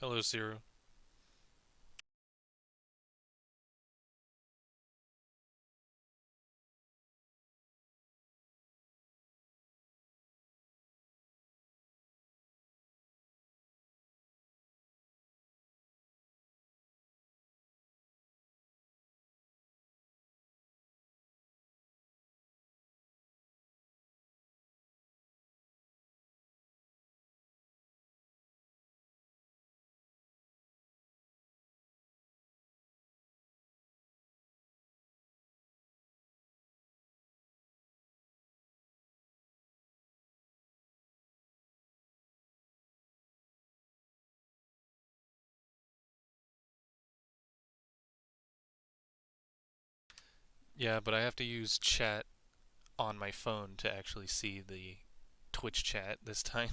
Hello, Zero. Yeah, but I have to use chat on my phone to actually see the Twitch chat this time.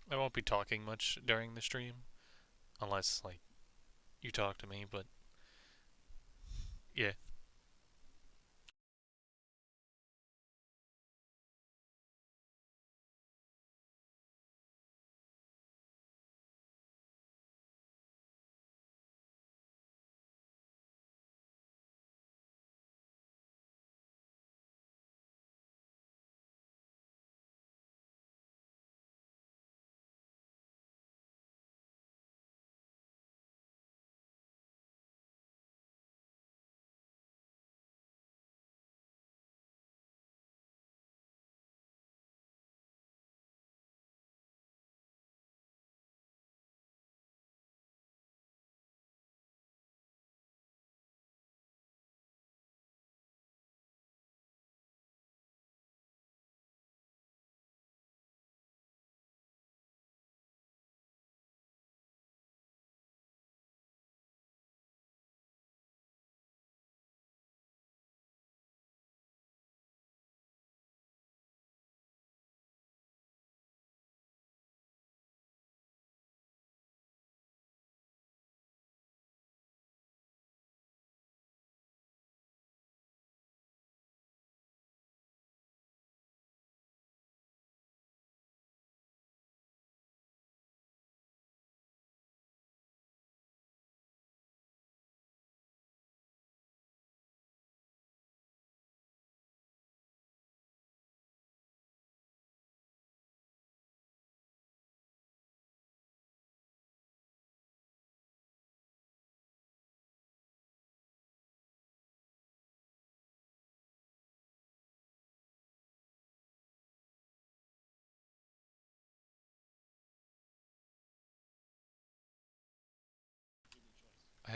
I won't be talking much during the stream, unless, like, you talk to me, but yeah.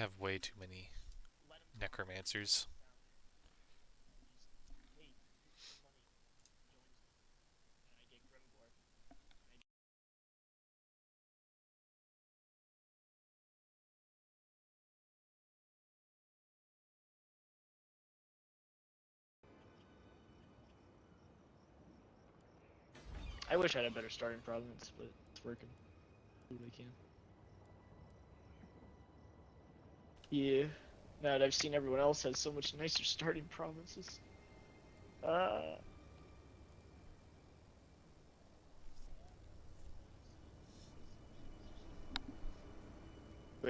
have way too many necromancers. I wish I had a better starting province, but it's working. Do what I can. Yeah. Now that I've seen everyone else has so much nicer starting provinces. But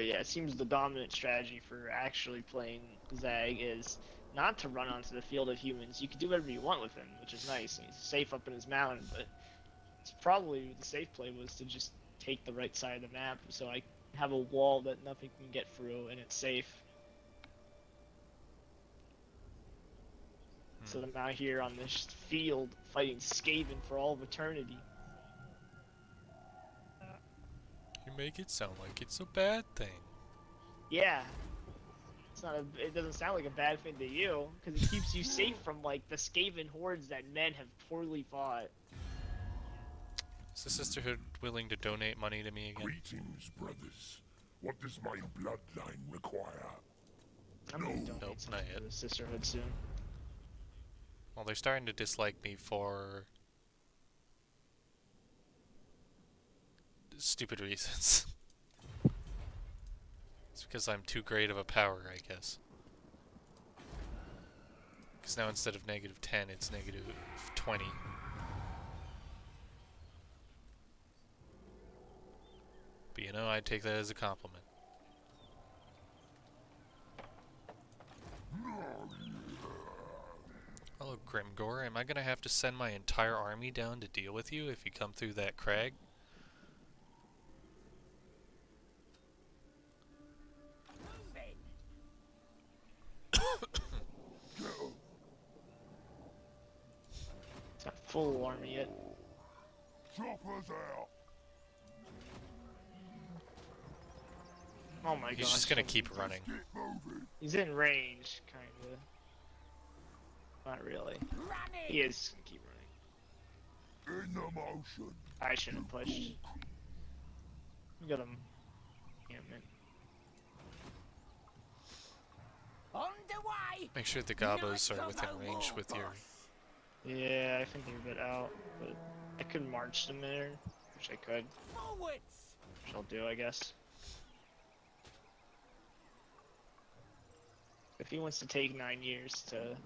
yeah, it seems the dominant strategy for actually playing Zag is not to run onto the field of humans. You can do whatever you want with him, which is nice. And he's safe up in his mountain, but it's probably the safe play was to just take the right side of the map, so I have a wall that nothing can get through, and it's safe. So I'm out here on this field fighting Skaven for all of eternity. You make it sound like it's a bad thing. Yeah, it's not a. It doesn't sound like a bad thing to you because it keeps you safe from like the Skaven hordes that men have poorly fought. Is the Sisterhood willing to donate money to me again? Greetings, brothers. What does my bloodline require? I'm gonna donate Nope, something not yet. to the Sisterhood soon. Well, they're starting to dislike me for stupid reasons. It's because I'm too great of a power, I guess. Because now instead of -10, it's -20. But you know, I'd take that as a compliment. Hello, Grimgor. Am I gonna have to send my entire army down to deal with you if you come through that crag? It's not full army yet. Choppers out! Oh my gosh. He's just gonna keep running. Get moving! He's in range, kinda. Not really. He is gonna keep running. In the motion! I shouldn't have pushed. Look at him. Damn it. Make sure the gobos are within range with your... Yeah, I think they're a bit out, but I could march them there, which I could. Which I'll do, I guess. If he wants to take 9 years to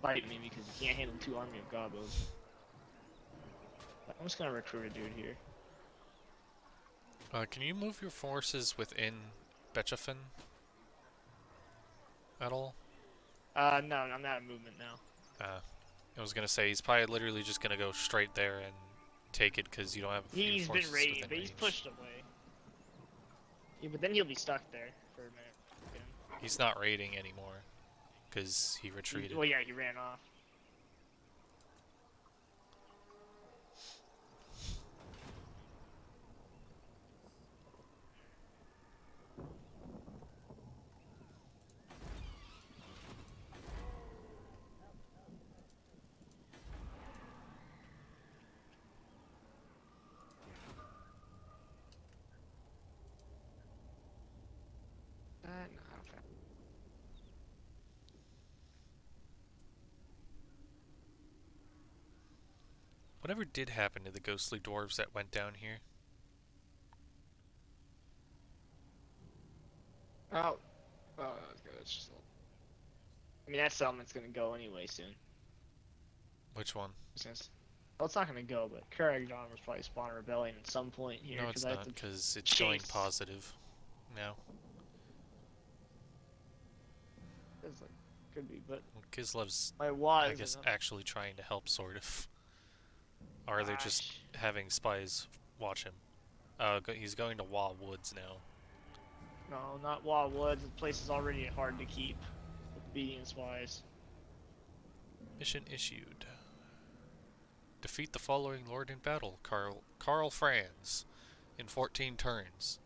fight me because he can't handle 2 army of gobos, I'm just gonna recruit a dude here. Can you move your forces within Betchafen at all? No, I'm not in movement now. I was gonna say, he's probably literally just gonna go straight there and take it because you don't have He's forces been raided, within but he's range. pushed away. Yeah, but then he'll be stuck there for a minute. Again. He's not raiding anymore because he retreated. Well, yeah, he ran off. No, okay. Whatever did happen to the ghostly dwarves that went down here? Oh, that's just. I mean, that settlement's gonna go anyway soon. Which one? Well, it's not gonna go, but Karagdon was probably spawn a rebellion at some point here. No, it's I not, because it's going positive now. It's like, could be, but Well, Kislev's, my wad I guess, actually trying to help, sort of. Or they're just having spies watch him. He's going to Wa Woods now. No, not Wa Woods. The place is already hard to keep, obedience-wise. Mission issued. Defeat the following lord in battle, Karl Franz, in 14 turns.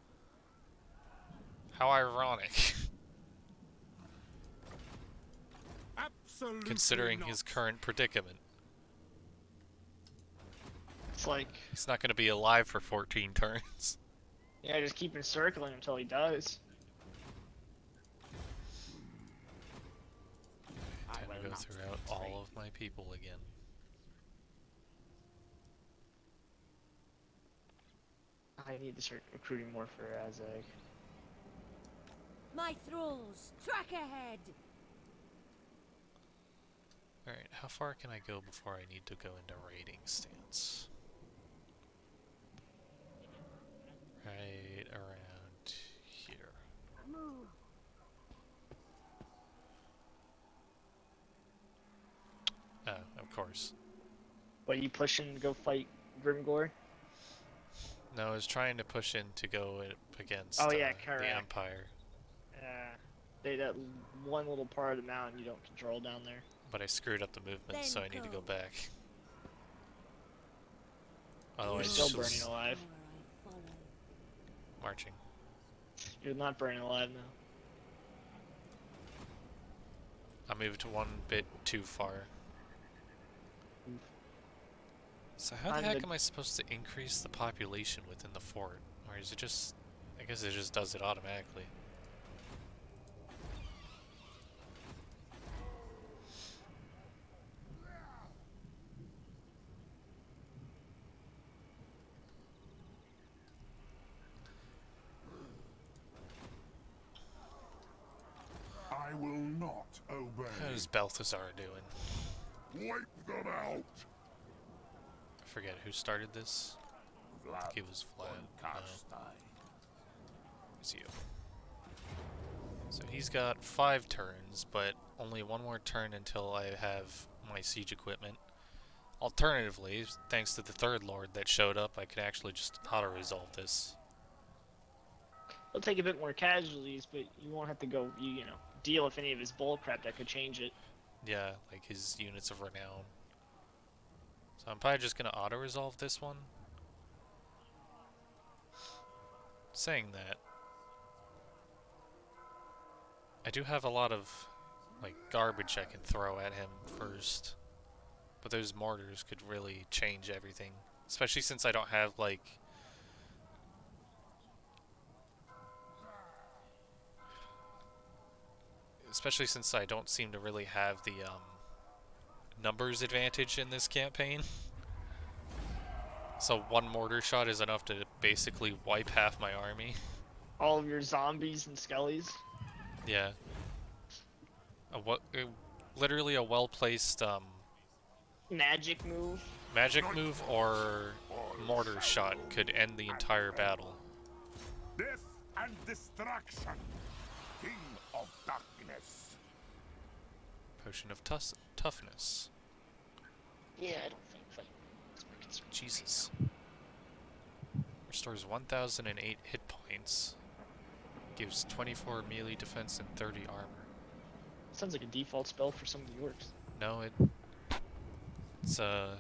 How ironic. Absolutely Considering not. his current predicament. It's like, He's not going to be alive for 14 turns. yeah, just keep encircling him until he does. I Time will to go not throughout betray all of my people again. I need to start recruiting more for Azag. My thralls, track ahead! Alright, how far can I go before I need to go into raiding stance? Right around here. Move! Of course. What, you pushing to go fight Grimgore? No, I was trying to push in to go against Oh yeah, the correct. Empire, That one little part of the mountain you don't control down there. but I screwed up the movement, Then so I need to go go. back. You're Otherwise, still she'll burning alive. I follow. marching. You're not burning alive now. I moved one bit too far. Oof. So how the I'm heck the- am I supposed to increase the population within the fort? Or is it just... I guess it just does it automatically. I will not obey. How's Balthazar doing? Wipe them out. I forget who started this. I think it was Vlad. No, it's you. So he's got 5 turns, but only one more turn until I have my siege equipment. Alternatively, thanks to the third lord that showed up, I could actually just auto-resolve this. It'll take a bit more casualties, but you won't have to go, you know, deal with any of his bullcrap that could change it. Yeah, like his units of renown. So I'm probably just gonna auto-resolve this one. Saying that, I do have a lot of, like, garbage I can throw at him first. But those mortars could really change everything. Especially since I don't have, like... Especially since I don't seem to really have the, numbers advantage in this campaign. So one mortar shot is enough to basically wipe half my army. All of your zombies and skellies. Yeah. Literally a well-placed, Magic move. magic move or mortar shot could end the entire battle. Death and destruction. King of darkness. Potion of toughness. Yeah, I don't think fighting is my concern. Jesus. Restores 1008 hit points. Gives 24 melee defense and 30 armor. Sounds like a default spell for some of the orcs. No, it's a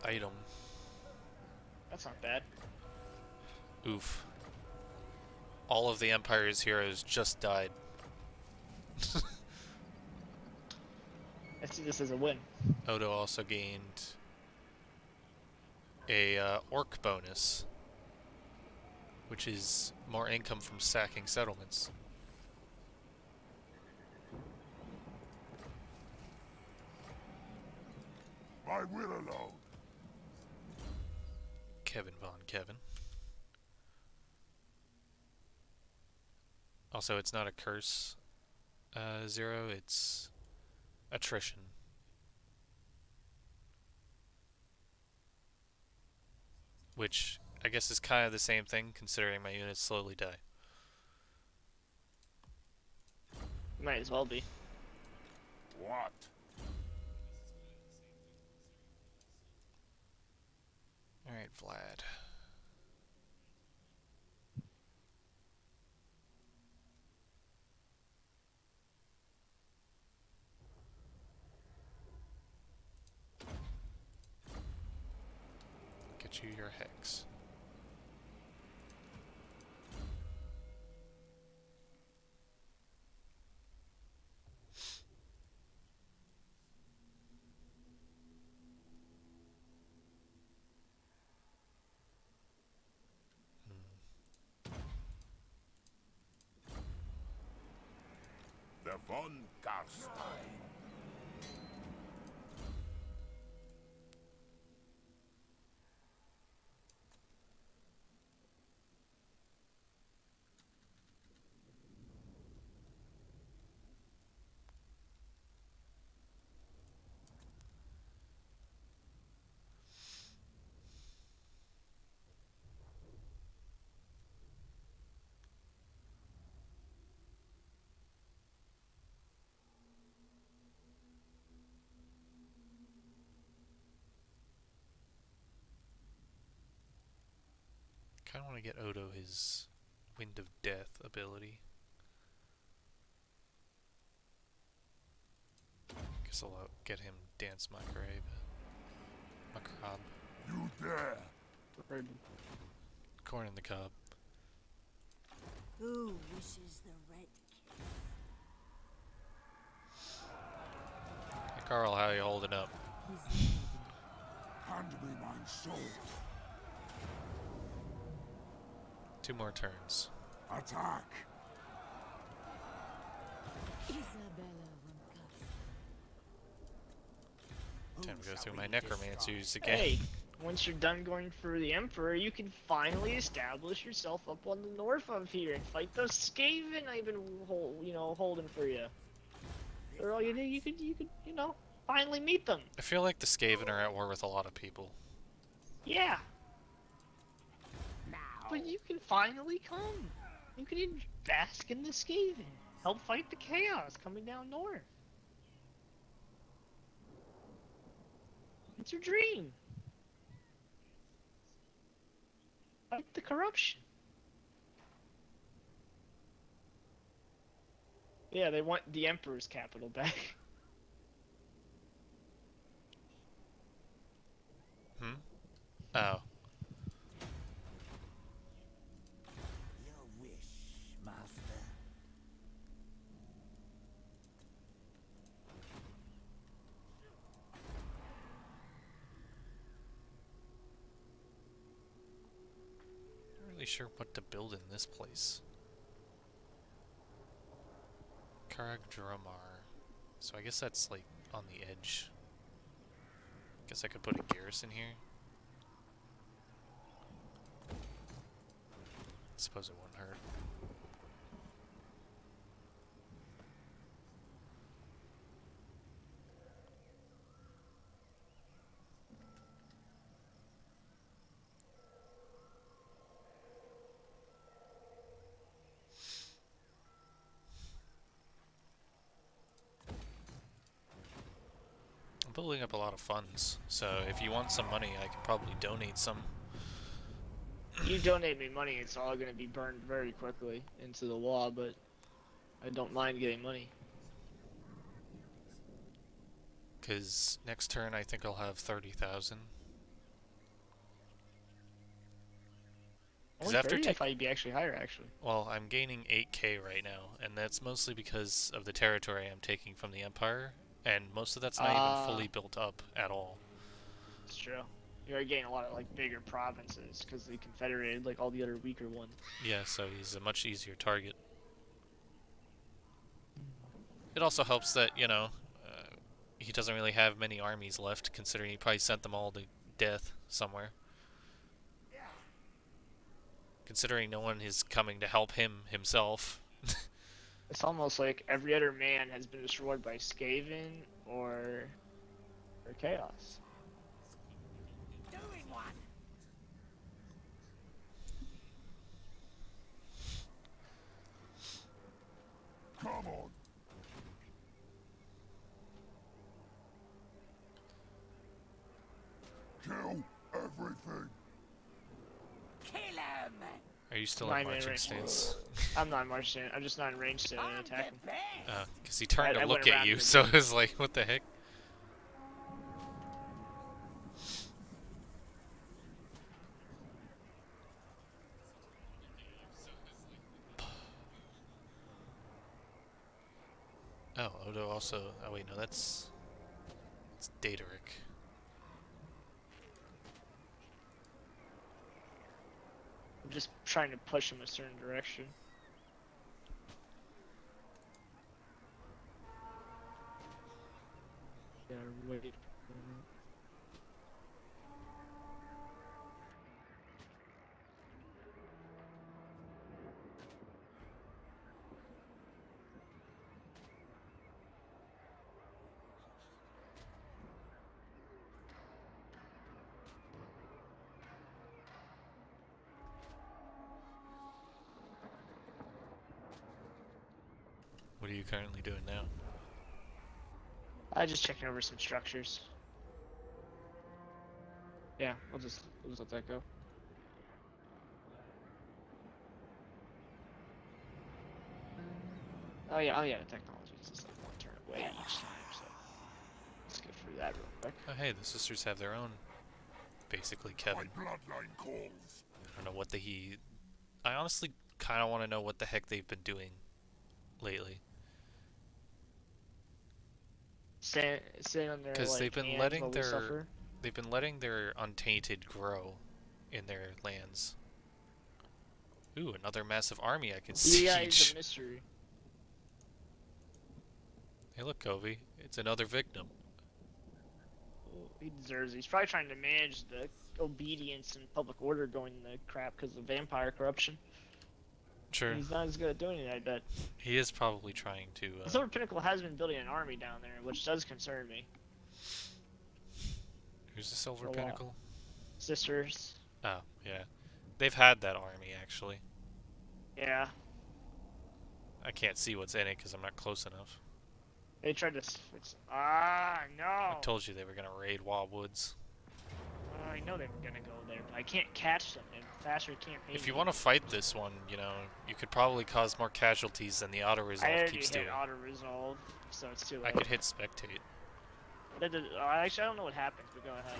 item. That's not bad. Oof. All of the Empire's heroes just died. I see this as a win. Odo also gained a orc bonus, which is more income from sacking settlements. I will alone. Kevin Von Kevin. Also, it's not a curse 0, it's attrition. Which I guess is kind of the same thing, considering my units slowly die. Might as well be. What? Alright, Vlad. Get you your hex. von Garstein. Kind of want to get Odo his Wind of Death ability. Guess I'll get him Dance Macabre. Macabre. You there? Corn in the cob. Who wishes the red Hey Carl, how you holding up? Hand me my sword. 2 more turns. Attack. Isabella von Time to go through my necromancers again. Hey, once you're done going for the Emperor, you can finally establish yourself up on the north of here and fight those Skaven I've been holding for you. Or all you could, finally meet them. I feel like the Skaven are at war with a lot of people. Yeah. But you can finally come. You can bask in the Skaven. Help fight the chaos coming down north. It's your dream. Fight the corruption. Yeah, they want the Emperor's capital back. Hmm? Oh. Your wish, master. Not really sure what to build in this place. Karag Dromar. So I guess that's like on the edge. Guess I could put a garrison here. Suppose it wouldn't hurt. I'm building up a lot of funds, so if you want some money, I can probably donate some. You donate me money, it's all gonna be burned very quickly into the law, but I don't mind getting money. Because next turn I think I'll have 30,000. Because Only after 30? I thought you'd be actually higher, actually. well, I'm gaining 8k right now, and that's mostly because of the territory I'm taking from the Empire, and most of that's not even fully built up at all. It's true. You're getting a lot of like bigger provinces because they confederated like all the other weaker ones. Yeah, so he's a much easier target. It also helps that, you know, he doesn't really have many armies left, considering he probably sent them all to death somewhere. Considering no one is coming to help him himself. It's almost like every other man has been destroyed by Skaven or chaos. Doing one. Come on. Kill everything. Kill him. Are you still Not in even in marching range. stance? I'm not marching. I'm just not in range to I'm attack him. the best. Because he turned I to went look at around you, him. so it was like, what the heck? Oh, Odo also... Oh wait, no, that's... It's Daedric. I'm just trying to push him a certain direction. gotta wait. What are you currently doing now? I just checking over some structures. Yeah, we'll just let that go. Oh yeah, the technology is just like one turn away each time, so let's go through that real quick. Oh hey, the sisters have their own, basically, My Kevin. bloodline calls. I don't know what I honestly kind of want to know what the heck they've been doing lately. Staying on their Because like hands while we suffer. they've been letting their untainted grow in their lands. Ooh, another massive army I can Yeah, he's siege. a mystery. Hey look, Covey, it's another victim. He deserves it. He's probably trying to manage the obedience and public order going to crap because of vampire corruption. Sure, He's not as good at doing it, I bet. he is probably trying to. The Silver Pinnacle has been building an army down there, which does concern me. Who's the Silver A lot. Pinnacle? Sisters. Oh, yeah. They've had that army, actually. Yeah. I can't see what's in it because I'm not close enough. They tried to fix. Ah, no! I told you they were gonna raid Wildwoods. I know they were gonna go there, but I can't catch them in faster campaign. If you want to fight this one, you know, you could probably cause more casualties than the auto I resolve already keeps hit doing. auto resolve, so it's too late. I could hit spectate. Actually, I don't know what happens, but go ahead.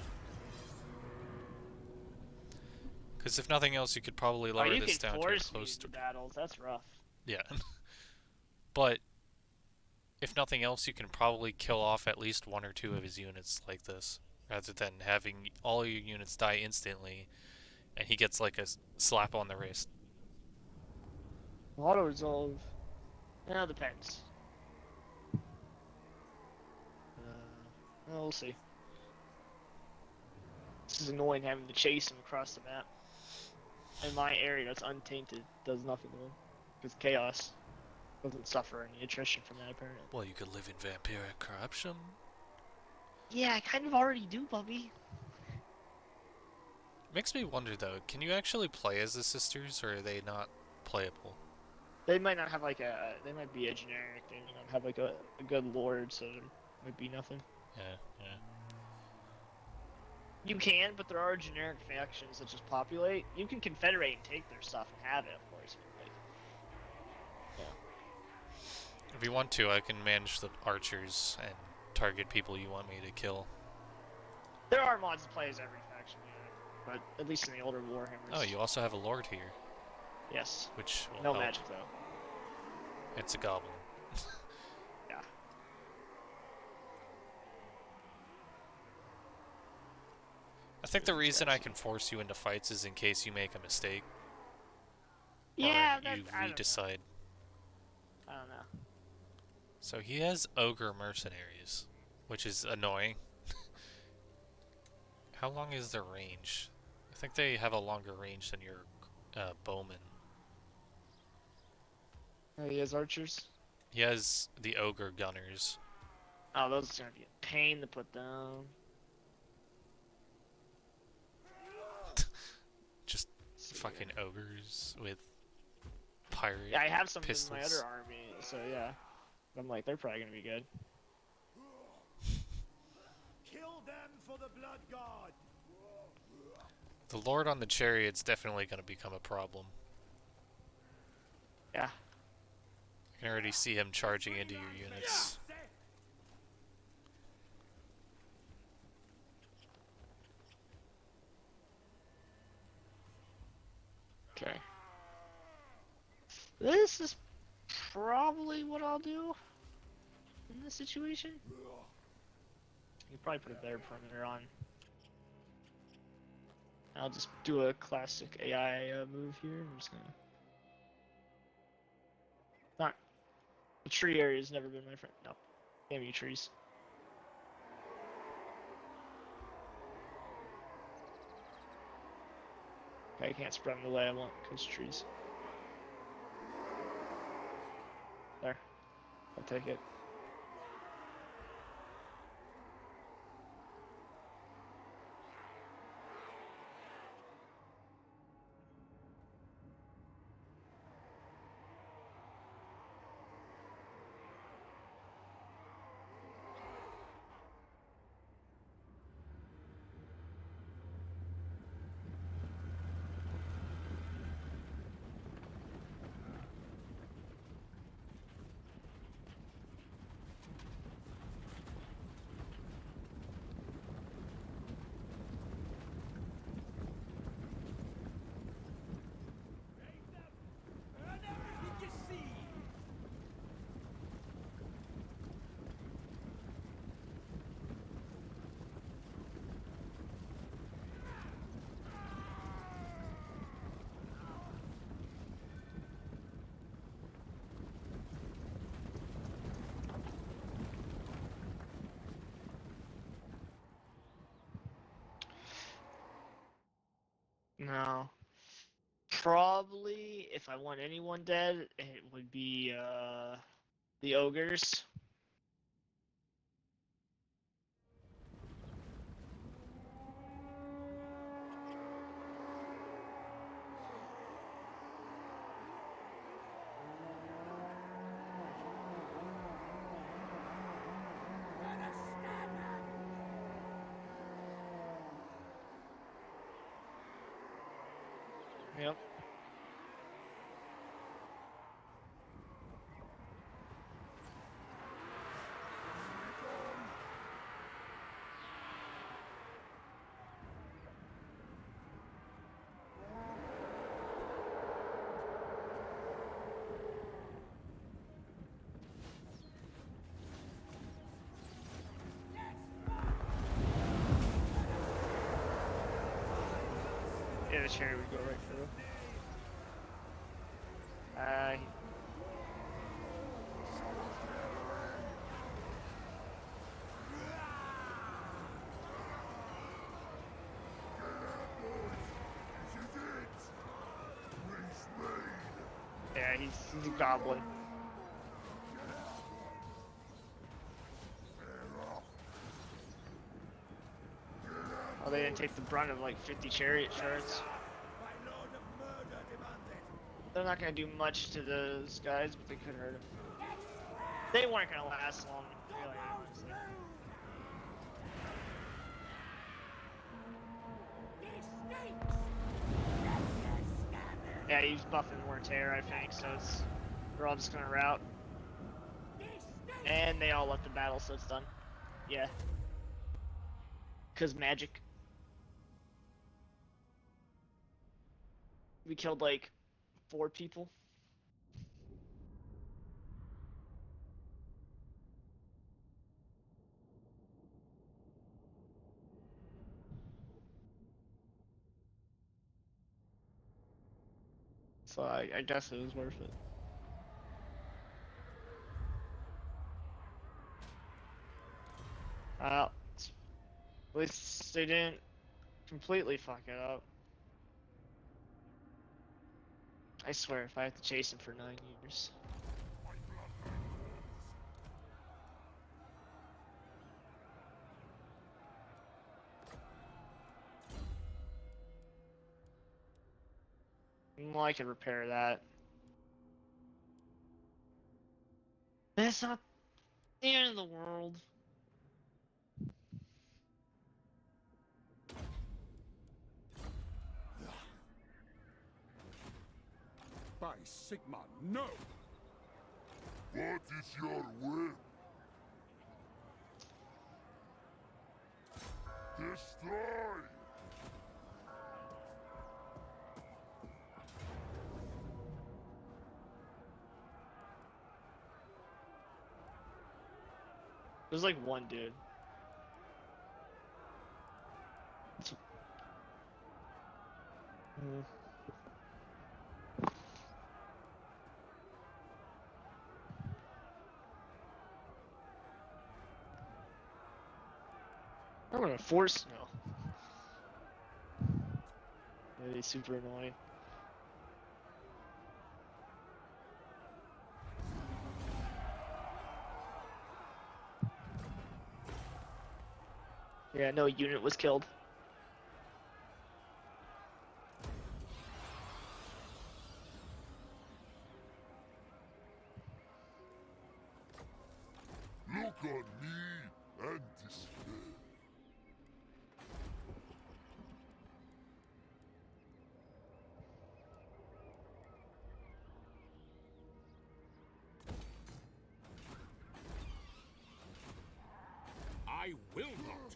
Because if nothing else, you could probably Oh, lower you this can down to force close me to. to battles. That's rough. Yeah. But if nothing else, you can probably kill off at least one or two of his units like this, rather than having all your units die instantly, and he gets like a slap on the wrist. Auto resolve. Yeah, depends. Well, we'll see. This is annoying having to chase him across the map. In my area that's untainted, does nothing to him. Because chaos doesn't suffer any attrition from that, apparently. Well, you could live in vampiric corruption. Yeah, I kind of already do, Bubby. Makes me wonder though, can you actually play as the sisters, or are they not playable? They might not have like a. They might be a generic. They might not have like a good lord, so there might be nothing. Yeah, yeah. You can, but there are generic factions that just populate. You can confederate and take their stuff and have it, of course. But like, yeah. If you want to, I can manage the archers and target people you want me to kill. There are mods to play as every faction, yeah. But at least in the older Warhammers. Oh, you also have a lord here, Yes. which will No help. magic though. It's a goblin. Yeah. I think the reason I can force you into fights is in case you make a mistake. Yeah, or that, you I don't know. redecide. I don't know. So he has ogre mercenaries, which is annoying. How long is their range? I think they have a longer range than your bowmen. Oh, he has archers. He has the ogre gunners. Oh, those are gonna be a pain to put down. Just fucking ogres with pirate Yeah, I have some pistols. in my other army, so yeah. I'm like, they're probably gonna be good. Kill them for the blood god. The lord on the chariot's definitely going to become a problem. Yeah. I can already see him charging into your units. Okay. This is probably what I'll do in this situation. You probably put a better perimeter on. I'll just do a classic AI move here. I'm just gonna. Not. The tree area has never been my friend. No. Damn you, trees. Okay, I can't spread them the way I want because trees. There. I'll take it. Burn everything you see! No. Probably, if I want anyone dead, it would be the ogres. And a stagger! Yep. Yeah, the cherry would go right through. Yeah, he's a goblin. Oh, they didn't take the brunt of like 50 chariot shards. My lord of murder demands it! They're not gonna do much to those guys, but they could hurt them. They weren't gonna last long, really, honestly. Yeah, he's buffing more tear, I think, so it's they're all just gonna rout. And they all left the battle, so it's done. Yeah. Cause magic. We killed like 4 people. So I guess it was worth it. Well, at least they didn't completely fuck it up. I swear, if I have to chase him for 9 years. Well, I could repair that. That's not the end of the world. By Sigma, no! What is your will? Destroy! There's like one dude. Mm. I'm gonna force no. That'd be super annoying. Yeah, no unit was killed. Look on me and despair. I will not.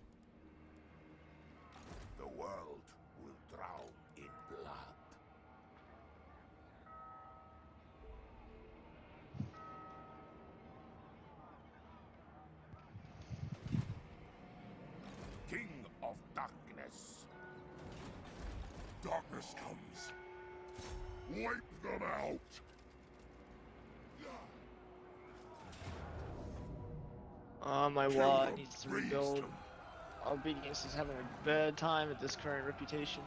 The world will drown in blood. King of Darkness. Darkness comes. Wipe them out. My Kill wad them, needs to raise rebuild. them. Obedience is having a bad time at this current reputation.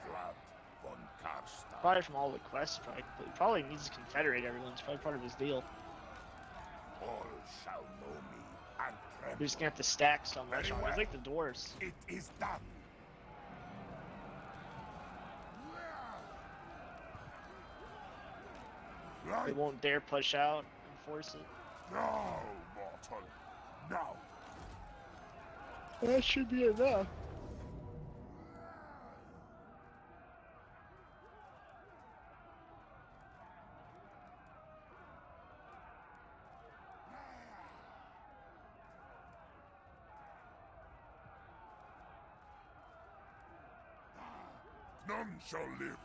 Vlad von Karsta. Probably from all the quests, probably needs to confederate everyone. It's probably part of his deal. All shall know me and tremble. We're just gonna have to stack so much Very on it. well. It's like the dwarves. It is done. They Right won't dare push out and force it. now, mortal. Now. That should be enough. None shall live.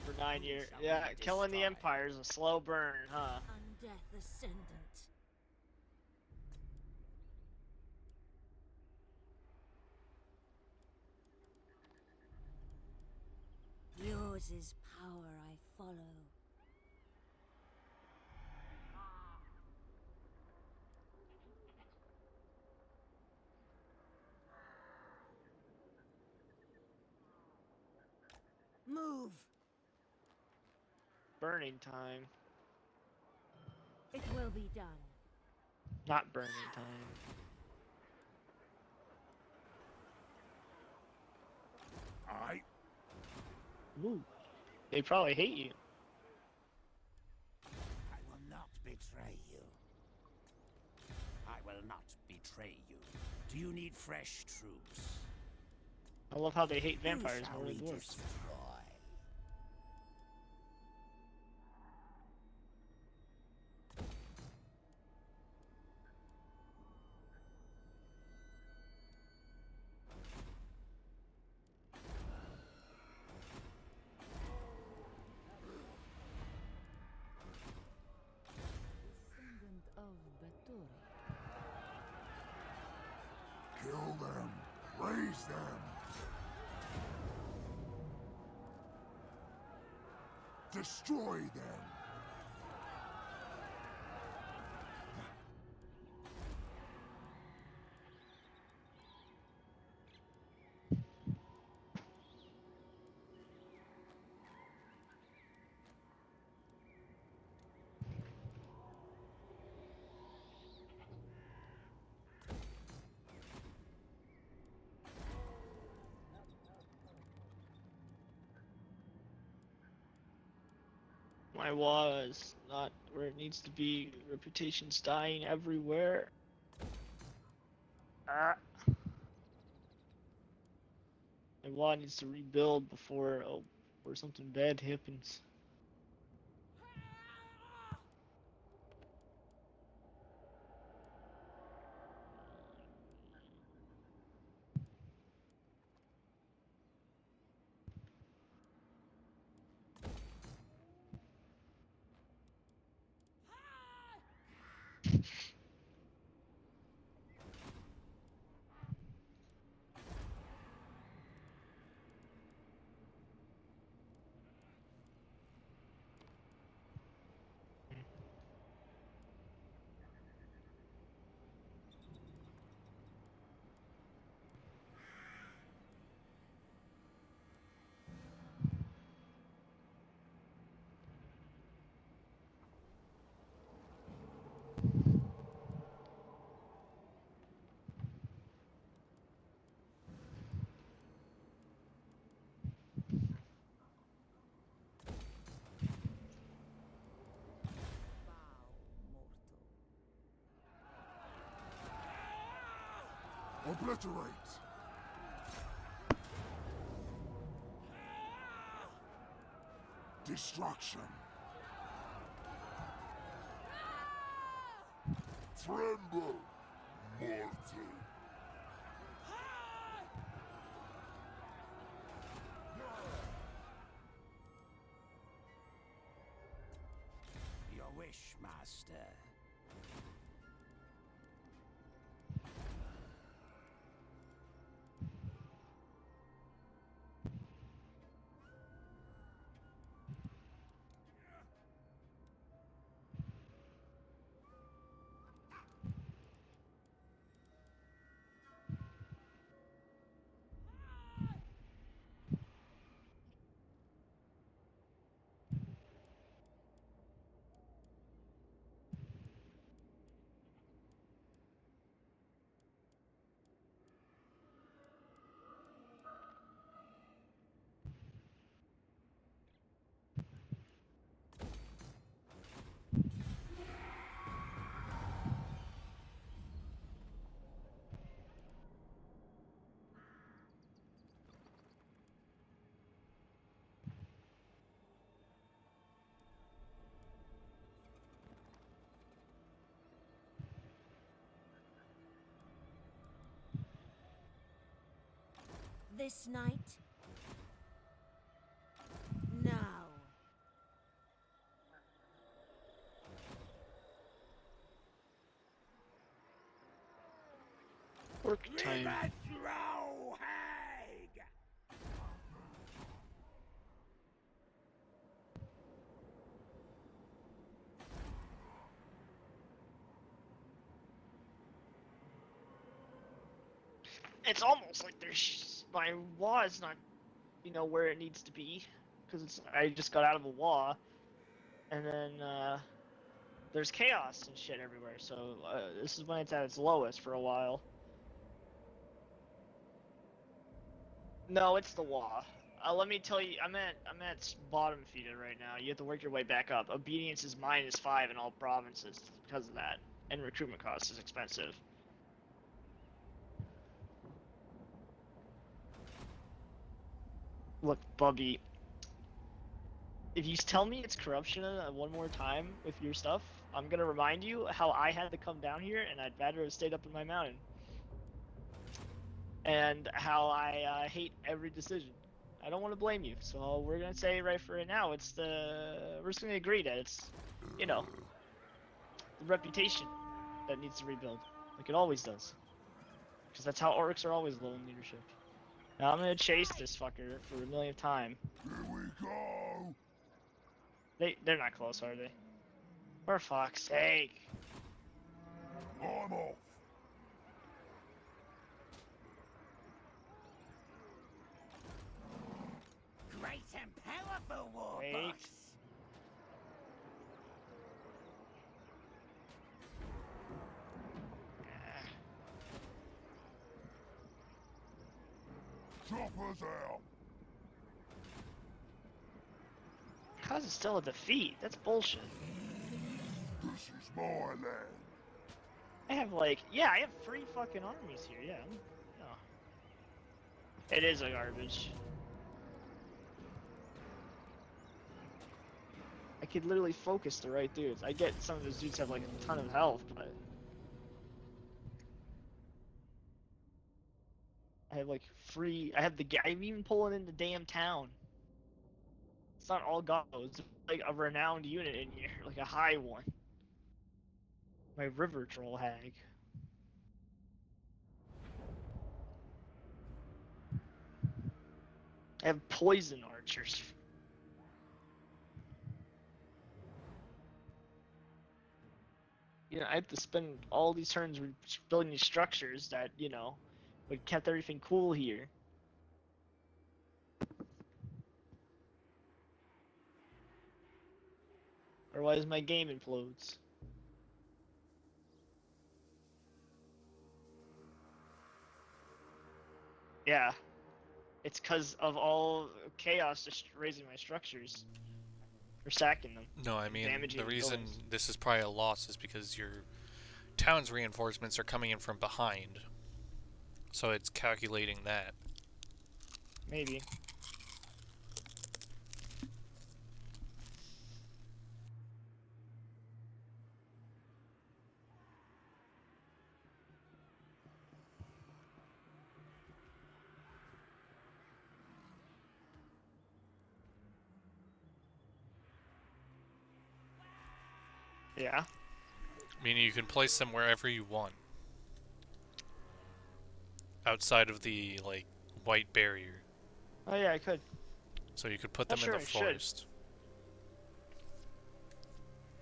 For 9 years. Yeah, killing the Empire is a slow burn, huh? Undeath Ascendant. Yours is power I follow. Move! Burning time. It will be done. Not burning time. I Ooh. They probably hate you. I will not betray you. I will not betray you. Do you need fresh troops? I love how they hate vampires Who shall more than we dwarves. destroy? Descendant of Baturi. kill them. Raise them. Destroy them. My was not where it needs to be. Reputation's dying everywhere. Ah. My WA needs to rebuild before something bad happens. Obliterate. Destruction. Tremble, mortal. Your wish, master. This night? Now. Work time. Throw, hag! It's almost like there's my wall is not, you know, where it needs to be, because I just got out of a wall, and then there's chaos and shit everywhere. So this is when it's at its lowest for a while. No, it's the wall. Let me tell you, I'm at bottom feeder right now. You have to work your way back up. Obedience is -5 in all provinces because of that, and recruitment cost is expensive. Look, Bubby, if you tell me it's corruption one more time with your stuff, I'm gonna remind you how I had to come down here, and I'd rather have stayed up in my mountain. And how I hate every decision. I don't want to blame you, so we're gonna say right for right now, we're just gonna agree that it's, you know, the reputation that needs to rebuild, like it always does. Because that's how orcs are always low in leadership. Now I'm gonna chase this fucker for the millionth time. Here we go. They're not close, are they? For fuck's sake. I'm off. Great and powerful war Wait. boss. Choppers out. How's it still a defeat? That's bullshit. This is my land. I have I have 3 fucking armies here, yeah. Oh. It is a garbage. I could literally focus the right dudes. I get some of those dudes have like a ton of health, but I have like I'm even pulling in the damn town. It's not all goes. It's like a renowned unit in here, like a high one. My river troll hag. I have poison archers. You know, I have to spend all these turns building these structures that, you know, would kept everything cool here. Otherwise my game implodes. Yeah. It's because of all chaos just raising my structures. Or sacking them. No, I mean, Damaging the the reason buildings. this is probably a loss is because your town's reinforcements are coming in from behind. So it's calculating that. Maybe. Yeah. Meaning you can place them wherever you want. Outside of the, like, white barrier. Oh yeah, I could. So you could put Oh, them in sure, the I should. forest.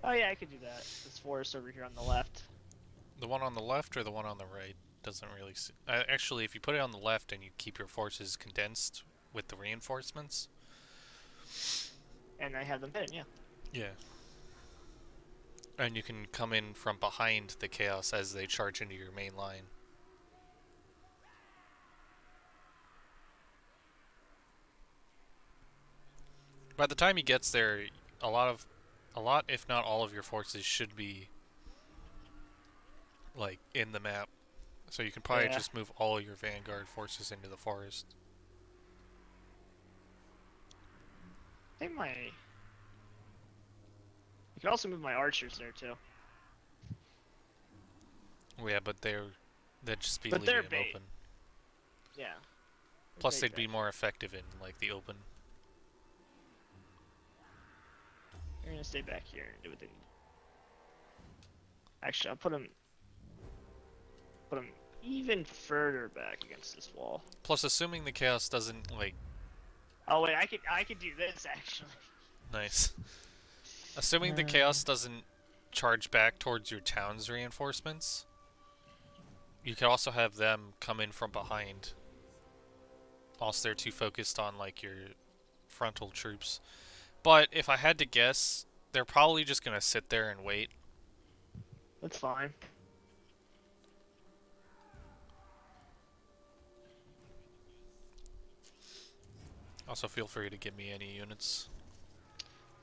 Oh yeah, I could do that. This forest over here on the left. The one on the left or the one on the right? Doesn't really see. Actually, if you put it on the left and you keep your forces condensed with the reinforcements. And I have them hidden, yeah. Yeah. And you can come in from behind the chaos as they charge into your main line. By the time he gets there, a lot, if not all of your forces should be, like, in the map. So you can probably Yeah. just move all your vanguard forces into the forest. I think my... I could also move my archers there too. Well, yeah, but they'd just be But leaving they're them bait. open. Yeah. Plus, Bait they'd be back. more effective in, like, the open. You're gonna stay back here and do what they need. Actually, I'll put them even further back against this wall. Plus, assuming the chaos doesn't, like, Oh wait, I could do this actually. nice. Assuming the chaos doesn't charge back towards your town's reinforcements, you could also have them come in from behind. Whilst they're too focused on, like, your frontal troops. But if I had to guess, they're probably just gonna sit there and wait. That's fine. Also, feel free to give me any units.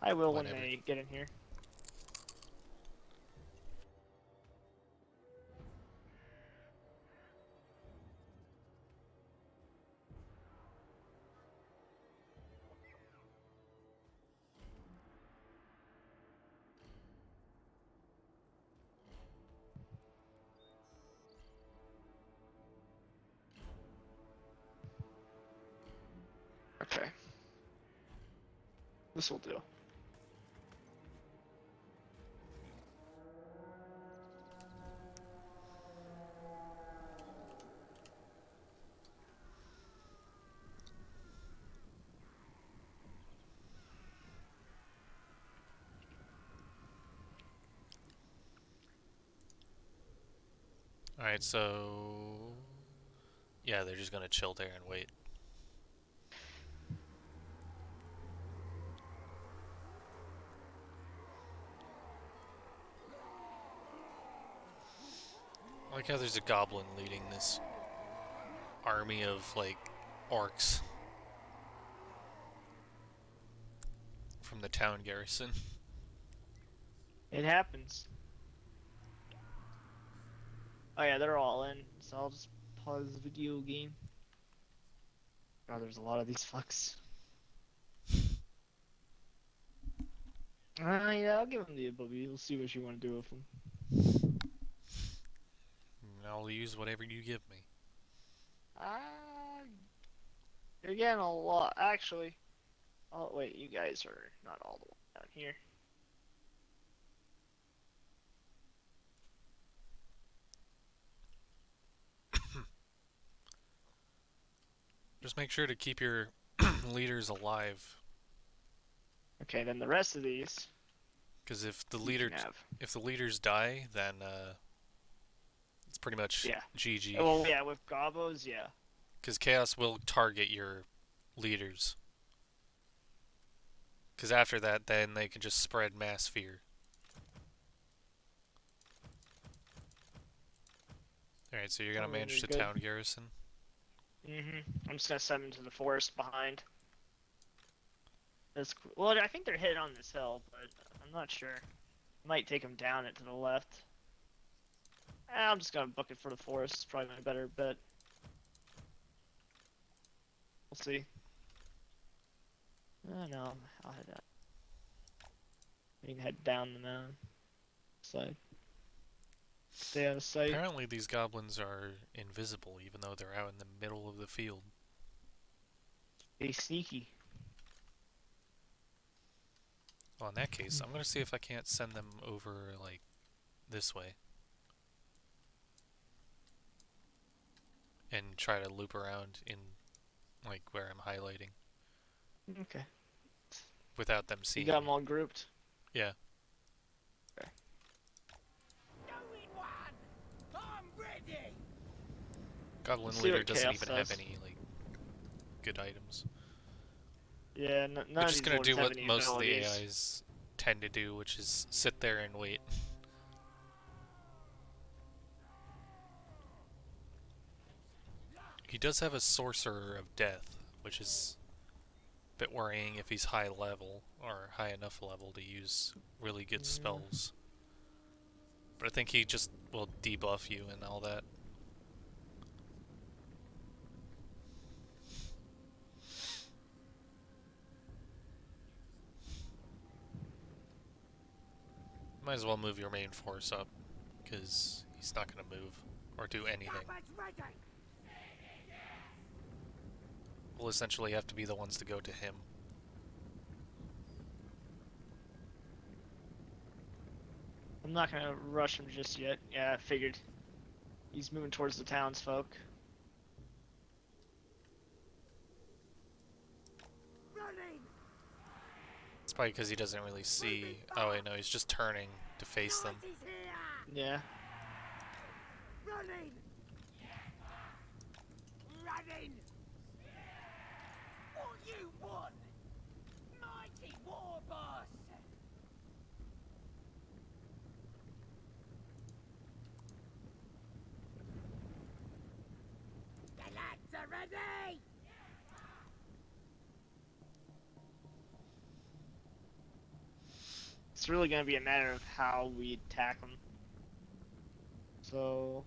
I will Whenever. when they get in here. Okay. This will do. Alright, so... yeah, they're just gonna chill there and wait. I like how there's a goblin leading this army of, like, orcs from the town garrison. It happens. Oh yeah, they're all in, so I'll just pause the video game. God, there's a lot of these fucks. Yeah, I'll give them the ability. We'll see what you want to do with them. I'll use whatever you give me. You're getting a lot, actually. Oh wait, you guys are not all the way down here. Just make sure to keep your leaders alive. Okay, then the rest of these Because if the you can have. leaders die, then it's pretty much Yeah. GG. Well, yeah, with gobos, yeah. Because chaos will target your leaders. Because after that, then they can just spread mass fear. Alright, so you're gonna Oh, manage the they're good. town garrison. I'm just gonna send them to the forest behind. That's well, I think they're hit on this hill, but I'm not sure. Might take them down it to the left. I'm just gonna book it for the forest. It's probably my better bet. We'll see. Oh no, I'll head out. We can head down the mountain side. Stay out of sight. Apparently these goblins are invisible, even though they're out in the middle of the field. Be sneaky. Well, in that case, I'm gonna see if I can't send them over, like, this way. And try to loop around in, like, where I'm highlighting. Okay. Without them You seeing got me. them all grouped. Yeah. Going one! I'm ready! Goblin Let's see Leader what doesn't Chaos even have does. any, like, good items. Yeah, none They're of just these gonna lords do have what any most of the abilities. AIs tend to do, which is sit there and wait. He does have a Sorcerer of Death, which is a bit worrying if he's high level, or high enough level to use really good spells. But I think he just will debuff you and all that. Might as well move your main force up, because he's not going to move or do anything. Stagger's ready! We'll essentially have to be the ones to go to him. I'm not gonna rush him just yet. Yeah, I figured. He's moving towards the townsfolk. Running! It's probably because he doesn't really see... Oh wait, no, he's just turning to face them. Night is here! Yeah. Running! Running! What you want? Mighty war boss! The lads are ready! It's really gonna be a matter of how we attack him. So...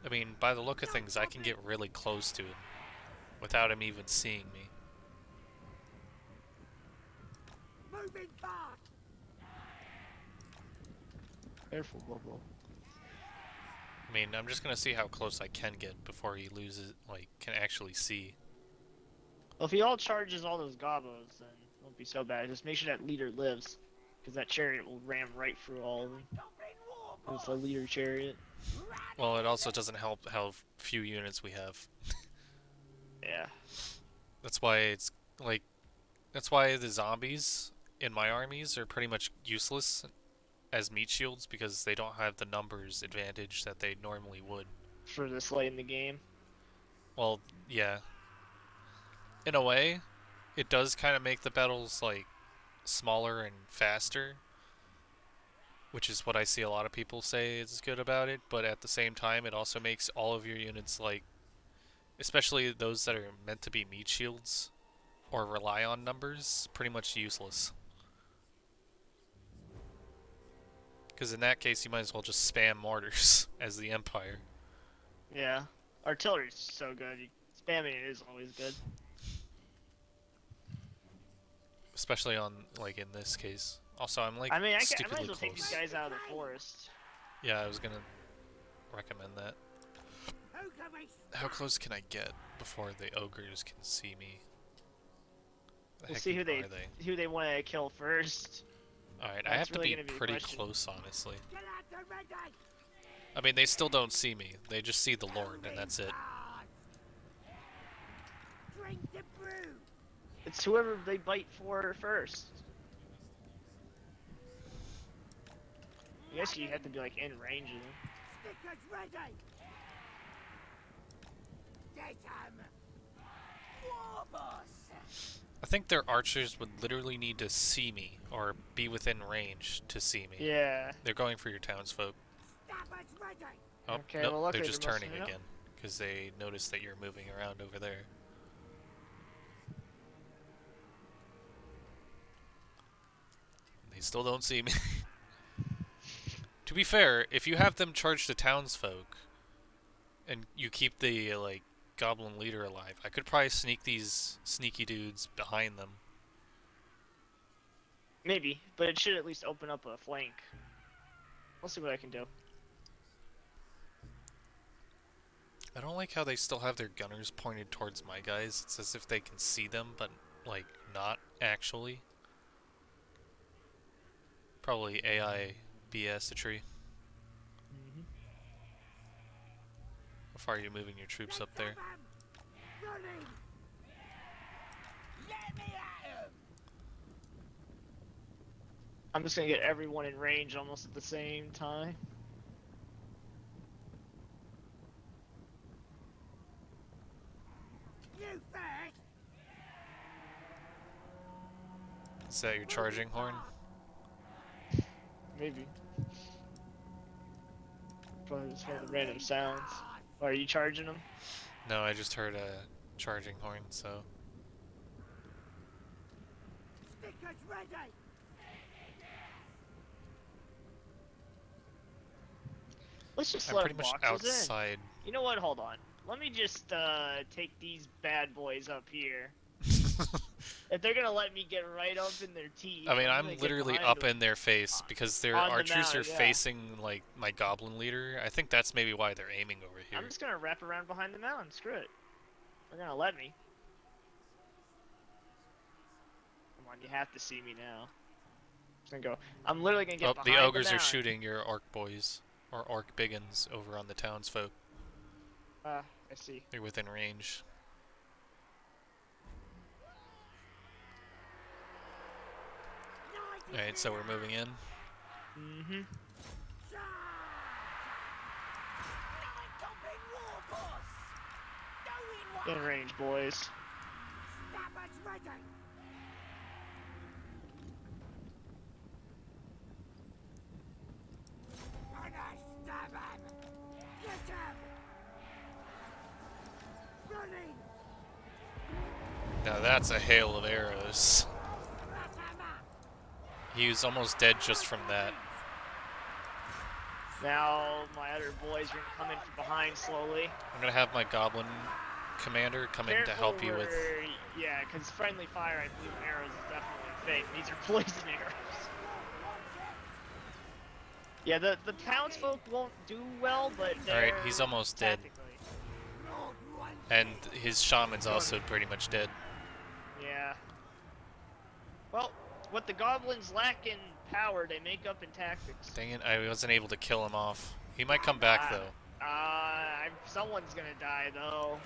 I mean, by the look of things, I can get really close to him without him even seeing me. Moving fast! Careful, Bobo. I mean, I'm just gonna see how close I can get before he loses, like, can actually see. Well, if he all charges all those gobos, then it won't be so bad. Just make sure that leader lives. Because that chariot will ram right through all of them. Goblin war It's boss! a leader chariot. Well, it also doesn't help how few units we have. Yeah. That's why it's, like, that's why the zombies in my armies are pretty much useless as meat shields, because they don't have the numbers advantage that they normally would. For this late in the game. Well, yeah. In a way, it does kind of make the battles, like, smaller and faster, which is what I see a lot of people say is good about it, but at the same time, it also makes all of your units, like, especially those that are meant to be meat shields, or rely on numbers, pretty much useless. Because in that case, you might as well just spam mortars as the Empire. Yeah. Artillery's so good. Spamming it is always good. Especially on, like, in this case. Also, I'm, like, I mean, I might stupidly as well take these close. guys out of the forest. Yeah, I was gonna recommend that. Who can we How close can I get before the ogres can see me? The We'll heck see who are they want to kill first. Alright, I That's have to really be gonna be the pretty question. close, honestly. The lads are ready! I mean, they still don't see me. They just see the Lord, and that's it. Drink the brew! It's whoever they bite for first. I guess you have to be like in range of them. Stickers ready! Get 'em! War boss! I think their archers would literally need to see me, or be within range to see me. Yeah. They're going for your townsfolk. Stabbers ready! Oh, Okay, nope, well, they're luckily just they're turning mostly- again, because they noticed that you're moving around over there. They still don't see me. To be fair, if you have them charge the townsfolk, and you keep the, like, goblin leader alive, I could probably sneak these sneaky dudes behind them. Maybe, but it should at least open up a flank. We'll see what I can do. I don't like how they still have their gunners pointed towards my guys. It's as if they can see them, but, like, not actually. Probably AI BS-atry. How far are you moving your troops up there? I'm just gonna get everyone in range almost at the same time. Is that your charging horn? Maybe. Probably just heard the random sounds. Oh, are you charging them? No, I just heard a charging horn, so... Let's just I'm let pretty much boxes in. outside. You know what? Hold on. Let me just take these bad boys up here. If they're gonna let me get right up in their teeth. I mean, I'm I'm gonna get literally behind up them. in their face because their On the archers mountain, are yeah. facing, like, my goblin leader. I think that's maybe why they're aiming over here. I'm just gonna wrap around behind the mountain. Screw it. They're gonna let me. Come on, you have to see me now. Just gonna go. I'm literally gonna get Oh, behind the ogres are mountain. shooting your orc boys. Or orc biggins over on the townsfolk. I see. They're within range. Alright, so we're moving in. Mm-hmm. In range, boys. Now that's a hail of arrows. He was almost dead just from that. Now my other boys are coming from behind slowly. I'm gonna have my goblin commander come in to help you with... Yeah, because friendly fire, I believe arrows is definitely fake. These are poison arrows. Yeah, the townsfolk won't do well, but Alright, he's almost dead. And his shaman's also pretty much dead. Yeah. Well, what the goblins lack in power, they make up in tactics. Dang it, I wasn't able to kill him off. He might come back though. Someone's gonna die though.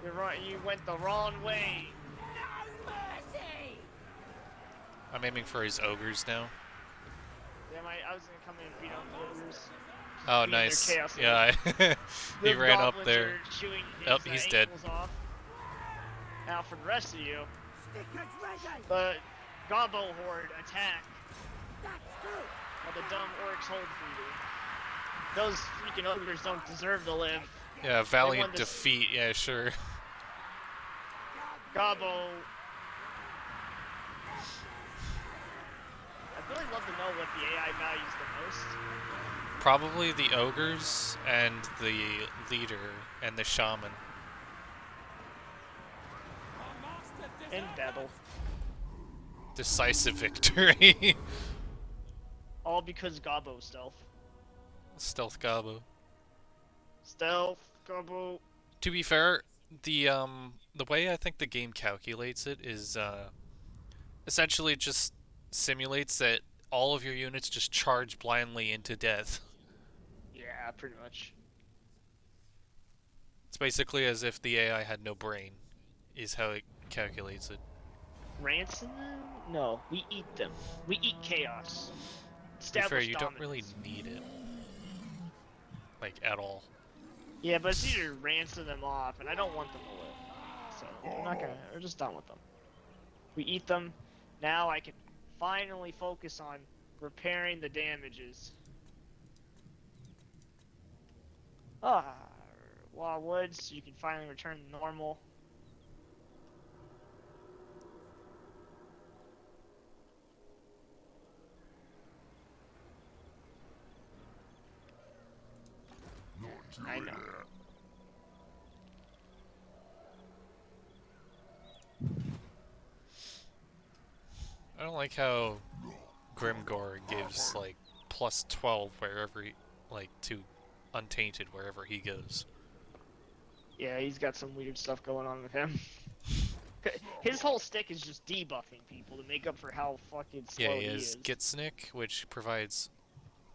You're right. You went the wrong way. I'm aiming for his ogres now. Yeah, I was gonna come in and beat on the ogres. Oh, Beat their nice. chaos Yeah, he Those ran up goblins there. are chewing Oh, his, he's dead. ankles off. Now for the rest of you, the Gobbo horde attack. While the dumb orcs hold for you. Those freaking ogres don't deserve to live. Yeah, valiant defeat. Yeah, sure. Gobbo. I'd really love to know what the AI values the most. Probably the ogres and the leader and the shaman. In battle. Decisive victory. All because Gobbo stealth. Stealth gobbo. Stealth, Gobbo. To be fair, the way I think the game calculates it is essentially just simulates that all of your units just charge blindly into death. Yeah, pretty much. It's basically as if the AI had no brain, is how it calculates it. Ransom them? No, we eat them. We eat chaos. To be fair, Establish you don't really dominance. need it. Like, at all. Yeah, but it's either ransom them off, and I don't want them to live. So, we're just done with them. We eat them. Now I can finally focus on repairing the damages. Wall woods, you can finally return to normal. I know. I don't like how Grimgor gives like plus 12 wherever he, like, to untainted wherever he goes. Yeah, he's got some weird stuff going on with him. His whole stick is just debuffing people to make up for how fucking Yeah, slow he he has is. Gitsnick, which provides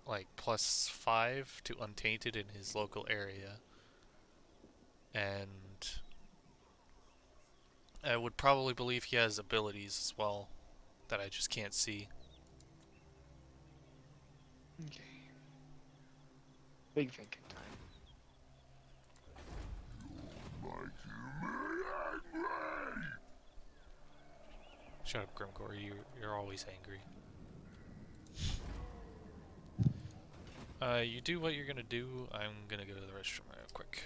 like plus 5 to untainted in his local area. And I would probably believe he has abilities as well that I just can't see. Okay. Big thinking time. Shut up, Grimgor. You're always angry. You do what you're gonna do. I'm gonna go to the restroom real quick.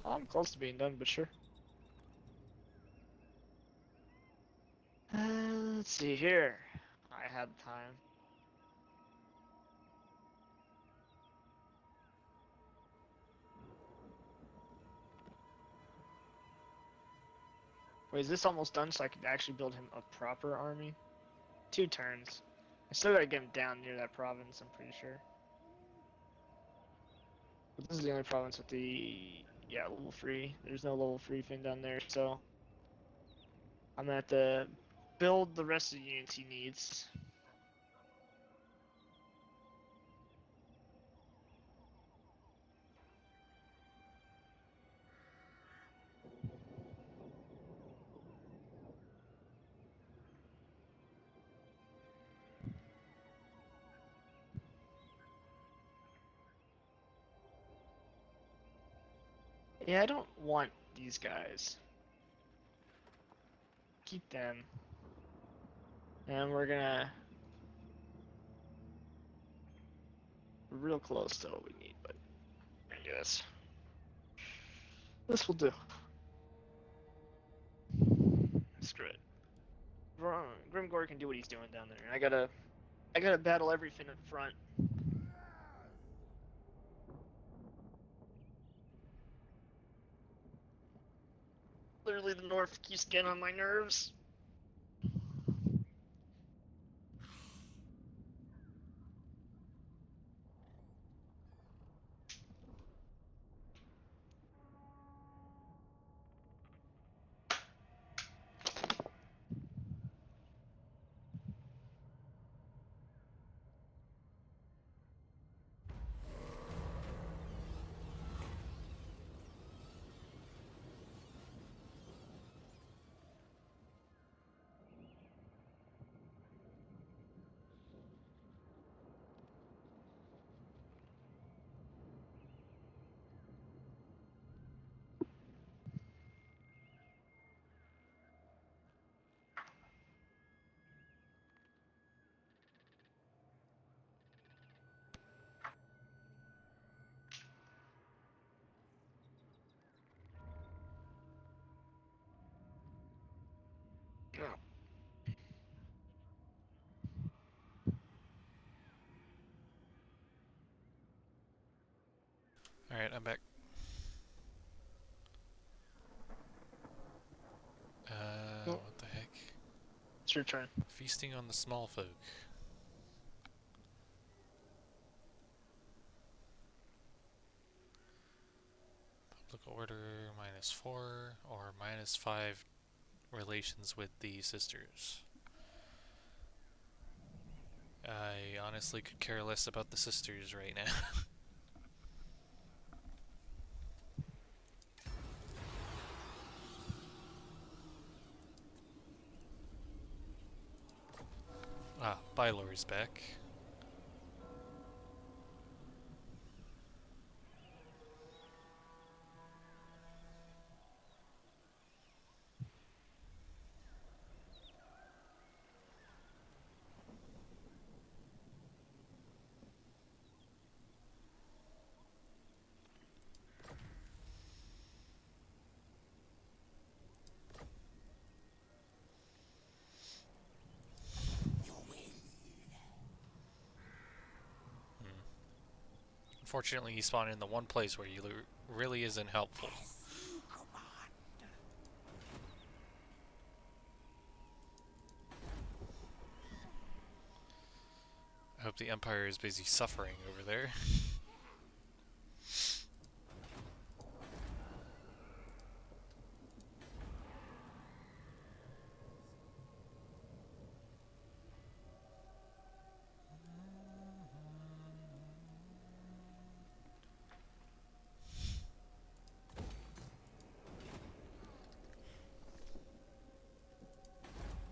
Oh, I'm close to being done, but sure. Let's see here. I had time. Wait, is this almost done so I could actually build him a proper army? 2 turns. I still gotta get him down near that province, I'm pretty sure. But this is the only province with the, yeah, level 3. There's no level 3 thing down there, so I'm gonna have to build the rest of the units he needs. Yeah, I don't want these guys. Keep them. And we're gonna... We're real close to what we need, but we're gonna do this. This will do. Screw it. Grimgor can do what he's doing down there. I gotta battle everything up front. Literally, the north keeps getting on my nerves. Oh. Alright, I'm back. Oh, What the heck? it's your turn. Feasting on the small folk. Public order -4 or -5 relations with the sisters. I honestly could care less about the sisters right now. Ah, Bylor's back. Unfortunately, he spawned in the one place where he really isn't helpful. You command. I hope the Empire is busy suffering over there.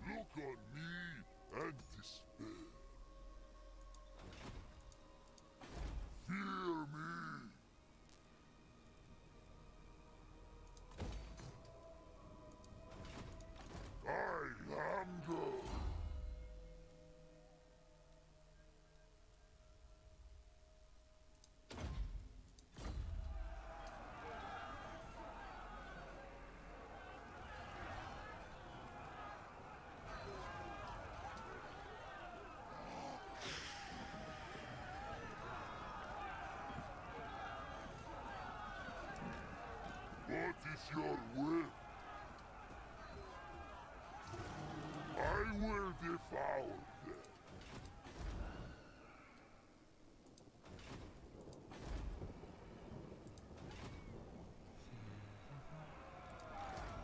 Look on me and despair. Fear me. I hunger. What is your will? I will devour them.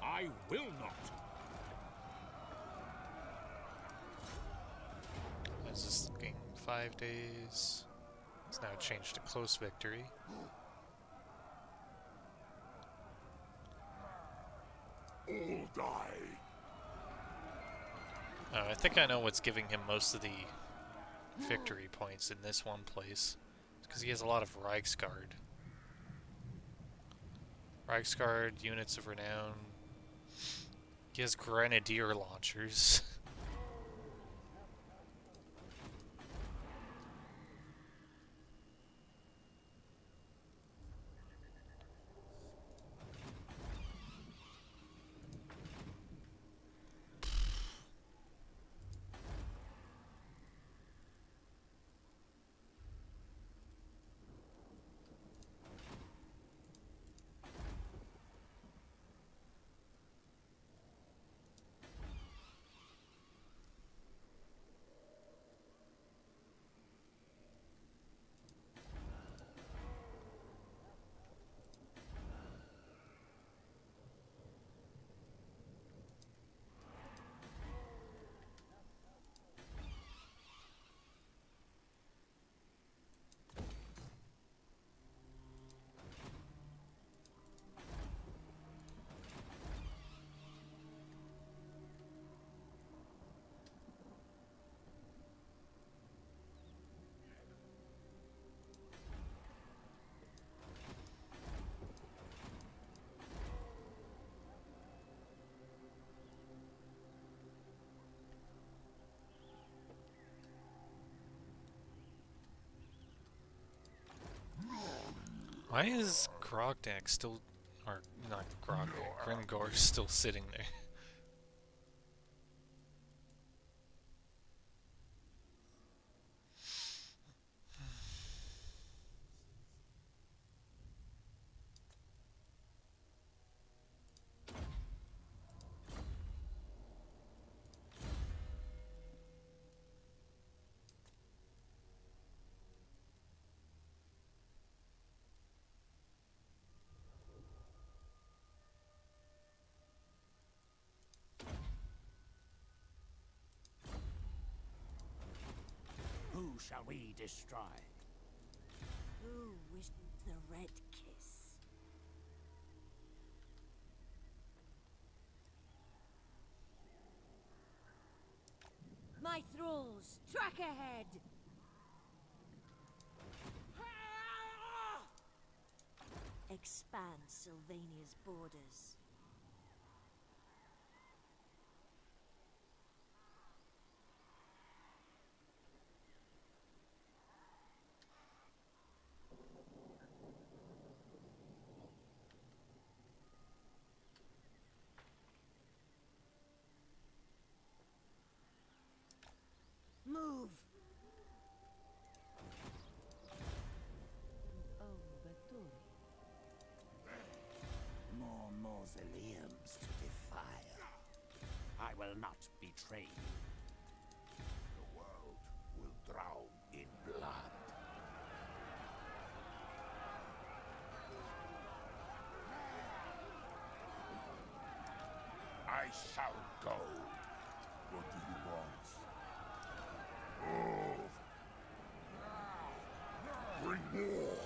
I will not. This is looking 5 days. It's now changed to close victory. All die. I think I know what's giving him most of the victory points in this one place. It's because he has a lot of Reichsguard. Reichsguard, units of renown. He has grenadier launchers. Why is Grognak still, or not Grognak, Gringor still sitting there? Who shall we destroy? Who wished the red kiss? My thralls, track ahead! Expand Sylvania's borders. Move! will not betray you. The world will drown in blood. I shall go. What do you want? Oh. Bring more.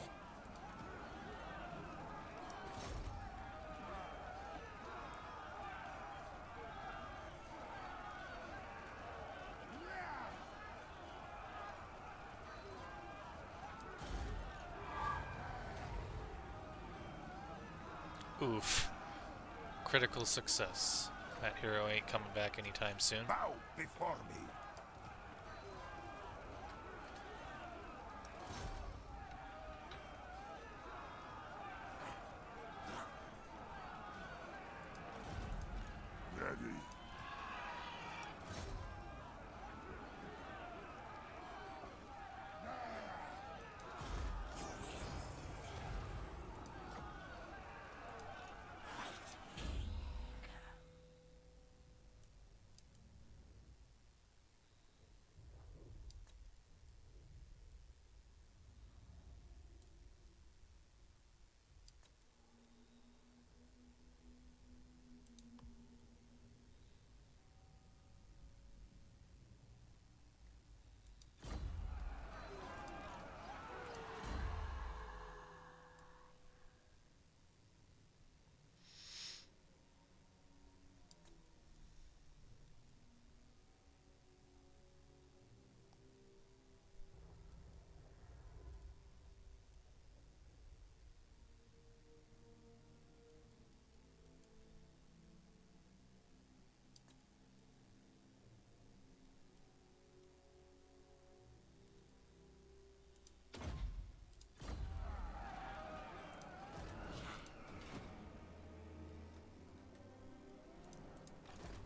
Oof. Critical success. That hero ain't coming back anytime soon. Bow before me. Ready.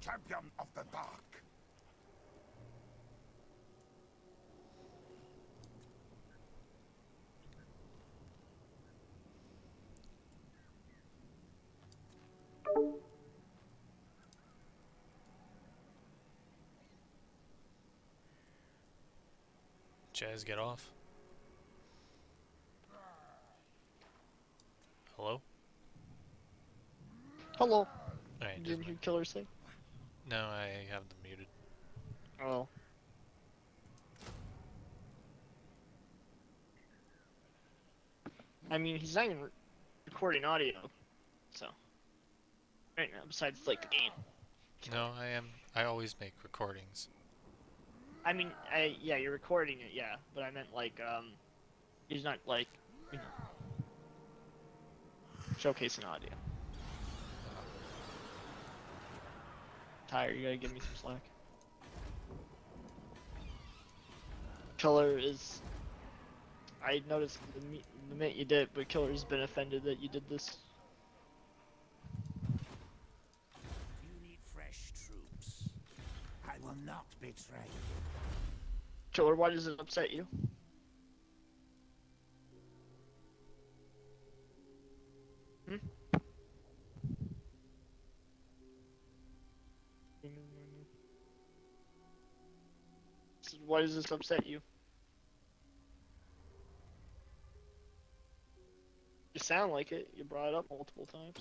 Champion of the Dark. Jazz, get off. Hello? Hello. Alright, You doesn't didn't hear matter. Killer say? No, I have them muted. Oh. I mean, he's not even recording audio, so. Right now, besides, like, the game. No, I always make recordings. I mean, yeah, you're recording it, yeah, but I meant, like, he's not, like, you know, showcasing audio. Tyre, you gotta give me some slack. Killer is... I noticed the minute you did it, but Killer's been offended that you did this. You need fresh troops. I will not betray you. Killer, why does it upset you? Hmm? So why does this upset you? You sound like it. You brought it up multiple times.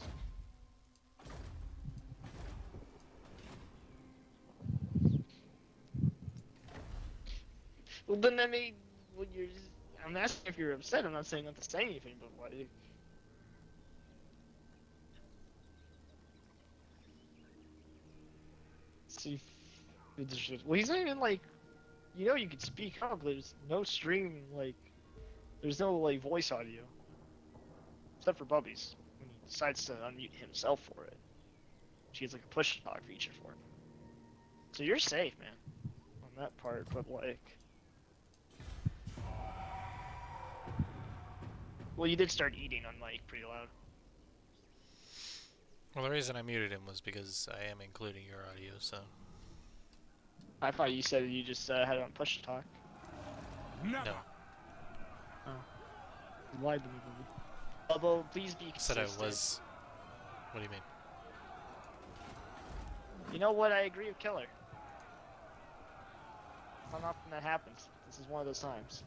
Well, then I mean, when you're just, I'm asking if you're upset. I'm not saying not to say anything, but why? See, well, he's not even like, you know, you could speak up. There's no stream, like, there's no like voice audio, except for Bubby's when he decides to unmute himself for it. She has like a push to talk feature for it. So you're safe, man, on that part. But like, well, you did start eating on mic pretty loud. Well, the reason I muted him was because I am including your audio, so... I thought you said you just had it on push to talk. No. Oh. You lied to me, Bubby. Bubbo, please be I said consistent. I was... What do you mean? You know what? I agree with Killer. It's not often that happens. This is one of those times.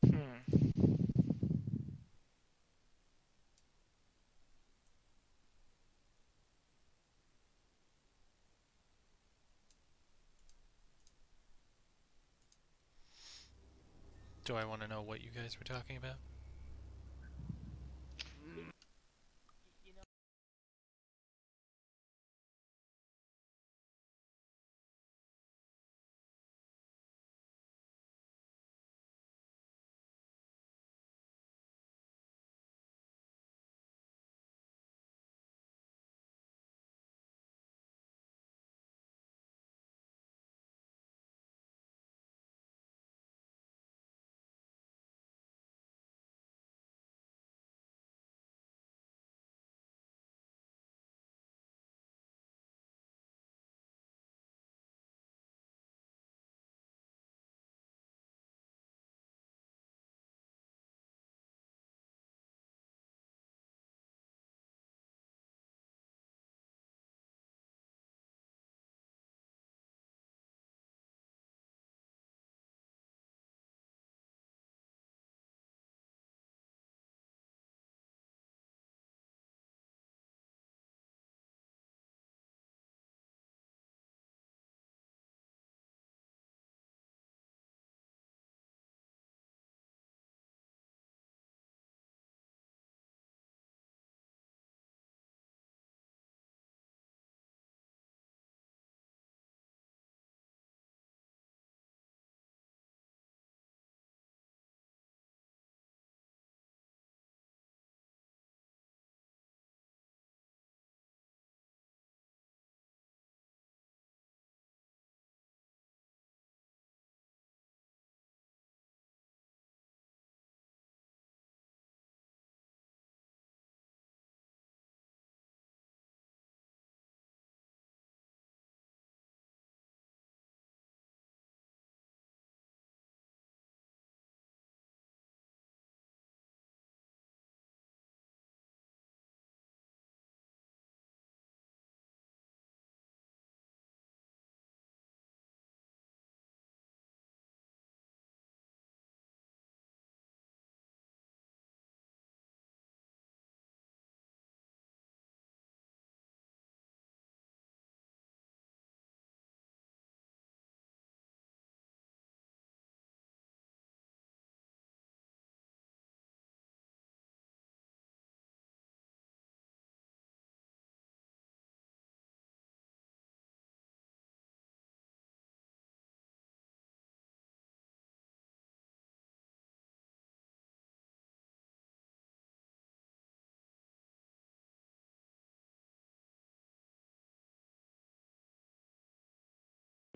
Hmm. Do I want to know what you guys were talking about? You know,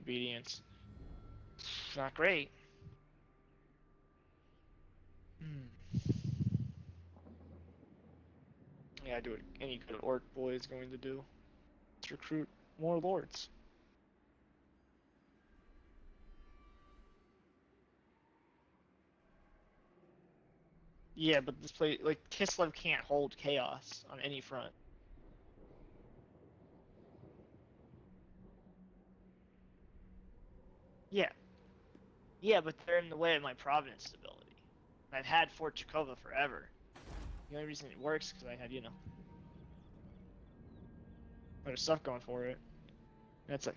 obedience. Not great. Hmm. Yeah, I do what any good orc boy is going to do. Let's recruit more lords. Yeah, but this play like Kislev can't hold chaos on any front. Yeah, yeah, but they're in the way of my Providence stability. I've had Fort Chakova forever. The only reason it works is because I had, other stuff going for it. That's like,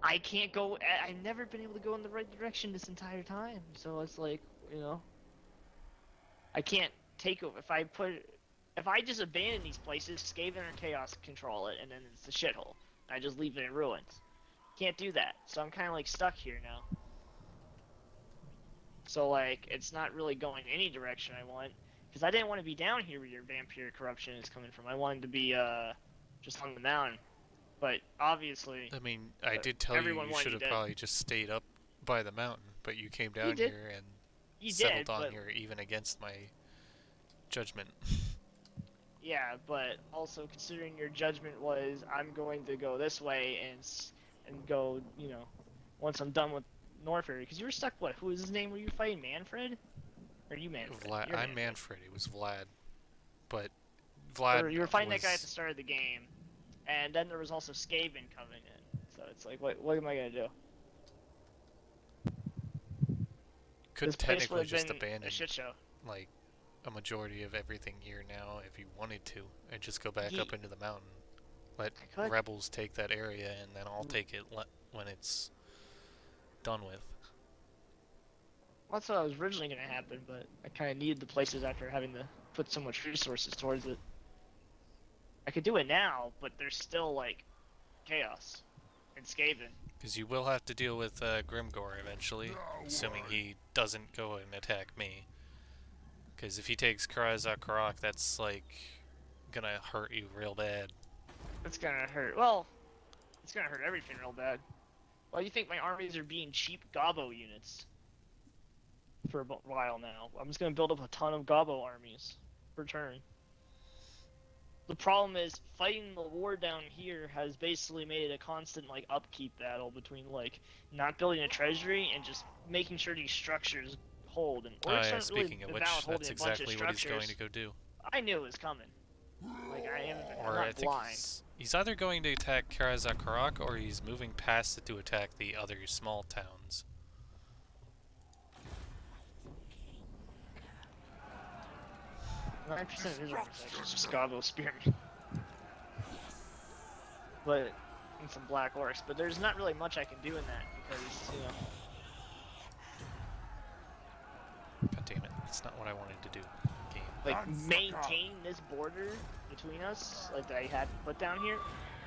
I can't go. I've never been able to go in the right direction this entire time. So it's like, you know, I can't take over. If I just abandon these places, Skaven or Chaos control it, and then it's a shithole. I just leave it in ruins. Can't do that. So I'm kind of like stuck here now. So like, it's not really going any direction I want, because I didn't want to be down here where your vampire corruption is coming from. I wanted to be just on the mountain. But obviously, I mean, I did tell you everyone you wanted should you have dead. probably just stayed up by the mountain, but you came You down did. here and You settled did, on but here even against my judgment. yeah, but also considering your judgment was I'm going to go this way and go, once I'm done with Norfair, because you were stuck. What? Who was his name? Were you fighting Manfred? Or you Manfred? Vlad, You're I'm Manfred. Manfred. It was Vlad, but Vlad Or you were fighting that guy at the was start of the game, and then there was also Skaven coming in. So it's like, what am I gonna do? could This place would technically have just been a abandon shit show. like a majority of everything here now if you wanted to, and just go back up into the mountain. Let I could. rebels take that area, and then I'll take it when it's done with. Well, that's what was originally gonna happen, but I kind of needed the places after having to put so much resources towards it. I could do it now, but there's still like chaos and Skaven. Because you will have to deal with Grimgor eventually, assuming he doesn't go and attack me. Because if he takes Karak, that's like gonna hurt you real bad. It's gonna hurt. Well, it's gonna hurt everything real bad. Why do you think my armies are being cheap Gobbo units for a while now? I'm just gonna build up a ton of Gobbo armies per turn. The problem is fighting the war down here has basically made it a constant like upkeep battle between like not building a treasury and just making sure these structures hold. And Oh orcs yeah, aren't really speaking of about which, holding that's a bunch of exactly what he's structures. going to go do. I knew it was coming. Like I'm Or not I think blind. he's either going to attack Karak or he's moving past it to attack the other small towns. 9% of his army is actually just Gobbo spearmen. But and some black orcs, but there's not really much I can do in that because God damn it, that's not what I wanted to do. Game. like maintain this border between us, like that I had put down here,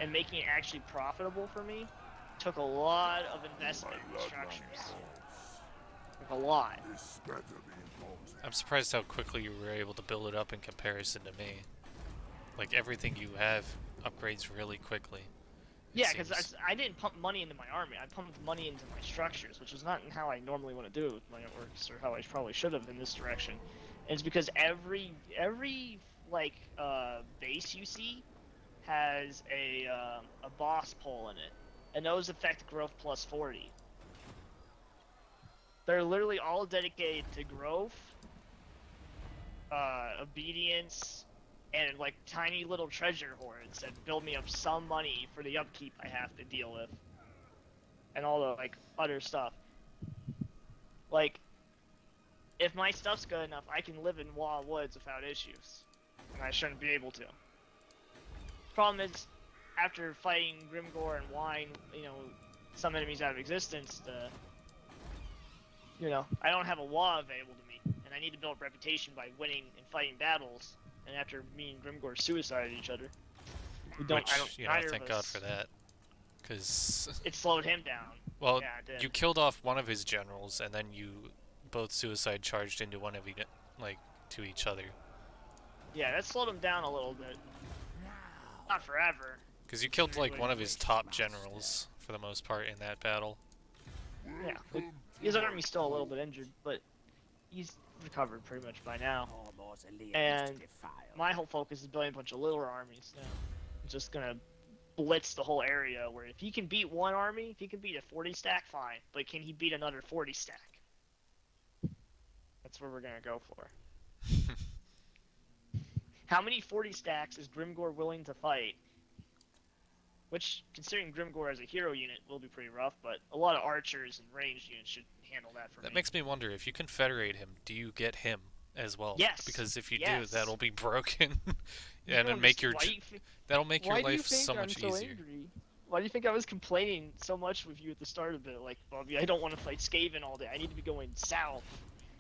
and making it actually profitable for me, took a lot of investment in structures. Like a lot. This better be important. I'm surprised how quickly you were able to build it up in comparison to me. Like everything you have upgrades really quickly. Yeah, because I didn't pump money into my army. I pumped money into my structures, which is not how I normally want to do it with my orcs, or how I probably should have in this direction. And it's because every like base you see has a boss pole in it, and those affect growth plus 40. They're literally all dedicated to growth, obedience, and like tiny little treasure hoards that build me up some money for the upkeep I have to deal with, and all the like other stuff. Like, if my stuff's good enough, I can live in Wild Woods without issues, and I shouldn't be able to. Problem is, after fighting Grimgor and Wine, some enemies out of existence, I don't have a law available to me, and I need to build a reputation by winning and fighting battles. And after me and Grimgor suicided each other, Thank God for that. Because it slowed him down. well, Yeah, it did. you killed off one of his generals, and then you both suicide charged into one of you, like to each other. Yeah, that slowed him down a little bit. Not forever. Because you killed like one of his top generals for the most part in that battle. Yeah, his army's still a little bit injured, but he's recovered pretty much by now. And my whole focus is building a bunch of littler armies now. I'm just gonna blitz the whole area, where if he can beat one army, if he can beat a 40 stack, fine. But can he beat another 40 stack? That's where we're gonna go for. How many 40 stacks is Grimgor willing to fight? Which, considering Grimgor as a hero unit, will be pretty rough, but a lot of archers and ranged units should handle that for me. That makes me wonder, if you confederate him, do you get him as well? Yes. Because if you do, Yes. that'll be broken, You and know, it'll make that'll make your why do you life think so I'm much so easier. angry? Why do you think I was complaining so much with you at the start of it? Like, Bobby, I don't want to fight Skaven all day. I need to be going south.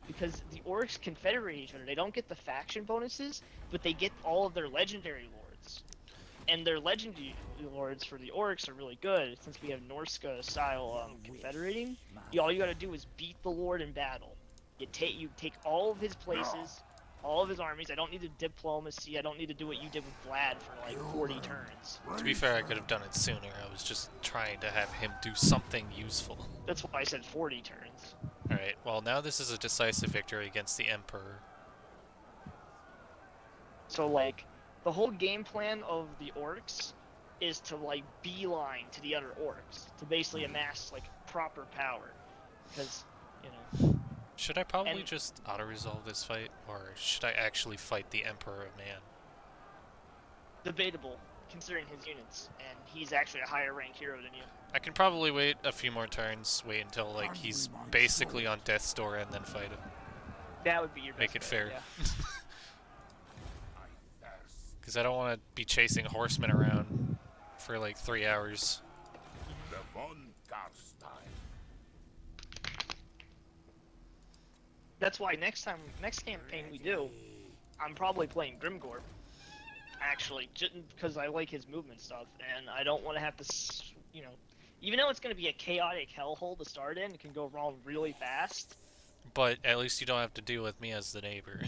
Because the orcs confederate each other. They don't get the faction bonuses, but they get all of their legendary lords. And their legendary lords for the orcs are really good, since we have Norska style confederating. All you gotta do is beat the lord in battle. You take all of his places, all of his armies. I don't need to diplomacy. I don't need to do what you did with Vlad for like 40 turns. To be fair, I could have done it sooner. I was just trying to have him do something useful. That's why I said 40 turns. Alright, well now this is a decisive victory against the Emperor. So like, the whole game plan of the orcs is to like beeline to the other orcs to basically amass like proper power, because you know. Should I probably And- just auto-resolve this fight, or should I actually fight the Emperor of Man? Debatable, considering his units, and he's actually a higher ranked hero than you. I can probably wait a few more turns, wait until like he's basically on death's door and then fight him. That would be your best Make it bet, fair. yeah. Because I don't want to be chasing horsemen around for like 3 hours. That's why next campaign we do, I'm probably playing Grimgore. Actually, just because I like his movement stuff, and I don't want to have to, you know, even though it's going to be a chaotic hellhole to start in, it can go wrong really fast. But at least you don't have to deal with me as the neighbor.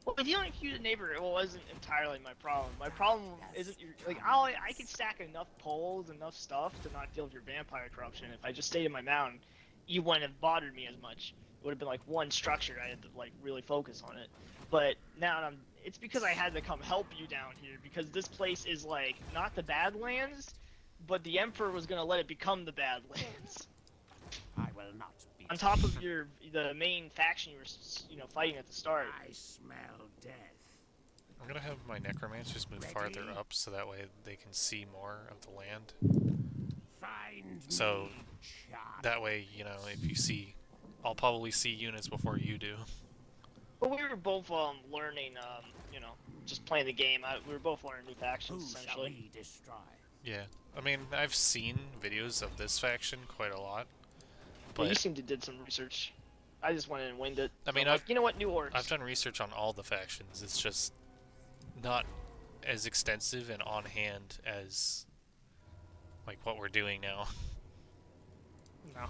Well, if you don't accuse a neighbor, it wasn't entirely my problem. My problem isn't like I could stack enough poles, enough stuff to not deal with your vampire corruption. If I just stayed in my mountain, you wouldn't have bothered me as much. It would have been like one structure. I had to like really focus on it. But now it's because I had to come help you down here, because this place is like not the Badlands, but the Emperor was gonna let it become the Badlands. I will not be. On top of the main faction you were fighting at the start. I smell death. I'm gonna have my necromancers move farther up so that way they can see more of the land. Find So me, child. that way, you know, if you see, I'll probably see units before you do. But we were both learning, just playing the game. We were both learning new Who factions shall essentially. we destroy? Yeah, I mean, I've seen videos of this faction quite a lot, But you but seem to did some research. I just went in and winged it. I mean, So, like, you know what, new orcs. I've done research on all the factions. It's just not as extensive and on hand as like what we're doing now. No.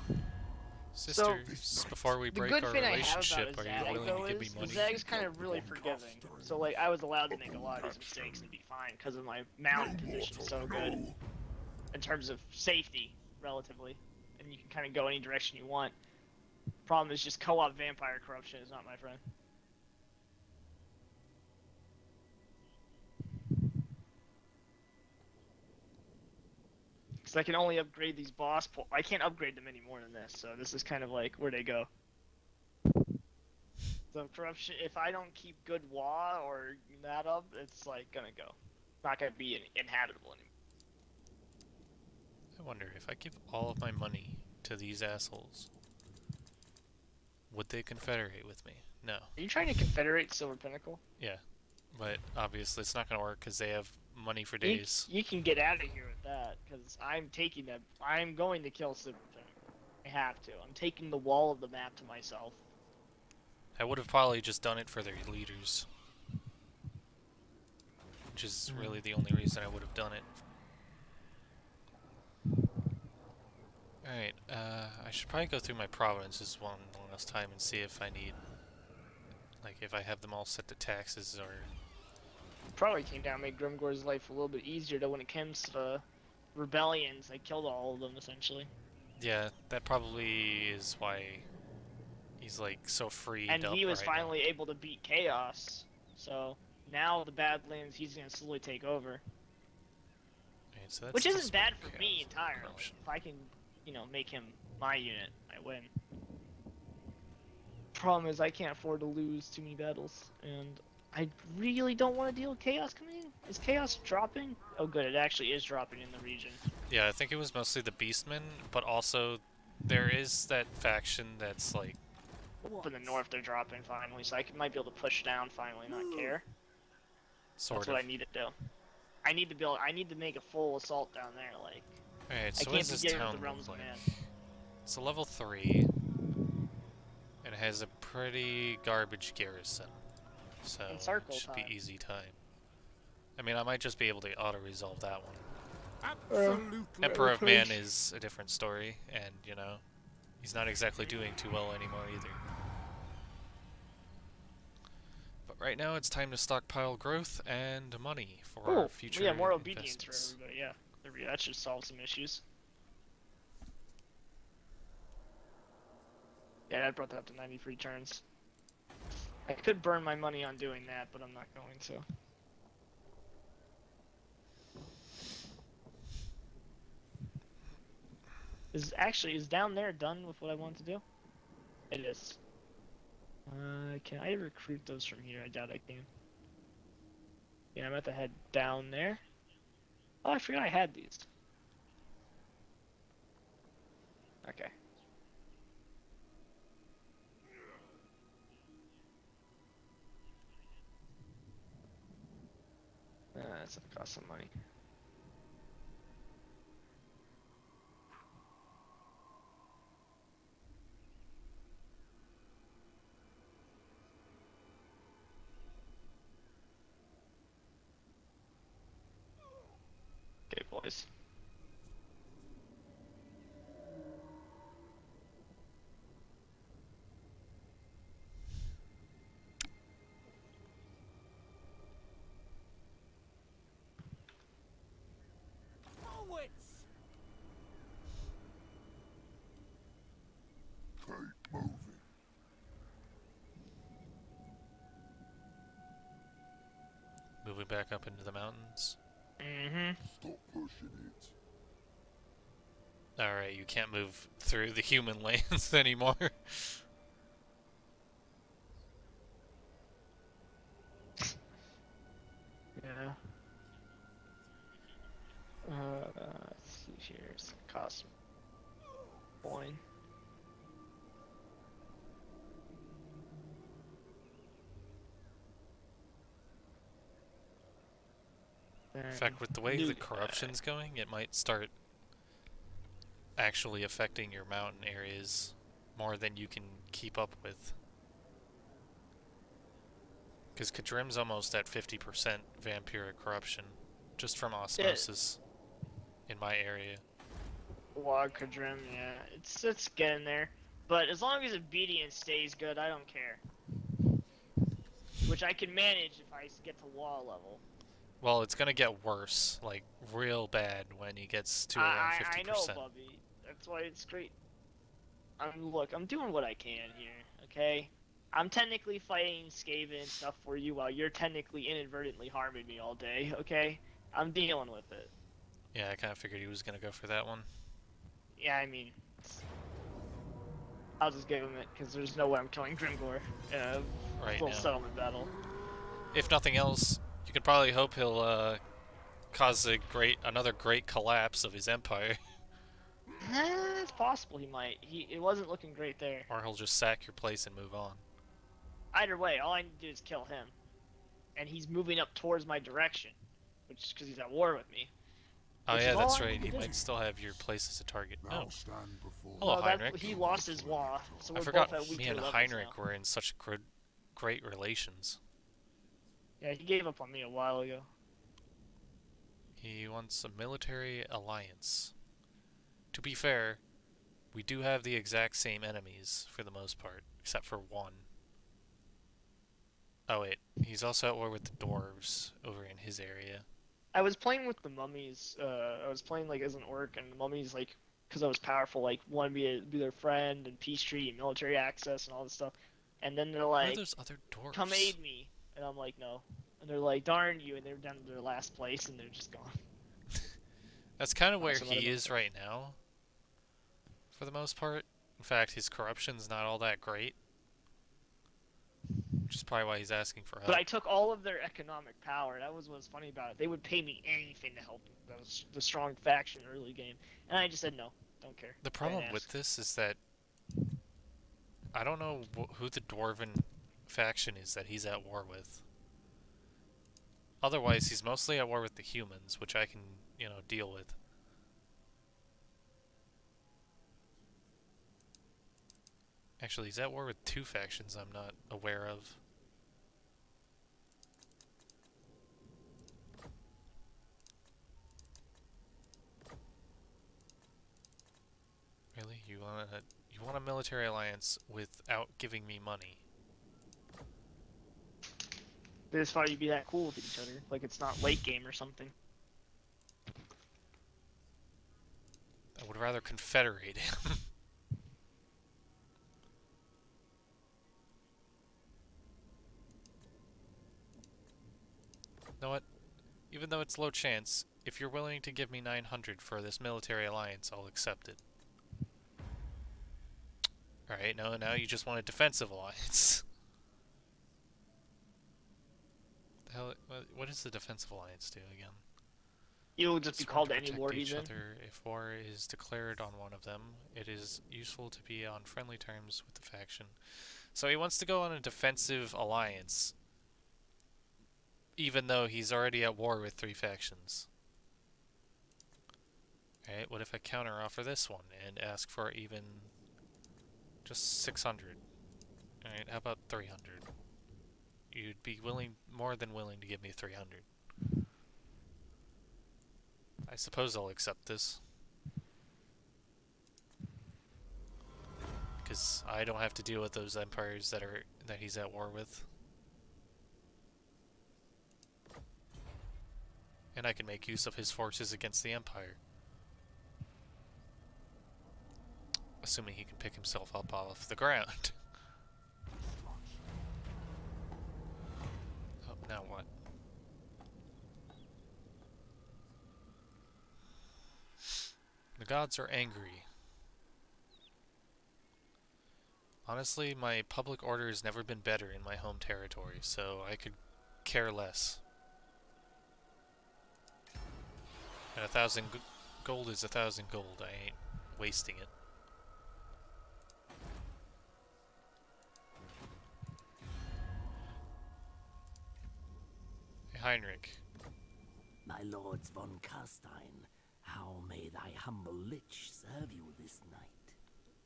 Sisters, before we The break good our thing I have relationship, about are a you Zag, willing though, to give me is money? Zag's kind of really forgiving. So like, I was allowed to make a lot of these mistakes and be fine because of my mountain position is so good in terms of safety, relatively, and you can kind of go any direction you want. Problem is just co-op vampire corruption is not my friend. Because I can only upgrade these boss I can't upgrade them any more than this, so this is kind of like where they go. So corruption, if I don't keep good WA or that up, it's like gonna go. Not gonna be inhabitable anymore. I wonder if I give all of my money to these assholes, would they confederate with me? No. Are you trying to confederate Silver Pinnacle? Yeah, but obviously it's not gonna work because they have money for days. You can get out of here with that, because I'm taking them. I'm going to kill Silver Pinnacle. I have to. I'm taking the wall of the map to myself. I would have probably just done it for their leaders, which is really the only reason I would have done it. Alright, I should probably go through my provinces one last time and see if I need, like, if I have them all set to taxes or... Probably came down, made Grimgore's life a little bit easier, though, when it comes to rebellions. I killed all of them, essentially. Yeah, that probably is why he's, like, so freed And up he was right now. finally able to beat Chaos. So, now the Badlands, he's going to slowly take over. Alright, so that's Which still isn't bad some for me chaos entirely. corruption. If I can, make him my unit, I win. Problem is, I can't afford to lose too many battles, and I really don't want to deal with Chaos coming in. Is Chaos dropping? Oh good, it actually is dropping in the region. Yeah, I think it was mostly the Beastmen, but also there is that faction that's like... Up in the north, they're dropping finally, so might be able to push down finally, not care. Sort That's of. what I need to do. I need to make a full assault down there, like... Alright, I so what can't does be this getting town with the realms look of like? man. It's a level 3, and it has a pretty garbage garrison, so In circle it should time. be easy time. I mean, I might just be able to auto-resolve that one. Absolute Emperor of Man is a different story, and, you know, he's not exactly doing too well anymore either. right now it's time to stockpile growth and money for our Oh, future yeah, more obedience for investments. everybody. Yeah, there we go. That should solve some issues. Yeah, that brought that up to 93 turns. I could burn my money on doing that, but I'm not going to. Is down there done with what I want to do? It is. Can I recruit those from here? I doubt I can. Yeah, I'm at the head down there. Oh, I forgot I had these. Okay. That's gonna cost some money. Okay, boys. Forwards! Keep moving. Moving back up into the mountains. Mm-hmm. Stop pushing it. Alright, you can't move through the human lanes anymore. Yeah. Let's see here. It's gonna cost coin. In fact, with the way the corruption's going, it might start actually affecting your mountain areas more than you can keep up with. Because Kadrim's almost at 50% vampiric corruption, just from osmosis in my area. Kadrim, yeah, it's getting there. But as long as obedience stays good, I don't care. Which I can manage if I get to wall level. Well, it's gonna get worse, like real bad, when he gets to around 50%. I know, Bubby. That's why it's great. Look, I'm doing what I can here, okay? I'm technically fighting Skaven and stuff for you while you're technically inadvertently harming me all day, okay? I'm dealing with it. Yeah, I kind of figured he was gonna go for that one. Yeah, I mean, I'll just give him it, because there's no way I'm killing Grimgor in a Right full now. settlement battle. If nothing else, you could probably hope he'll cause another great collapse of his empire. It's possible he might. It wasn't looking great there. Or he'll just sack your place and move on. Either way, all I need to do is kill him. And he's moving up towards my direction, which is because he's at war with me. Oh Which yeah, is all that's I right. need He to do. might still have your place as a target. Now Oh, stand before hello, Well, Heinrich. he lost his wall, so I we're forgot both at weaker me and levels Heinrich now. were in such great relations. Yeah, he gave up on me a while ago. He wants a military alliance. To be fair, we do have the exact same enemies for the most part, except for one. Oh wait, he's also at war with the dwarves over in his area. I was playing with the mummies. I was playing like as an orc, and the mummies like, because I was powerful, like wanted me to be their friend and peace treaty and military access and all this stuff. And then they're Where are like, those other dwarves? "Come aid me," and I'm like, "No." And they're like, "Darn you!" And they're down to their last place, and they're just gone. That's kind of where So let he him is go. right now, for the most part. In fact, his corruption's not all that great, which is probably why he's asking for help. But I took all of their economic power. That was what's funny about it. They would pay me anything to help them. That was the strong faction early game, and I just said no, don't care. The I problem didn't with ask. this is that I don't know who the dwarven faction is that he's at war with. Otherwise, he's mostly at war with the humans, which I can, deal with. Actually, he's at war with two factions I'm not aware of. Really? You want a military alliance without giving me money? They just thought you'd be that cool with each other, like it's not late game or something. I would rather confederate him. You know what? Even though it's low chance, if you're willing to give me 900 for this military alliance, I'll accept it. Alright, no, now you just want a defensive alliance. The hell, what does the defensive alliance do again? You'll just be Sworn called to to any protect war he's each in. other. If war is declared on one of them, it is useful to be on friendly terms with the faction. So he wants to go on a defensive alliance, even though he's already at war with 3 factions. Alright, what if I counter-offer this one and ask for even just 600? Alright, how about 300? You'd be more than willing to give me 300. I suppose I'll accept this. Because I don't have to deal with those empires that he's at war with. And I can make use of his forces against the Empire. Assuming he can pick himself up off the ground. Oh, now what? The gods are angry. Honestly, my public order has never been better in my home territory, so I could care less. And 1,000 gold is 1,000 gold. I ain't wasting it. Hey, Heinrich. My lords von Karstein, how may thy humble lich serve you this night?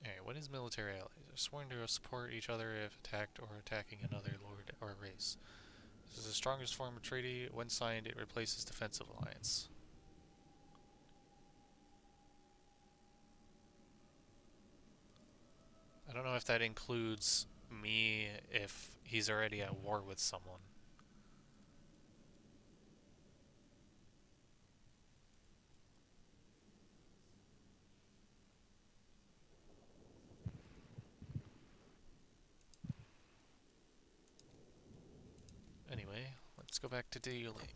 Alright, what is military allies? Are sworn to support each other if attacked or attacking another lord or race. This is the strongest form of treaty. When signed, it replaces defensive alliance. I don't know if that includes me if he's already at war with someone. Anyway, let's go back to dealing.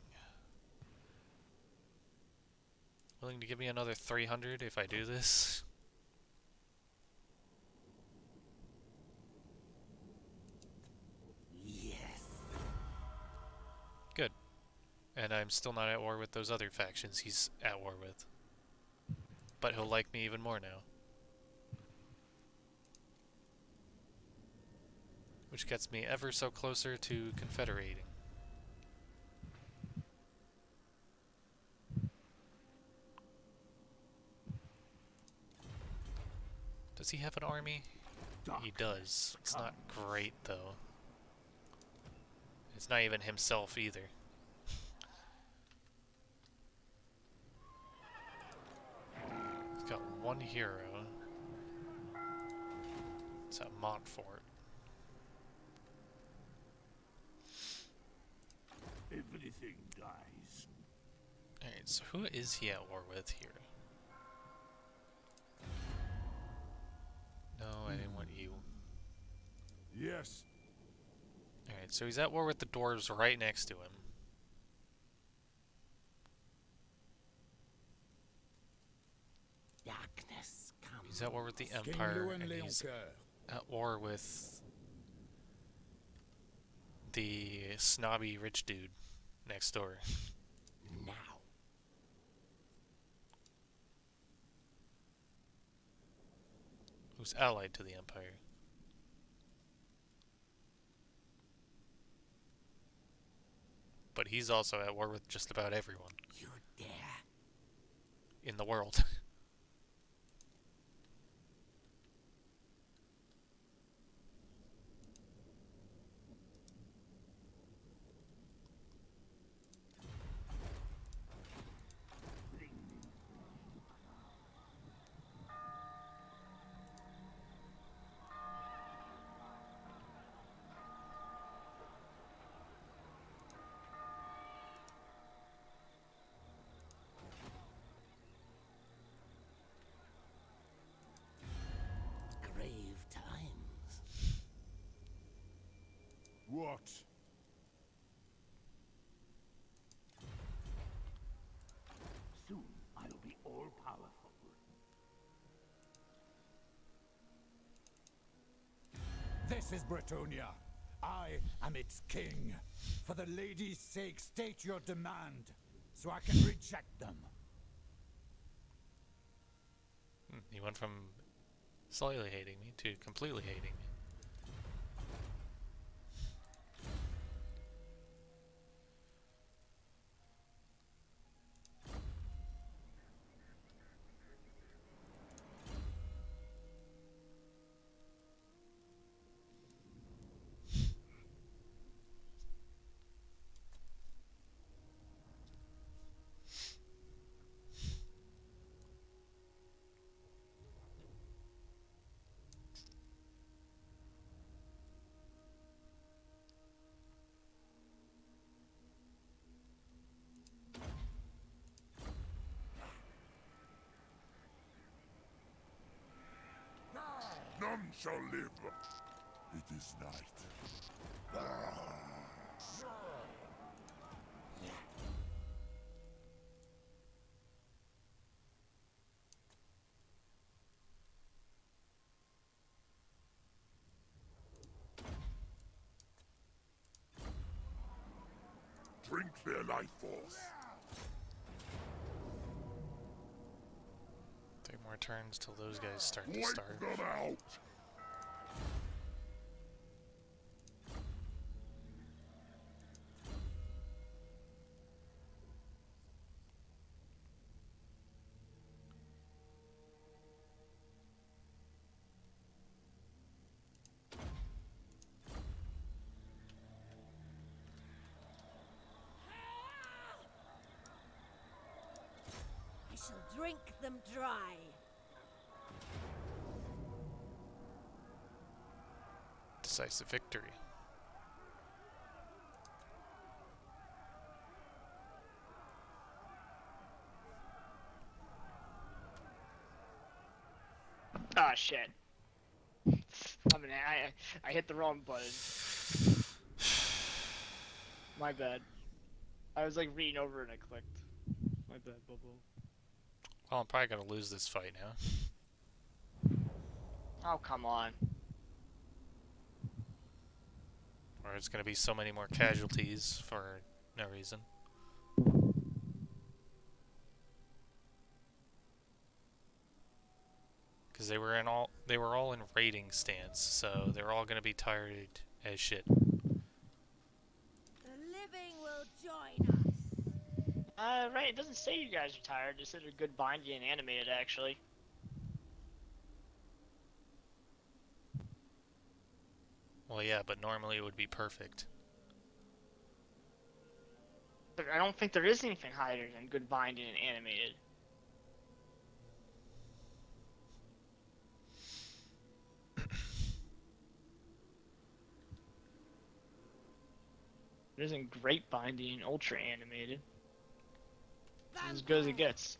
Willing to give me another 300 if I do this? Yes. Good. And I'm still not at war with those other factions he's at war with. But he'll like me even more now. Which gets me ever so closer to confederating. Does he have an army? He does. It's not great, though. It's not even himself, either. He's got one hero. It's at Montfort. Everything dies. Alright, so who is he at war with here? No, I didn't want you. Yes. Alright, so he's at war with the dwarves right next to him. Darkness comes. He's at war with the Empire, and he's at war with the snobby rich dude next door. Now. Who's allied to the Empire. But he's also at war with just about everyone You dare? in the world. out. Soon I'll be all-powerful. This is Bretonia. I am its king. For the lady's sake, state your demand, so I can reject them. He went from slightly hating me to completely hating me. None shall live. It is night. Drink their life force. 3 more turns till those guys start to Wipe starve. them out. I shall drink them dry. Decisive victory. Ah, shit. I mean, I hit the wrong button. My bad. I was like reading over and I clicked. My bad, Bobo. Well, I'm probably gonna lose this fight now. Oh, come on. Or it's gonna be so many more casualties for no reason. Because they were all in raiding stance, so they're all gonna be tired as shit. The living will join us. Right, it doesn't say you guys are tired, it said they're good binding and animated, actually. Well, yeah, but normally it would be perfect. But I don't think there is anything higher than good binding and animated. It isn't great binding and ultra animated. It's as good as it gets.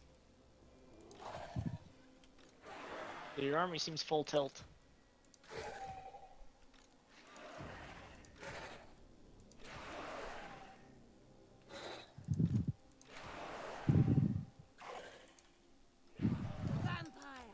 Your army seems full tilt. Vampire.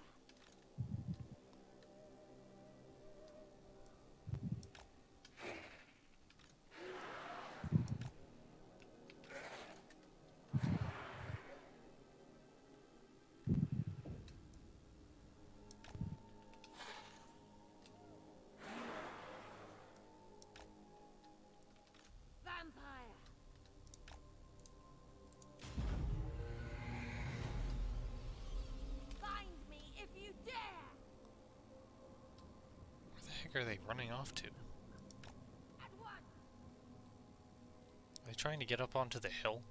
Vampire. Find me if you dare. Where the heck are they running off to? At once. Are they trying to get up onto the hill?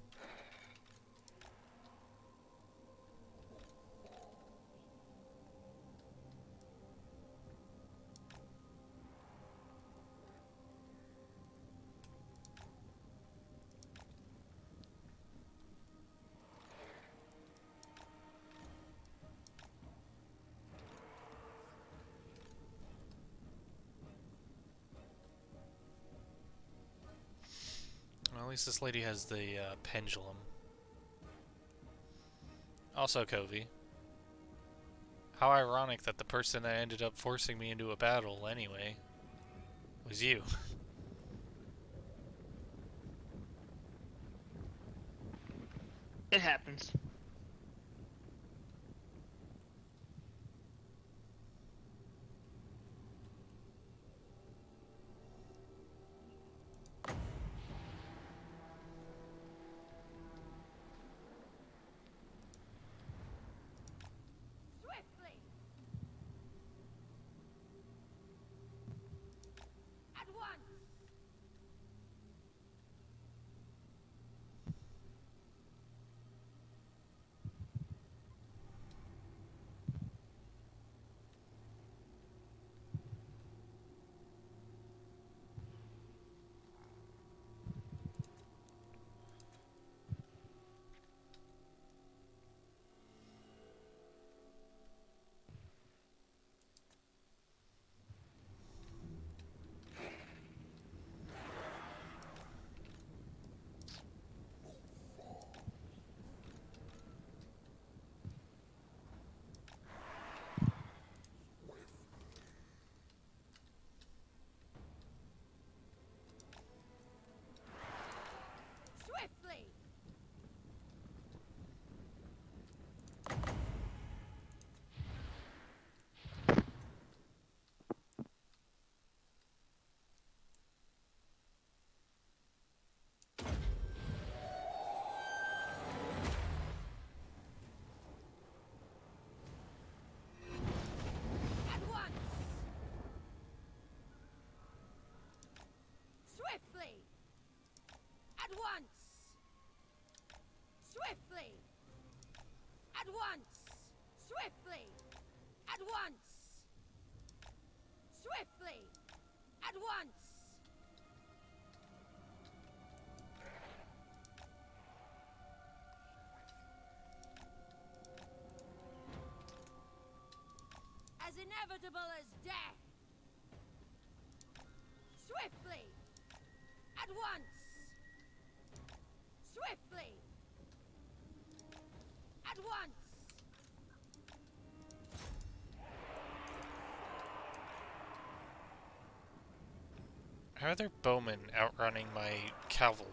least this lady has the pendulum. Also, Covey. How ironic that the person that ended up forcing me into a battle anyway was you. It happens. Swiftly! At once! Swiftly! At once! Swiftly! At once! Swiftly! At once! Swiftly! At once! Swiftly! At once! As inevitable as death! Swiftly! At once! Swiftly! At once! How are there bowmen outrunning my cavalry?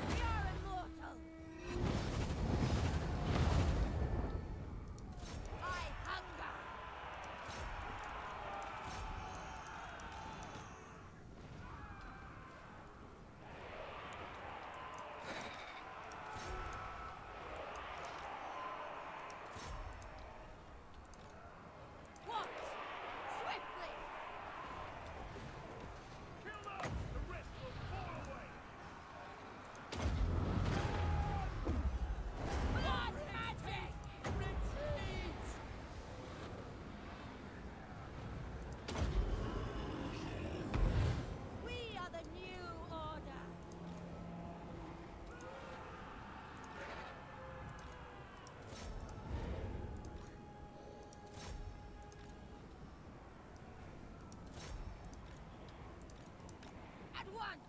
We are immortal! I hunger! What? Swiftly! Blood magic! Retreat! We are the new order! At once!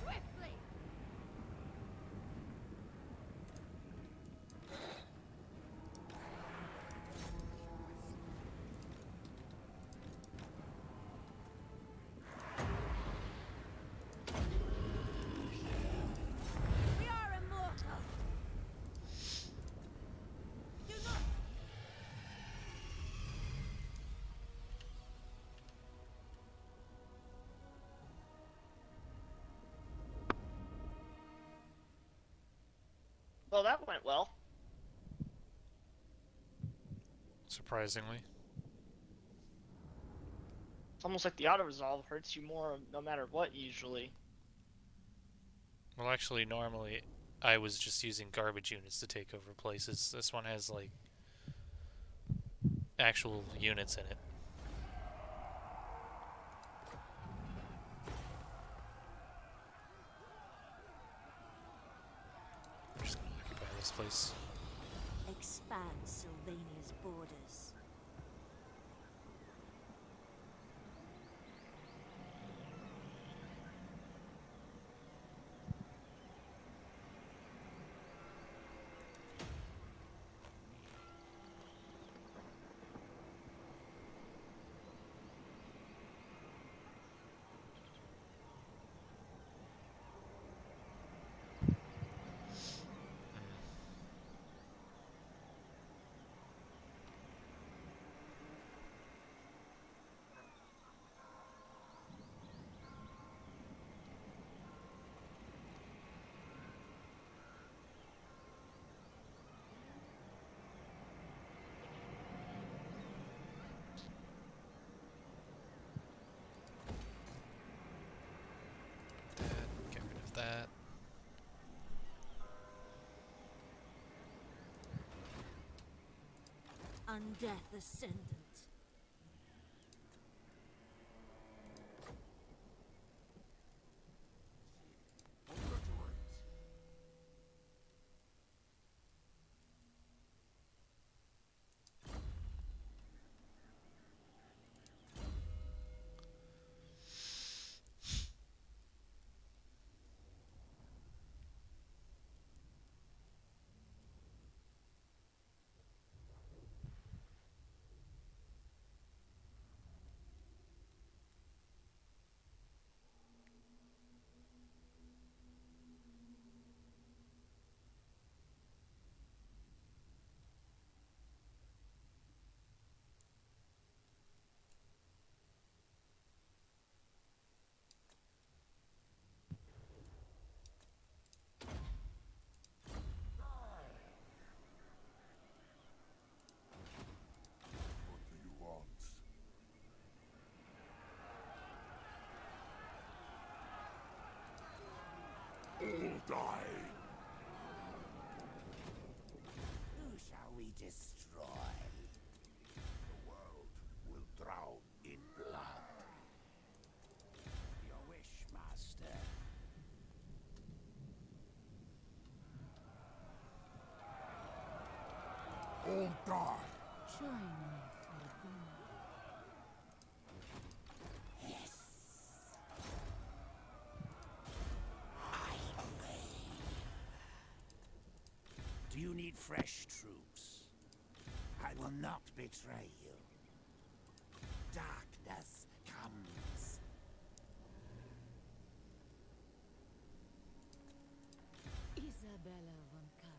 Swiftly! We are immortal! Do not... Well, that went well. Surprisingly. almost like the auto resolve hurts you more no matter what usually. Well, actually, normally I was just using garbage units to take over places. This one has, like, actual units in it. I'm just gonna occupy this place. Expand Sylvania's borders. Get rid of that. Undeath Ascendant. What do you want? All die! Who shall we destroy? The world will drown in blood. Your wish, master. All die! Join me for dinner. Do you need fresh troops? I will not betray you. Darkness comes. Isabella von Karstein.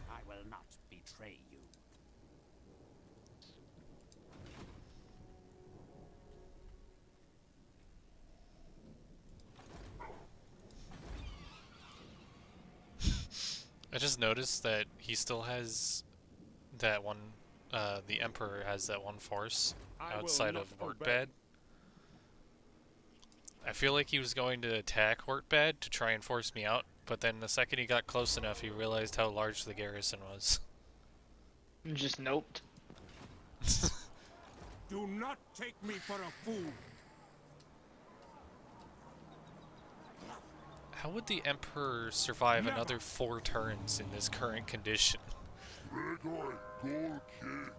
I will not betray you. I just noticed that he still has that one, the Emperor has that one force outside of Hortbad. I feel like he was going to attack Hortbad to try and force me out, but then the second he got close enough, he realized how large the garrison was. Just noped. Do not take me for a fool. How would the Emperor survive Never. another 4 turns in this current condition? Gregor Golke.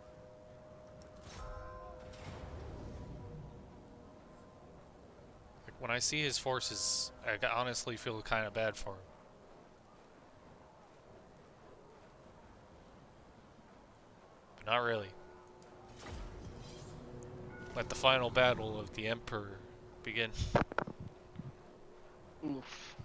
Like, when I see his forces, I honestly feel kind of bad for him. But not really. Let the final battle of the Emperor begin. Oof.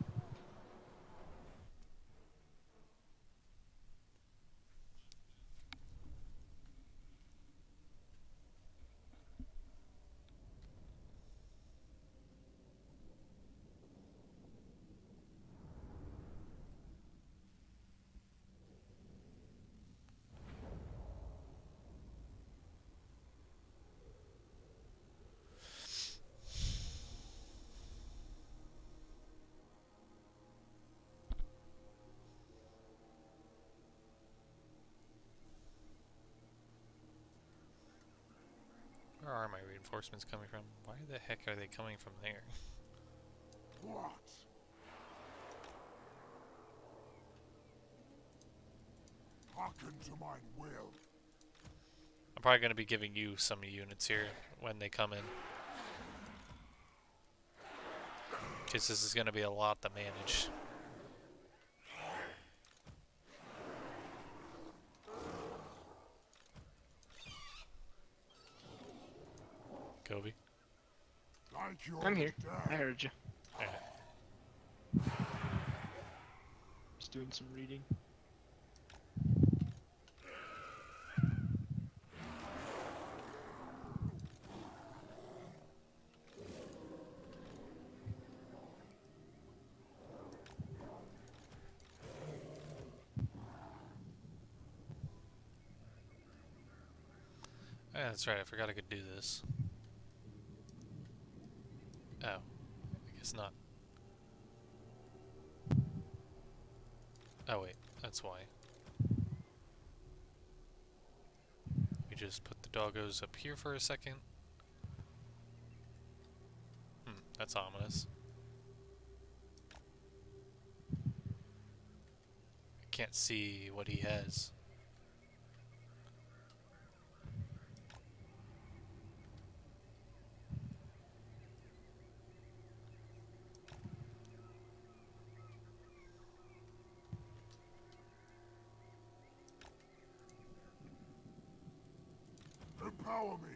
Where are my reinforcements coming from? Why the heck are they coming from there? What? Hearken to my will. I'm probably going to be giving you some units here when they come in. Because this is going to be a lot to manage. Kobe? Like your I'm here. dad. I heard you. Yeah. Just doing some reading. Yeah, that's right, I forgot I could do this. Oh, I guess not. Oh wait, that's why. We just put the doggos up here for a second. That's ominous. I can't see what he has. Empower me.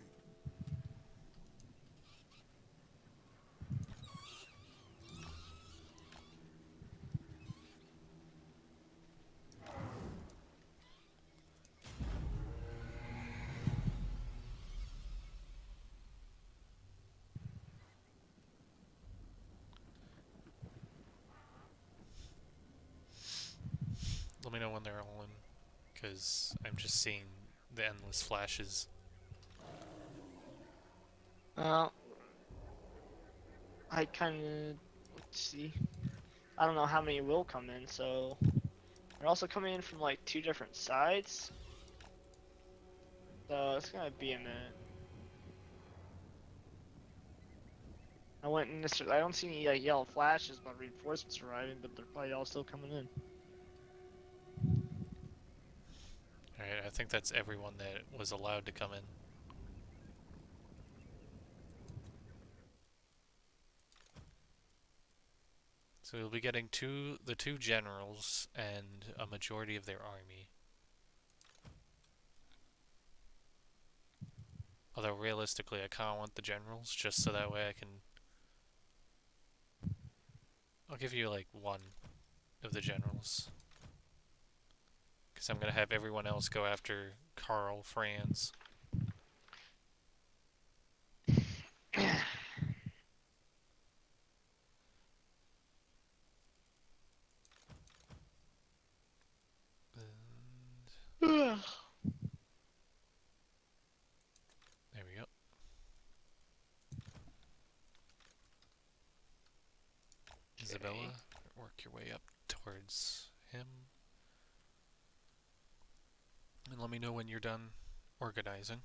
Let me know when they're all in, because I'm just seeing the endless flashes. Well, I kind of, let's see. I don't know how many will come in, so they're also coming in from like 2 different sides. So it's gonna be a minute. I don't see any like yellow flashes about reinforcements arriving, but they're probably all still coming in. Alright, I think that's everyone that was allowed to come in. So we'll be getting the two generals and a majority of their army. Although realistically, I kind of want the generals just so that way I can. I'll give you like one of the generals, because I'm gonna have everyone else go after Karl Franz. And there we go. Isabella, work your way up towards him. And let me know when you're done organizing.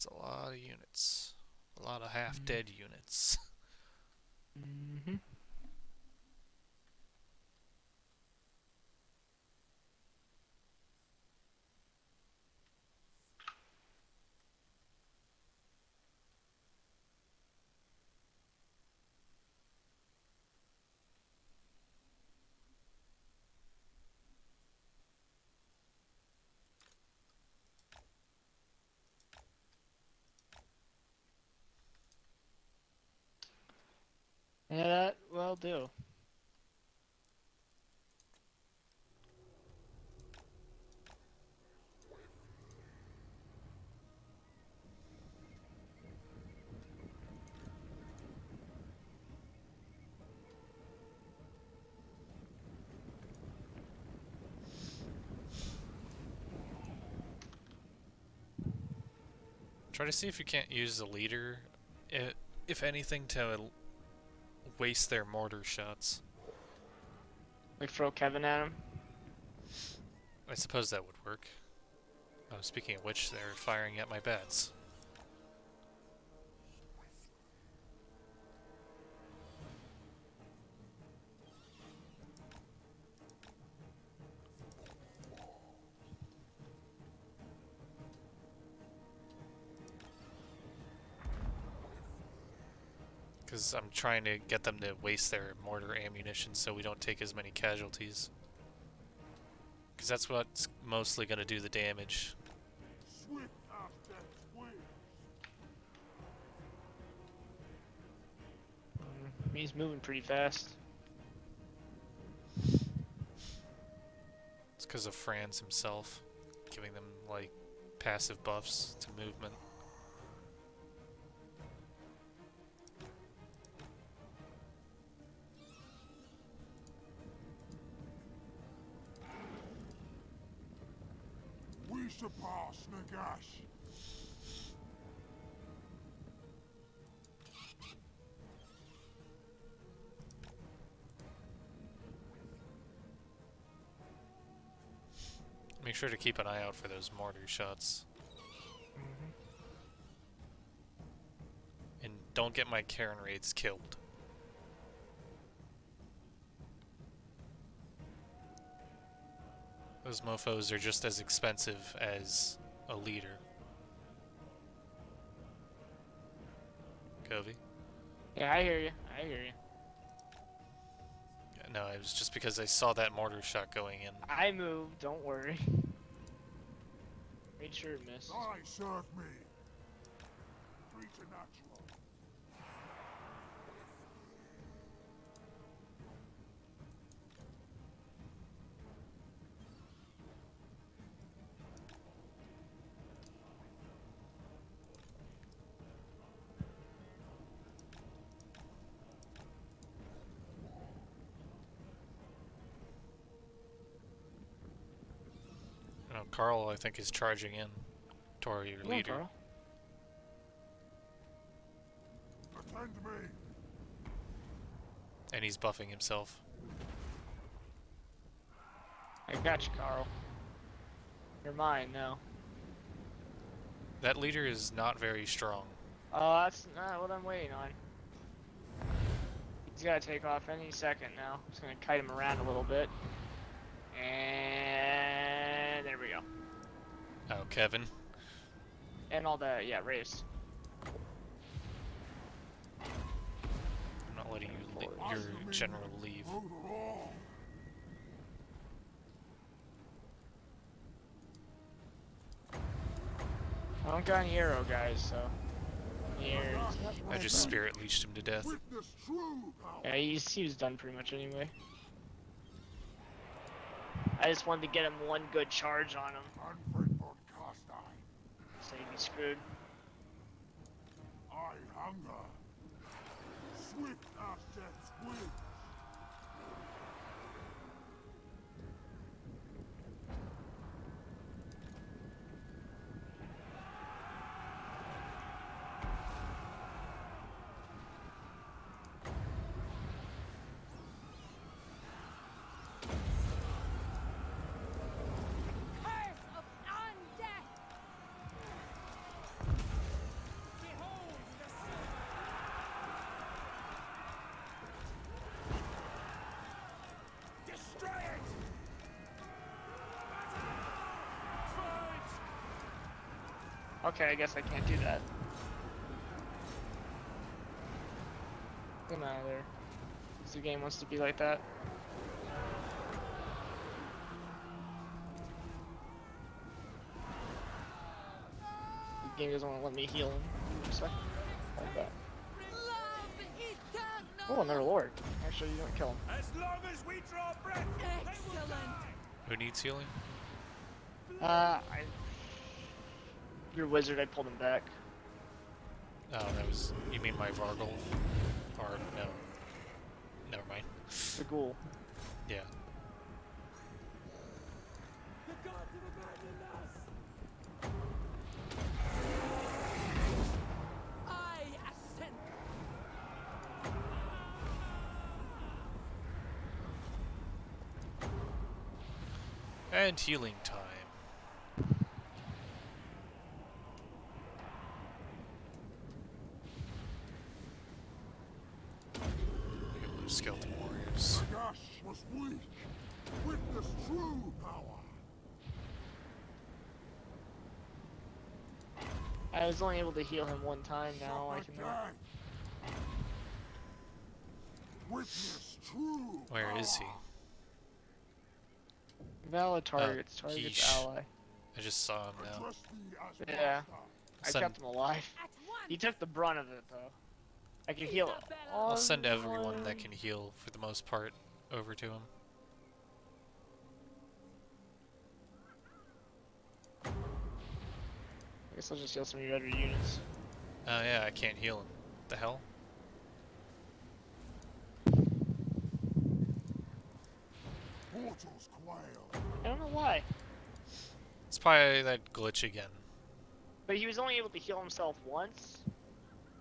That's a lot of units. A lot of half-dead units. Mm-hmm. Yeah, that will do. Try to see if you can't use the leader, if anything, to waste their mortar shots. Like throw Kevin at him. I suppose that would work. Oh, speaking of which, they're firing at my bats. Because I'm trying to get them to waste their mortar ammunition so we don't take as many casualties. Because that's what's mostly going to do the damage. Swift as death's wings. He's moving pretty fast. It's because of Franz himself, giving them, like, passive buffs to movement. We surpass Nagash. Make sure to keep an eye out for those mortar shots. And don't get my Karen raids killed. Those mofos are just as expensive as a leader. Covey? Yeah, I hear you. I hear you. No, it was just because I saw that mortar shot going in. I moved, don't worry. Made sure it missed. Thy serve me. Preternatural. You know, Karl, I think, is charging in toward your Come on, leader. Carl. Attend me. And he's buffing himself. I got you, Carl. You're mine now. That leader is not very strong. Oh, that's not what I'm waiting on. He's gotta take off any second now. Just gonna kite him around a little bit. And there we go. Oh, Kevin. And all that, yeah, race. I'm not letting you your general leave. Overall. I don't got any arrow guys, so. Here. I just spirit leeched him to death. Witness true power. Yeah, he was done pretty much anyway. I just wanted to get him one good charge on him, Unfaithful cast I. so he'd be screwed. I hunger. Swift as death's wings. Curse of undeath! Okay, I guess I can't do that. Get out of there. Because the game wants to be like that. The game doesn't want to let me heal him. Just like that. Oh, another lord. Actually, you don't kill him. As long as we draw breath, Excellent. Who needs healing? Your wizard, I pulled him back. Oh, that was... You mean my Vargal? Or, no. Never mind. The ghoul. Yeah. the gods have abandoned us. I ascend. And healing time. Skeleton warriors. Nagash was weak. Witness true power. I was only able to heal him one time. Now I can. Again. Witness true Where power. is he? Valid targets. Targets yeesh. ally. I just saw him now. Address thee as Yeah. master. I Send- kept him alive. At once. He took the brunt of it though. I can heal it. Isabella. I'll send everyone that can heal, for the most part, over to him. I guess I'll just heal some of your other units. Oh yeah, I can't heal him. The hell? Portals quail. I don't know why, It's probably that glitch again. but he was only able to heal himself once.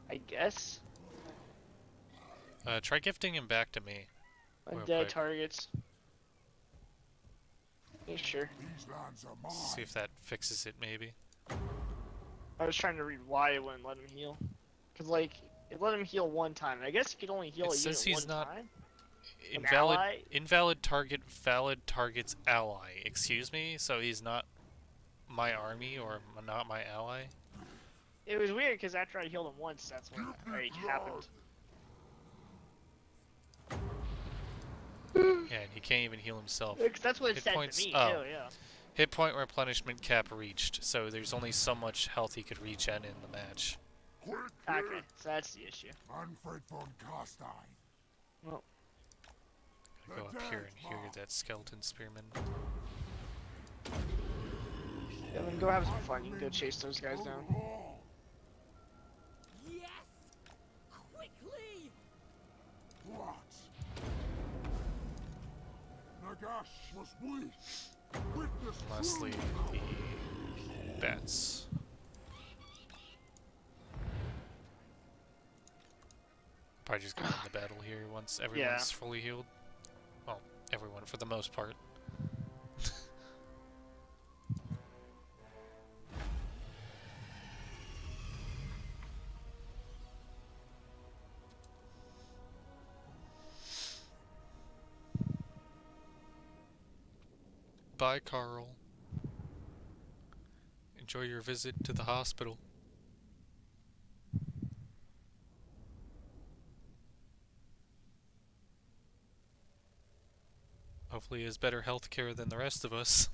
I guess. Try gifting him back to me. Real Undead quick. targets. Yeah, sure. These lands are mine. See if that fixes it, maybe. I was trying to read why it wouldn't let him heal. Cause like it let him heal one time. I guess he could only heal It a says unit he's one not- time. Invalid. ally? Invalid target. Valid target's ally. Excuse me. So he's not my army or not my ally. It was weird because after I healed him once, that's when it already happened. Yeah, and he can't even heal himself. Because that's what it Hit said points- to me oh. too. Yeah. Hit point replenishment cap reached. So there's only so much health he could regen in the match. Quick, Okay, so that's the issue. Manfred von Carstein. Well, Go up here and hear that skeleton spearman. yeah, then go have some fun. You can go chase those guys down. Yes. Quickly. What? Nagash was weak. Witness And lastly, true the bats. Probably just go in the battle here once everyone's fully healed. Well, everyone for the most part. Bye, Carl. Enjoy your visit to the hospital. Hopefully he has better health care than the rest of us.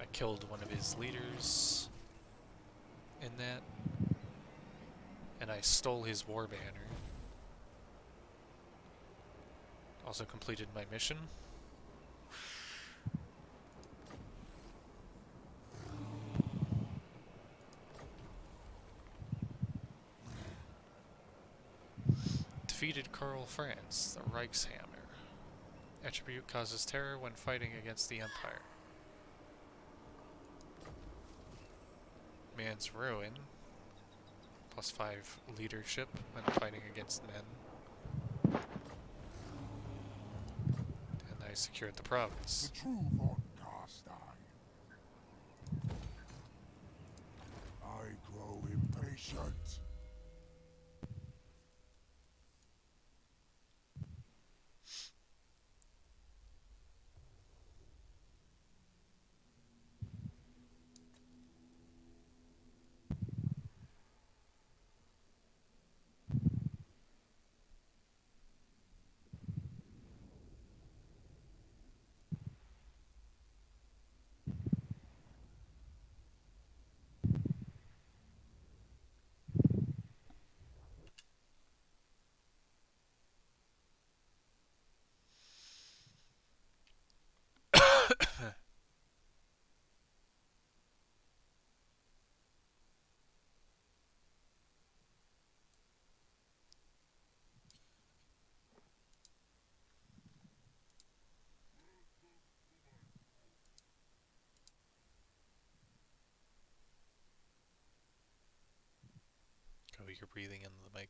I killed one of his leaders in that, and I stole his war banner. Also completed my mission. Defeated Karl Franz, the Reichshammer. Attribute causes terror when fighting against the Empire. Man's Ruin. +5 leadership when fighting against men. And I secured the province. the true von Carstein. I grow impatient. breathing into the mic.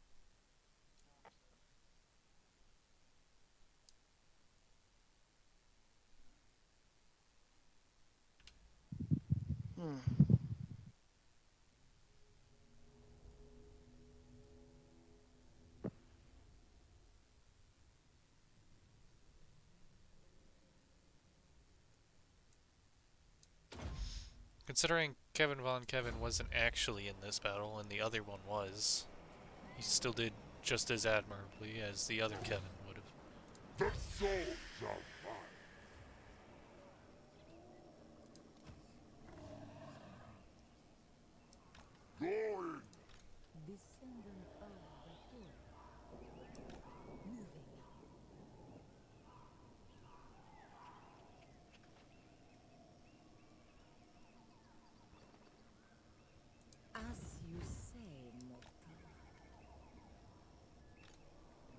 Hmm. Considering Kevin Von Kevin wasn't actually in this battle and the other one was, he still did just as admirably as the other Kevin would have. The souls are mine. Going. Descendant of Batur. Moving. As you say, mortal.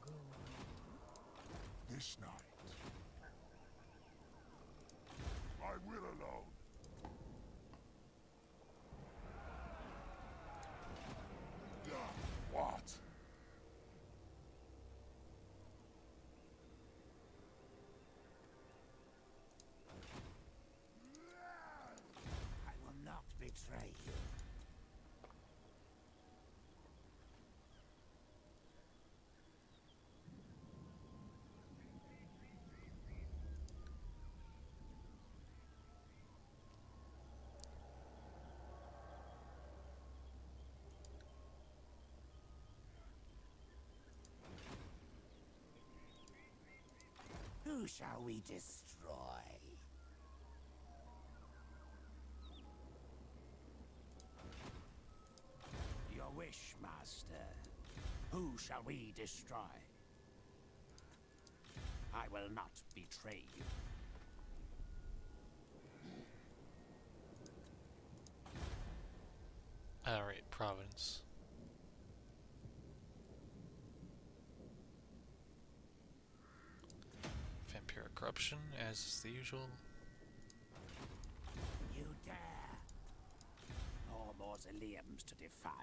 Go. This night, I will alone. What? I will not betray you. Who shall we destroy? Your wish, Master. Who shall we destroy? I will not betray you. Alright, Providence. Vampiric Corruption, as is the usual. You dare! More mausoleums to defile.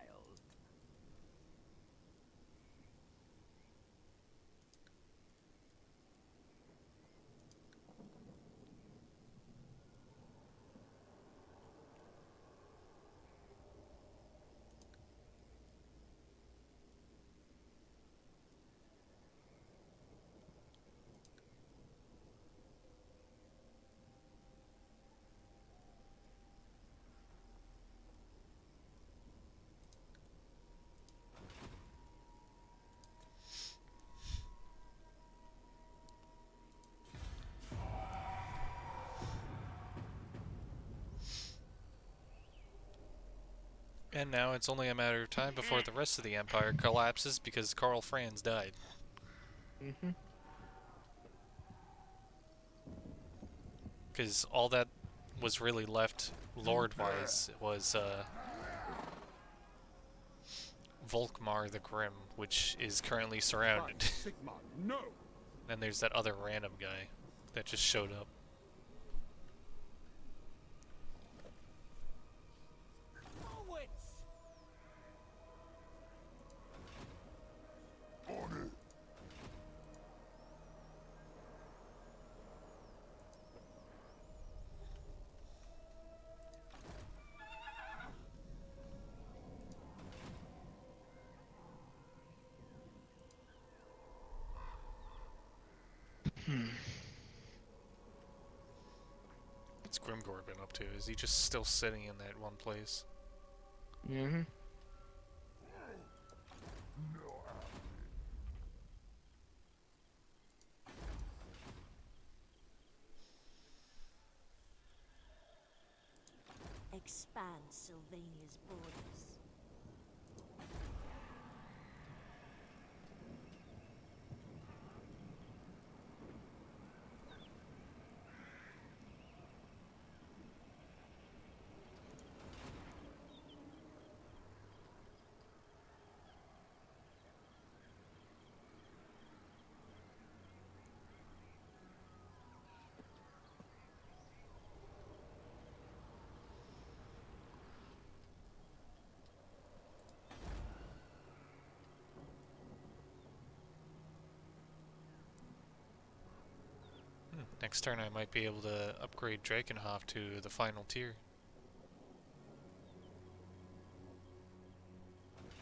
And now it's only a matter of time before the rest of the Empire collapses because Karl Franz died. Mm-hmm. Because all that was really left lord-wise was Volkmar the Grim, which is currently surrounded. Sigma, no! And there's that other random guy that just showed up. On it! What's Grimgor been up to? Is he just still sitting in that one place? Mm-hmm. No, Expand Sylvania's borders. Next turn I might be able to upgrade Drakenhof to the final tier.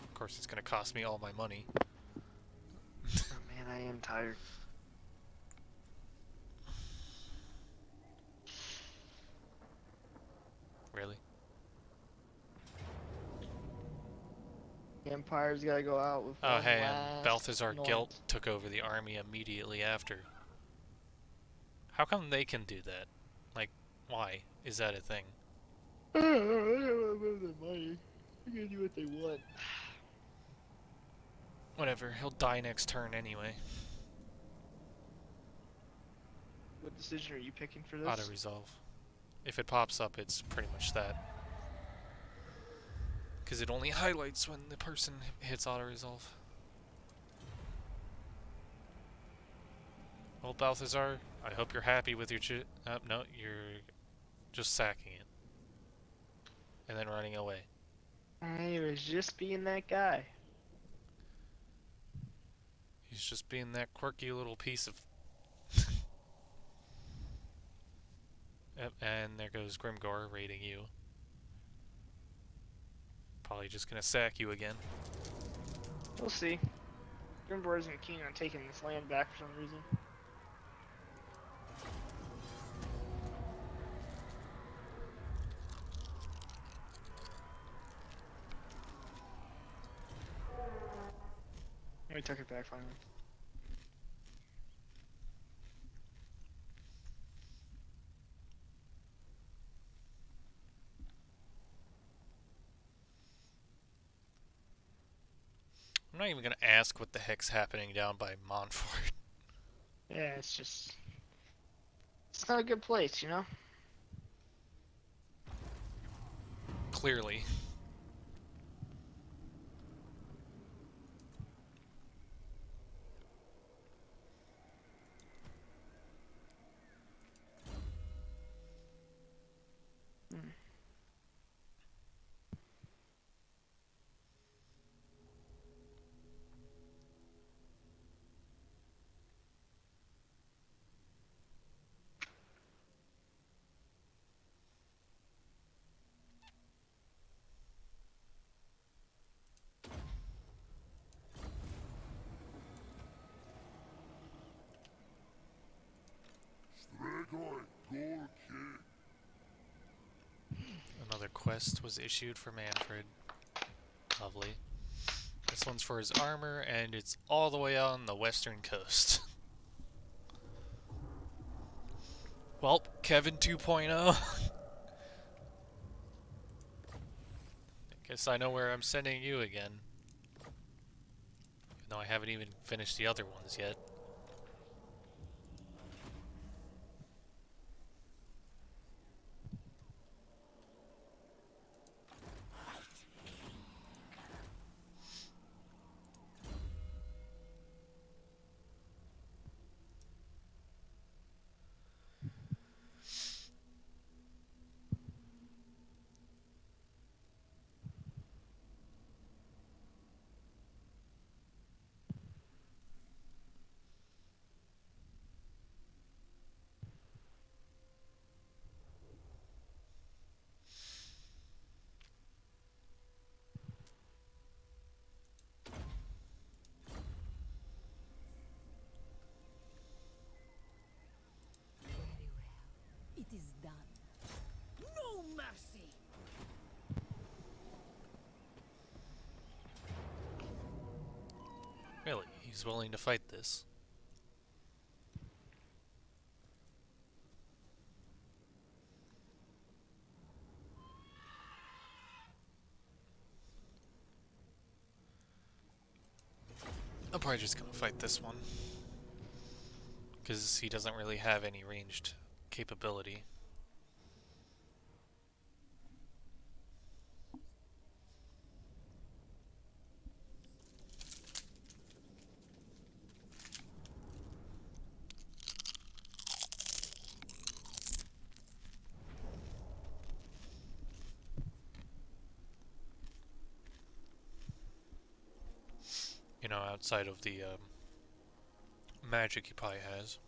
Of course it's going to cost me all my money. Oh man, I am tired. Really? The Empire's gotta go out with Oh one hey, and last Balthazar annoyance. Gelt took over the army immediately after. How come they can do that? Like, why is that a thing? I don't know, the money. They're gonna do what they want. Whatever, he'll die next turn anyway. What decision are you picking for this? Auto-resolve. If it pops up, it's pretty much that. Because it only highlights when the person hits auto-resolve. Well, Balthazar, I hope you're happy with your no, you're just sacking it. And then running away. I was just being that guy. He's just being that quirky little piece of... Yep, and there goes Grimgor raiding you. Probably just gonna sack you again. We'll see. Grimborg isn't keen on taking this land back for some reason. We took it back finally. I'm not even gonna ask what the heck's happening down by Montfort. Yeah, it's just... It's not a good place, you know? Clearly. Stregoi, Gorki. Another quest was issued for Manfred. Lovely. This one's for his armor, and it's all the way on the western coast. Well, Kevin 2.0. Guess I know where I'm sending you again. Even though I haven't even finished the other ones yet. Very well. It is done. No mercy! Really, he's willing to fight this. I'm probably just gonna fight this one. Because he doesn't really have any ranged capability. You know, outside of the magic he probably has.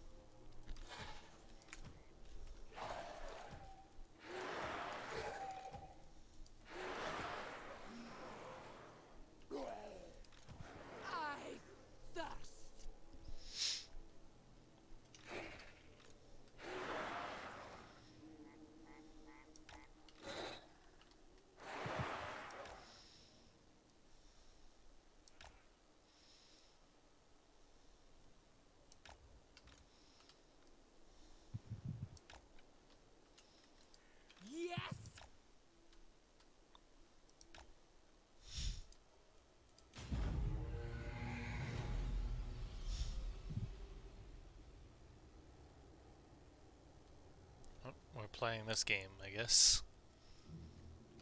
Oh, we're playing this game, I guess.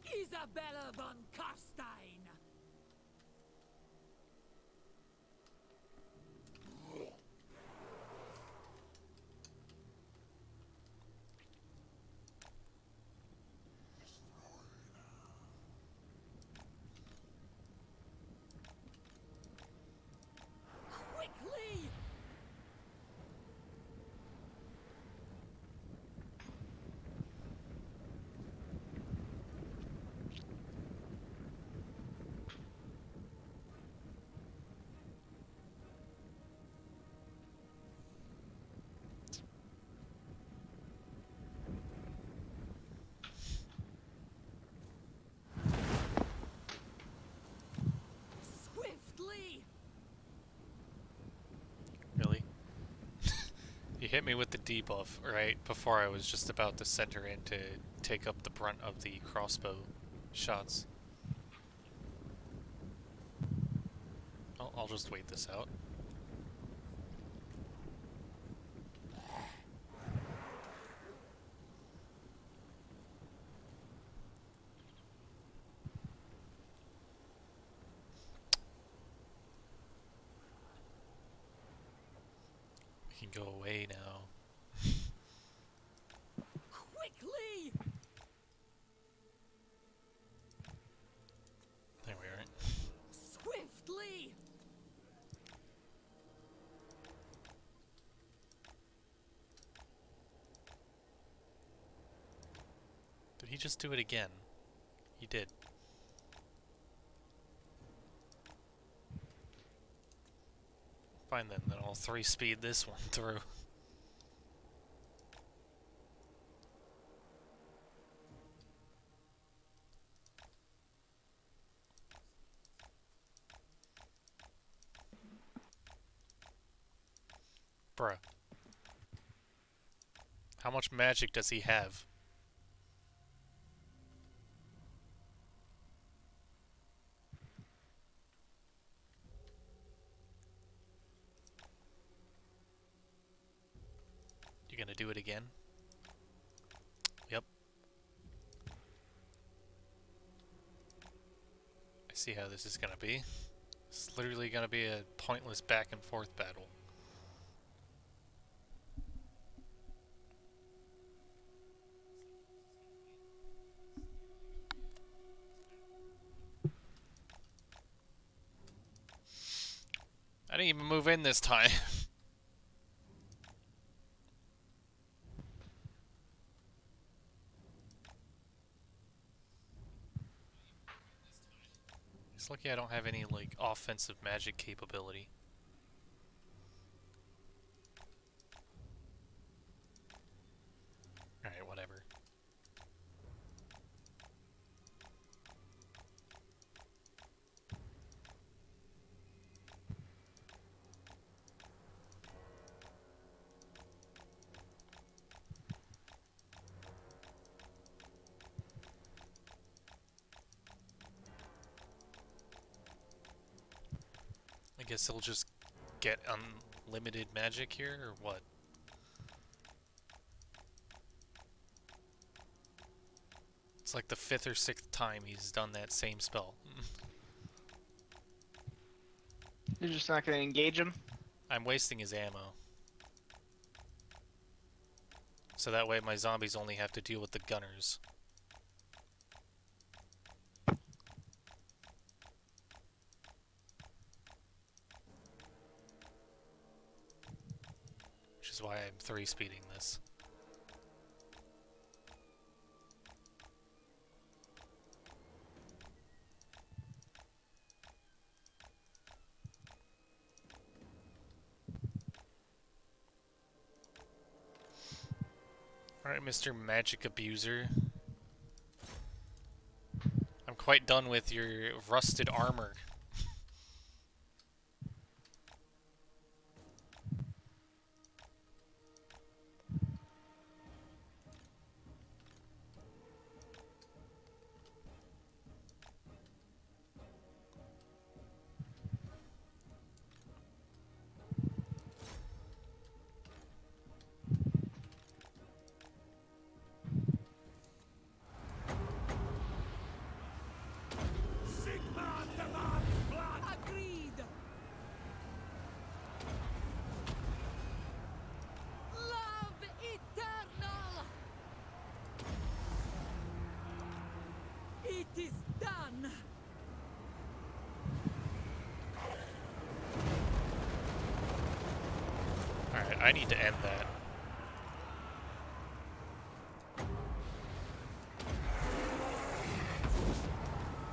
Isabella von Karstein! Quickly! Swiftly! Really? You hit me with the debuff right before I was just about to center in to take up the brunt of the crossbow shots. I'll just wait this out. We can go away now. Quickly! There we are. Swiftly! Did he just do it again? He did. Fine then I'll 3-speed this one through. Bruh. How much magic does he have? You gonna do it again? Yep. I see how this is gonna be. It's literally gonna be a pointless back and forth battle. I didn't even move in this time. It's lucky I don't have any, like, offensive magic capability. Alright, whatever. I guess he'll just get unlimited magic here, or what? It's like the 5th or 6th time he's done that same spell. You're just not gonna engage him? I'm wasting his ammo. So that way my zombies only have to deal with the gunners. Which is why I'm 3-speeding this. Alright, Mr. Magic Abuser. I'm quite done with your rusted armor. I need to end that.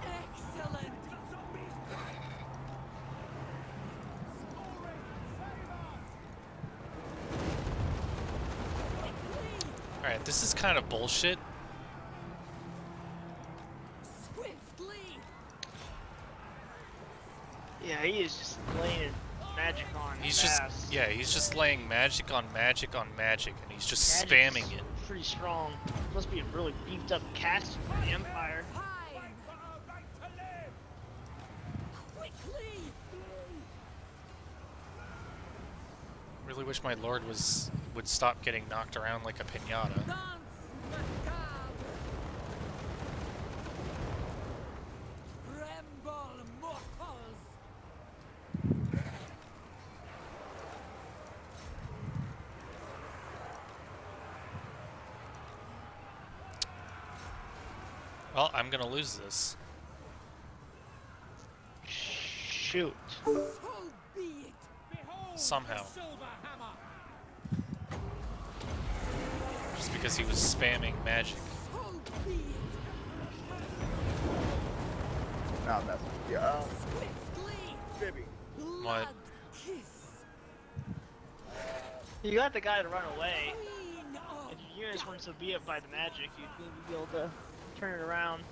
Excellent. Alright, this is kind of bullshit. Swiftly. Yeah, he is just laying magic on He's his just, ass. yeah, he's just laying magic on magic on magic, and he's just Magic's spamming it. Pretty strong. Must be a really beefed up caster for the Empire. Fine. Quickly. Really wish my lord would stop getting knocked around like a piñata. Dance macabre. Tremble mortals. Well, I'm gonna lose this. Shoot. So be it. Somehow. Just because he was spamming magic. So be it. No, that's yeah. Swiftly. Bibby. Blood kiss. You got the guy to run away. Queen of If your units weren't so beat up by the magic, you'd maybe be able to turn it around.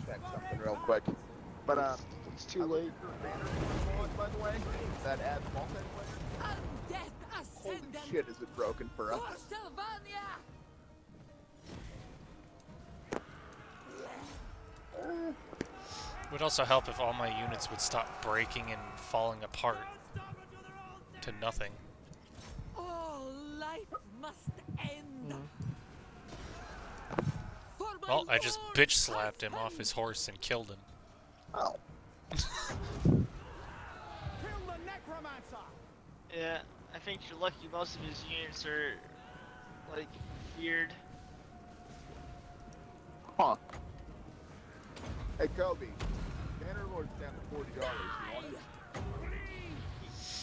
Check something real quick. But It's too late. by the way, that adds multiplayer. undeath Holy ascendant. shit, is it broken for us? For Sylvania. Would also help if all my units would stop breaking and falling apart to nothing. All life must end. For my Well, I just lord, bitch slapped him off husband. his horse and killed him. Oh. Yeah, I think you're lucky most of his units are, like, feared. Huh. Hey, Kobe. Bannerlord's down to $40. You want it?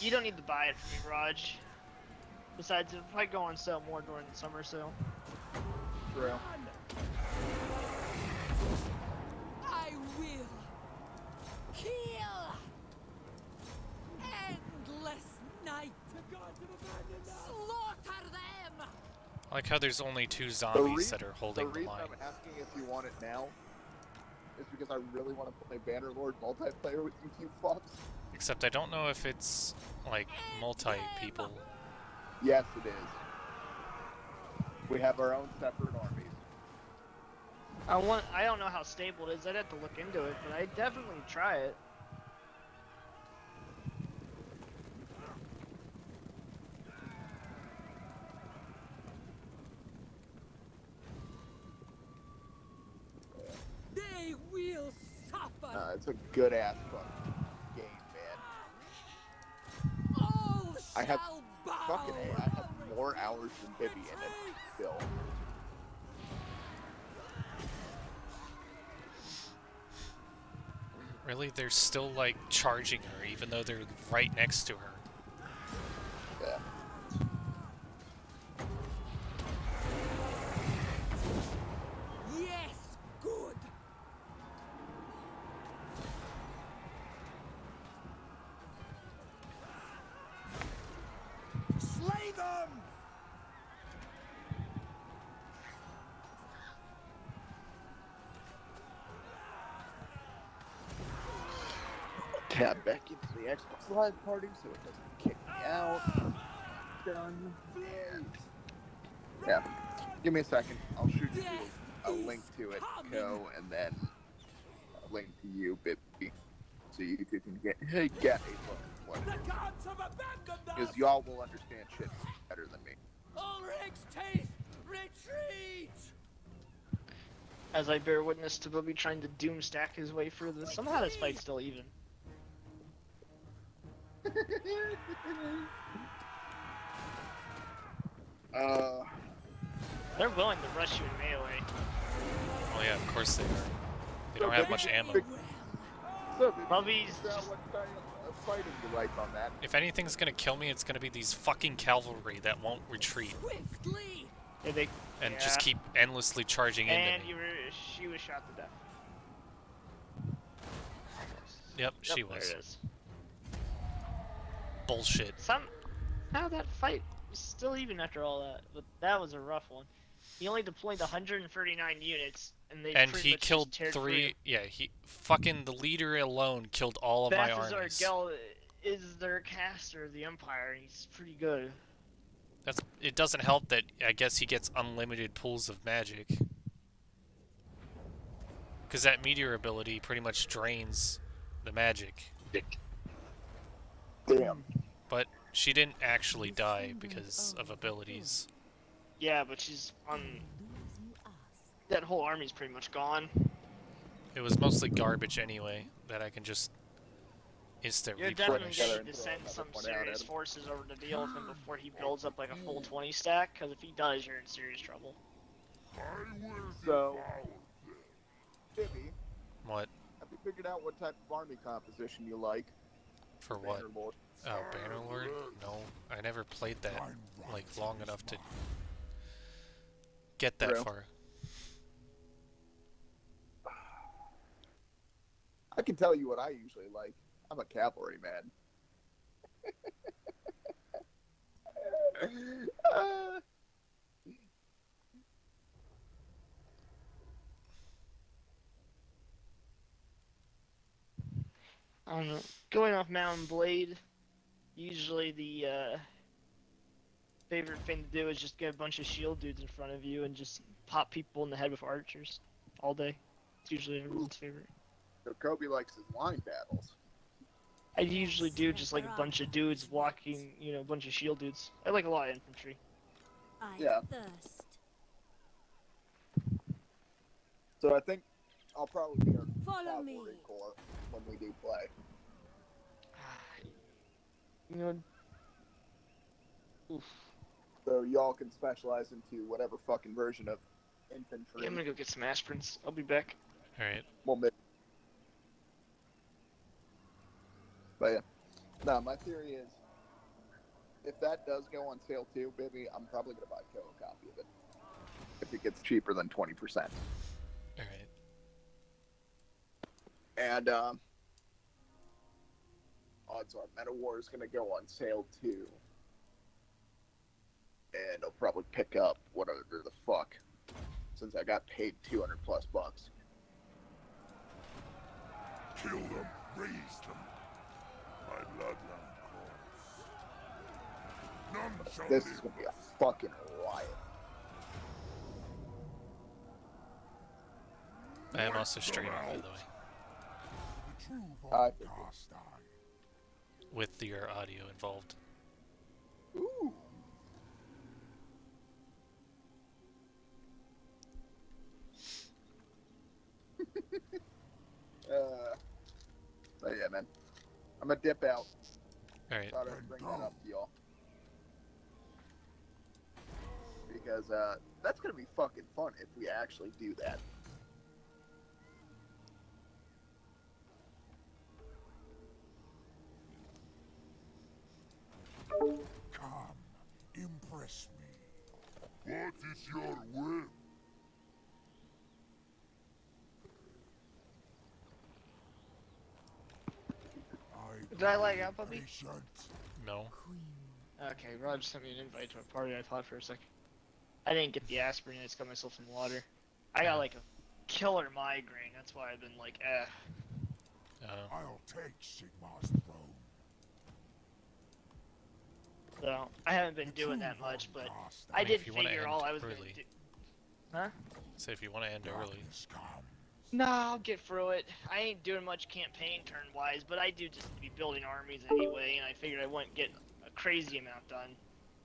You don't need to buy it from me, Raj. Besides, it'll probably go on sale more during the summer sale. True. I will kill. Endless night. Slaughter them. I like how there's only 2 The zombies reason, that are holding the reason line. I'm asking if you want it now is because I really want to play Bannerlord multiplayer with you fucks. Except I don't know if it's, like, multi-people. Yes, it is. We have our own separate armies. I don't know how stable it is. I'd have to look into it, but I'd definitely try it. They will suffer. It's a good ass fucking game, man. All I have shall bow. Fucking A, I have more hours than Bibby in it still. Really? They're still, like, charging her, even though they're right next to her. Yeah. Yes, good. Slay them! Tab back into the Xbox Live party so it doesn't kick me out. Done. And yeah. Give me a second. I'll shoot you a link to it, Co, and then a link to you, Bibby, so you can get a look at what it The is. gods have abandoned us! Because y'all will understand shit better than me. Ulrich's teeth! Retreat! As I bear witness to Bobby trying to doom stack his way through this. Somehow this fight's still even. They're willing to rush you in melee. Oh yeah, of course they are. They don't have much ammo. So, Bibby, Bubby's what just- style fighting you like on that. If anything's gonna kill me, it's gonna be these fucking cavalry that won't retreat Swiftly. Yeah, they, and yeah. just keep endlessly charging And into me. she was shot to death. Yep, she Yep, was. There it is. Bullshit. How that fight was still even after all that, but that was a rough one. He only deployed 139 units, and they And pretty he much killed just teared 3. through. Yeah, he fucking the leader alone killed all of my Balazar armies. Gelt is their caster of the Empire, and he's pretty good. It doesn't help that I guess he gets unlimited pools of magic. Because that meteor ability pretty much drains the magic. Damn. But she didn't actually die because of abilities. Yeah, but she's on. That whole army's pretty much gone. It was mostly garbage anyway, that I can just instant You're definitely replenish. going to send some Another one out serious at him. forces over to deal with him before he builds up like a full 20 stack, because if he does, you're in serious trouble. I will So- devour Jimmy, What? have you figured out what type of army composition you like? For what? Bannerlord. Oh, Bannerlord? No, I never played that like long enough to get that True. far. I can tell you what I usually like. I'm a cavalry man. I don't know. Going off Mountain Blade, usually the favorite thing to do is just get a bunch of shield dudes in front of you and just pop people in the head with archers all day. It's usually everyone's favorite. So Kobe likes his line battles. I usually do just like a bunch of dudes walking, you know, a bunch of shield dudes. I like a lot of infantry. I Yeah. thirst. So I think I'll probably be our Follow me. cavalry corps when we do play. You know, oof. So y'all can specialize into whatever fucking version of infantry. Yeah, I'm gonna go get some aspirins. I'll be back. Alright. Well, but yeah, no. My theory is, if that does go on sale too, baby, I'm probably gonna buy a copy of it if it gets cheaper than 20%. Alright. And odds are Meta War is gonna go on sale too, and I'll probably pick up whatever the fuck, since I got paid $200+. Kill them, raise them. My bloodline calls. None shall This live. is gonna be a fucking riot. I am also streaming, by the way, The true I von figured. Carstein. with your audio involved. Ooh. But yeah, man. I'm gonna dip out. Alright. Thought I'd bring that up to y'all. Because that's gonna be fucking fun if we actually do that. Come, impress me. What is your will? Did I lag out, puppy? Patient. No. Okay, Rod sent me an invite to a party. I thought for a second. I didn't get the aspirin. I just got myself some water. I got like a killer migraine. That's why I've been like, I'll take Sigmar's throne. So I haven't been The doing true that much, von but Carstein. I mean, did if you wanna figure end all I was gonna early. do. Huh? So if you want to end early. Darkness comes. Nah, I'll get through it. I ain't doing much campaign turn-wise, but I do just be building armies anyway, and I figured I wouldn't get a crazy amount done.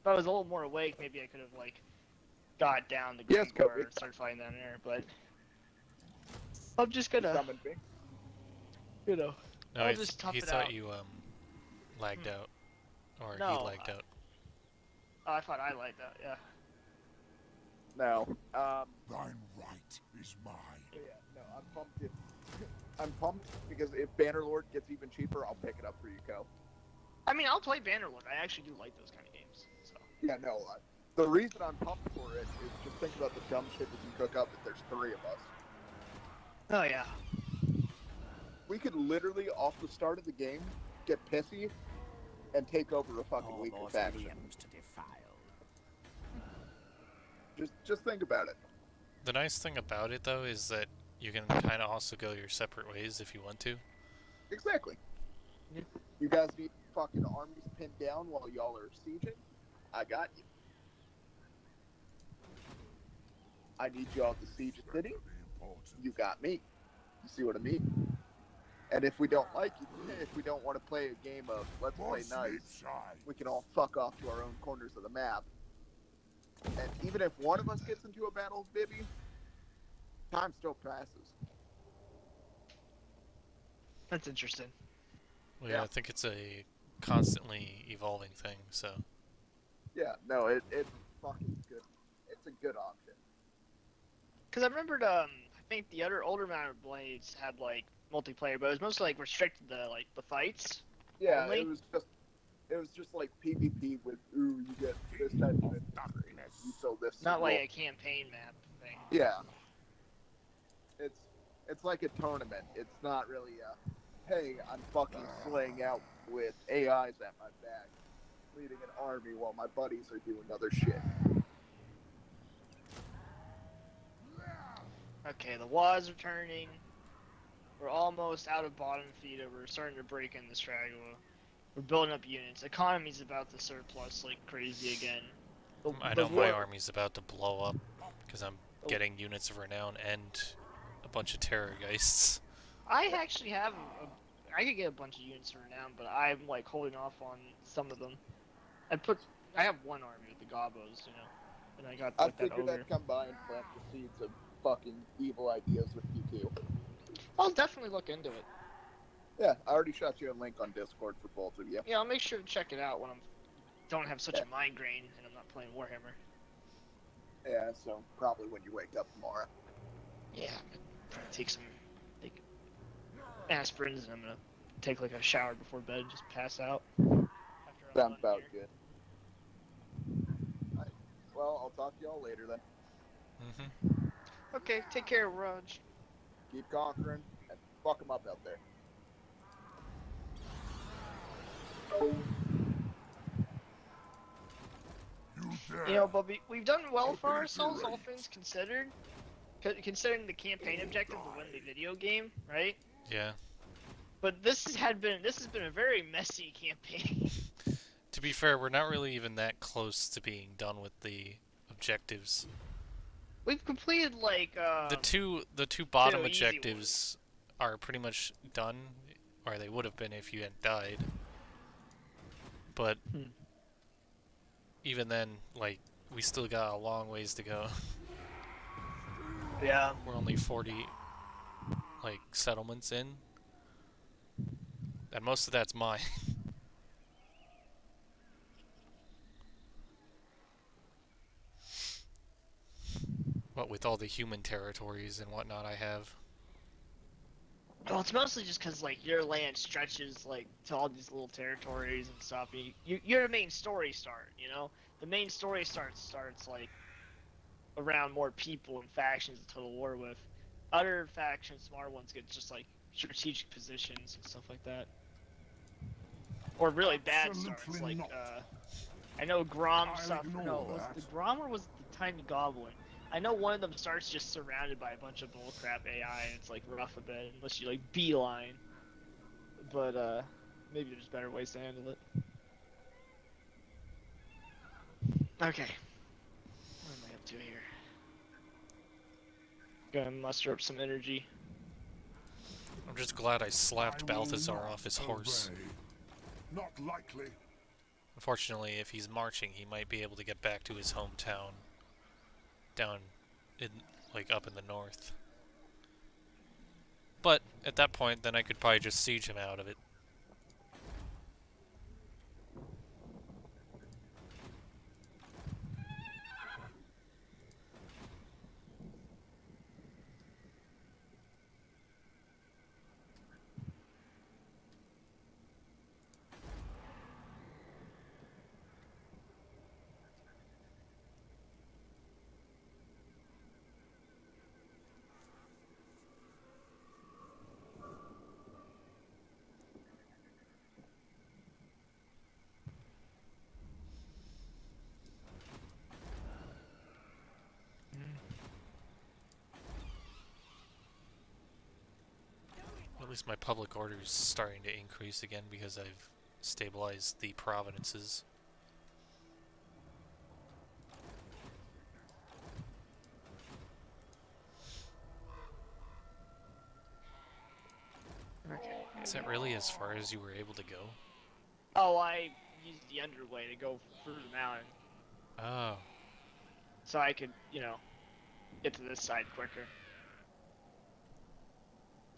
If I was a little more awake, maybe I could have, like, got down to Yes, Green Kobe. and started fighting down there, but... I'm just gonna, Summon me. you know... No, I'll he, just tough he it thought out. you lagged out. Or No, he lagged out. Oh, I thought I liked that, yeah. No. Thine right is mine. Yeah, no, I'm pumped if I'm pumped because if Bannerlord gets even cheaper, I'll pick it up for you, Co. I mean, I'll play Bannerlord. I actually do like those kind of games. So. Yeah, no. The reason I'm pumped for it is just think about the dumb shit that can cook up if there's 3 of us. Oh yeah. We could literally, off the start of the game, get pissy and take over a fucking weaker faction. To defile. Just think about it. The nice thing about it, though, is that you can kind of also go your separate ways if you want to. Exactly. Yeah. You guys need fucking armies pinned down while y'all are sieging? I got you. I need y'all to siege a city? You got me. You see what I mean? And if we don't like it, if we don't want to play a game of let's play nice, we can all fuck off to our own corners of the map. And even if one of us gets into a battle, Bibby, time still passes. That's interesting. Well, yeah, I think it's a constantly evolving thing, so... Yeah, no, it's fucking good. It's a good option. Because I remembered, I think the other older Mounted Blades had, like, multiplayer, but it was mostly, like, restricted to, like, the fights. Yeah, only. it was just like PvP with, ooh, you get this type of infantry, you sell this. Not like a campaign map thing. Yeah. It's like a tournament. It's not really a, hey, I'm fucking slaying out with AIs at my back, leading an army while my buddies are doing other shit. Okay, the laws are turning. We're almost out of bottom feeder. We're starting to break in the Stragua. We're building up units. Economy's about to surplus like crazy again. I know my army's about to blow up because I'm getting units of renown and a bunch of terrorgeists. I actually have I could get a bunch of units of renown, but I'm like holding off on some of them. I have one army with the Gobos, you know, and I got I like, that figured ogre. I'd come by and plant the seeds of fucking evil ideas with you too. I'll definitely look into it. Yeah, I already shot you a link on Discord for both of you. Yeah, I'll make sure to check it out when don't have such a migraine and I'm not playing Warhammer. Yeah, so probably when you wake up tomorrow. Yeah, I'm gonna probably take some aspirins and I'm gonna take like a shower before bed and just pass out. After I'm Sounds done about here. good. Alright. Well, I'll talk to y'all later then. Mm-hmm. Okay, take care, Raj. Keep conquering and fuck them up out there. You know, but we've done well for ourselves, all things considered. Considering the campaign objective to win the video game, right? Yeah. But this has been a very messy campaign. To be fair, we're not really even that close to being done with the objectives. We've completed like The two bottom easy objectives are pretty much done, or they would have been if you hadn't died. But even then, like, we still got a long ways to go. Yeah. We're only 40 like settlements in, and most of that's mine. What with all the human territories and whatnot I have. Well, it's mostly just because like your land stretches like to all these little territories and stuff. You're the main story start, you know. The main story starts like around more people and factions to total war with. Other factions, smaller ones, get just like strategic positions and stuff like that. Or really bad starts, like I know Grom stuff. No, was it the Grom or was it the Tiny Goblin? I know one of them starts just surrounded by a bunch of bullcrap AI, and it's like rough a bit unless you like beeline. But maybe there's better ways to handle it. Okay, what am I up to here? Gonna muster up some energy. I'm just glad I slapped Balthazar off his horse. Not likely. Unfortunately, if he's marching, he might be able to get back to his hometown. Down in, like, up in the north. But, at that point, then I could probably just siege him out of it. At least my public order is starting to increase again because I've stabilized the provinces. Okay. Is that really as far as you were able to go? Oh, I used the underway to go through the mountain, Oh. so I could, you know, get to this side quicker.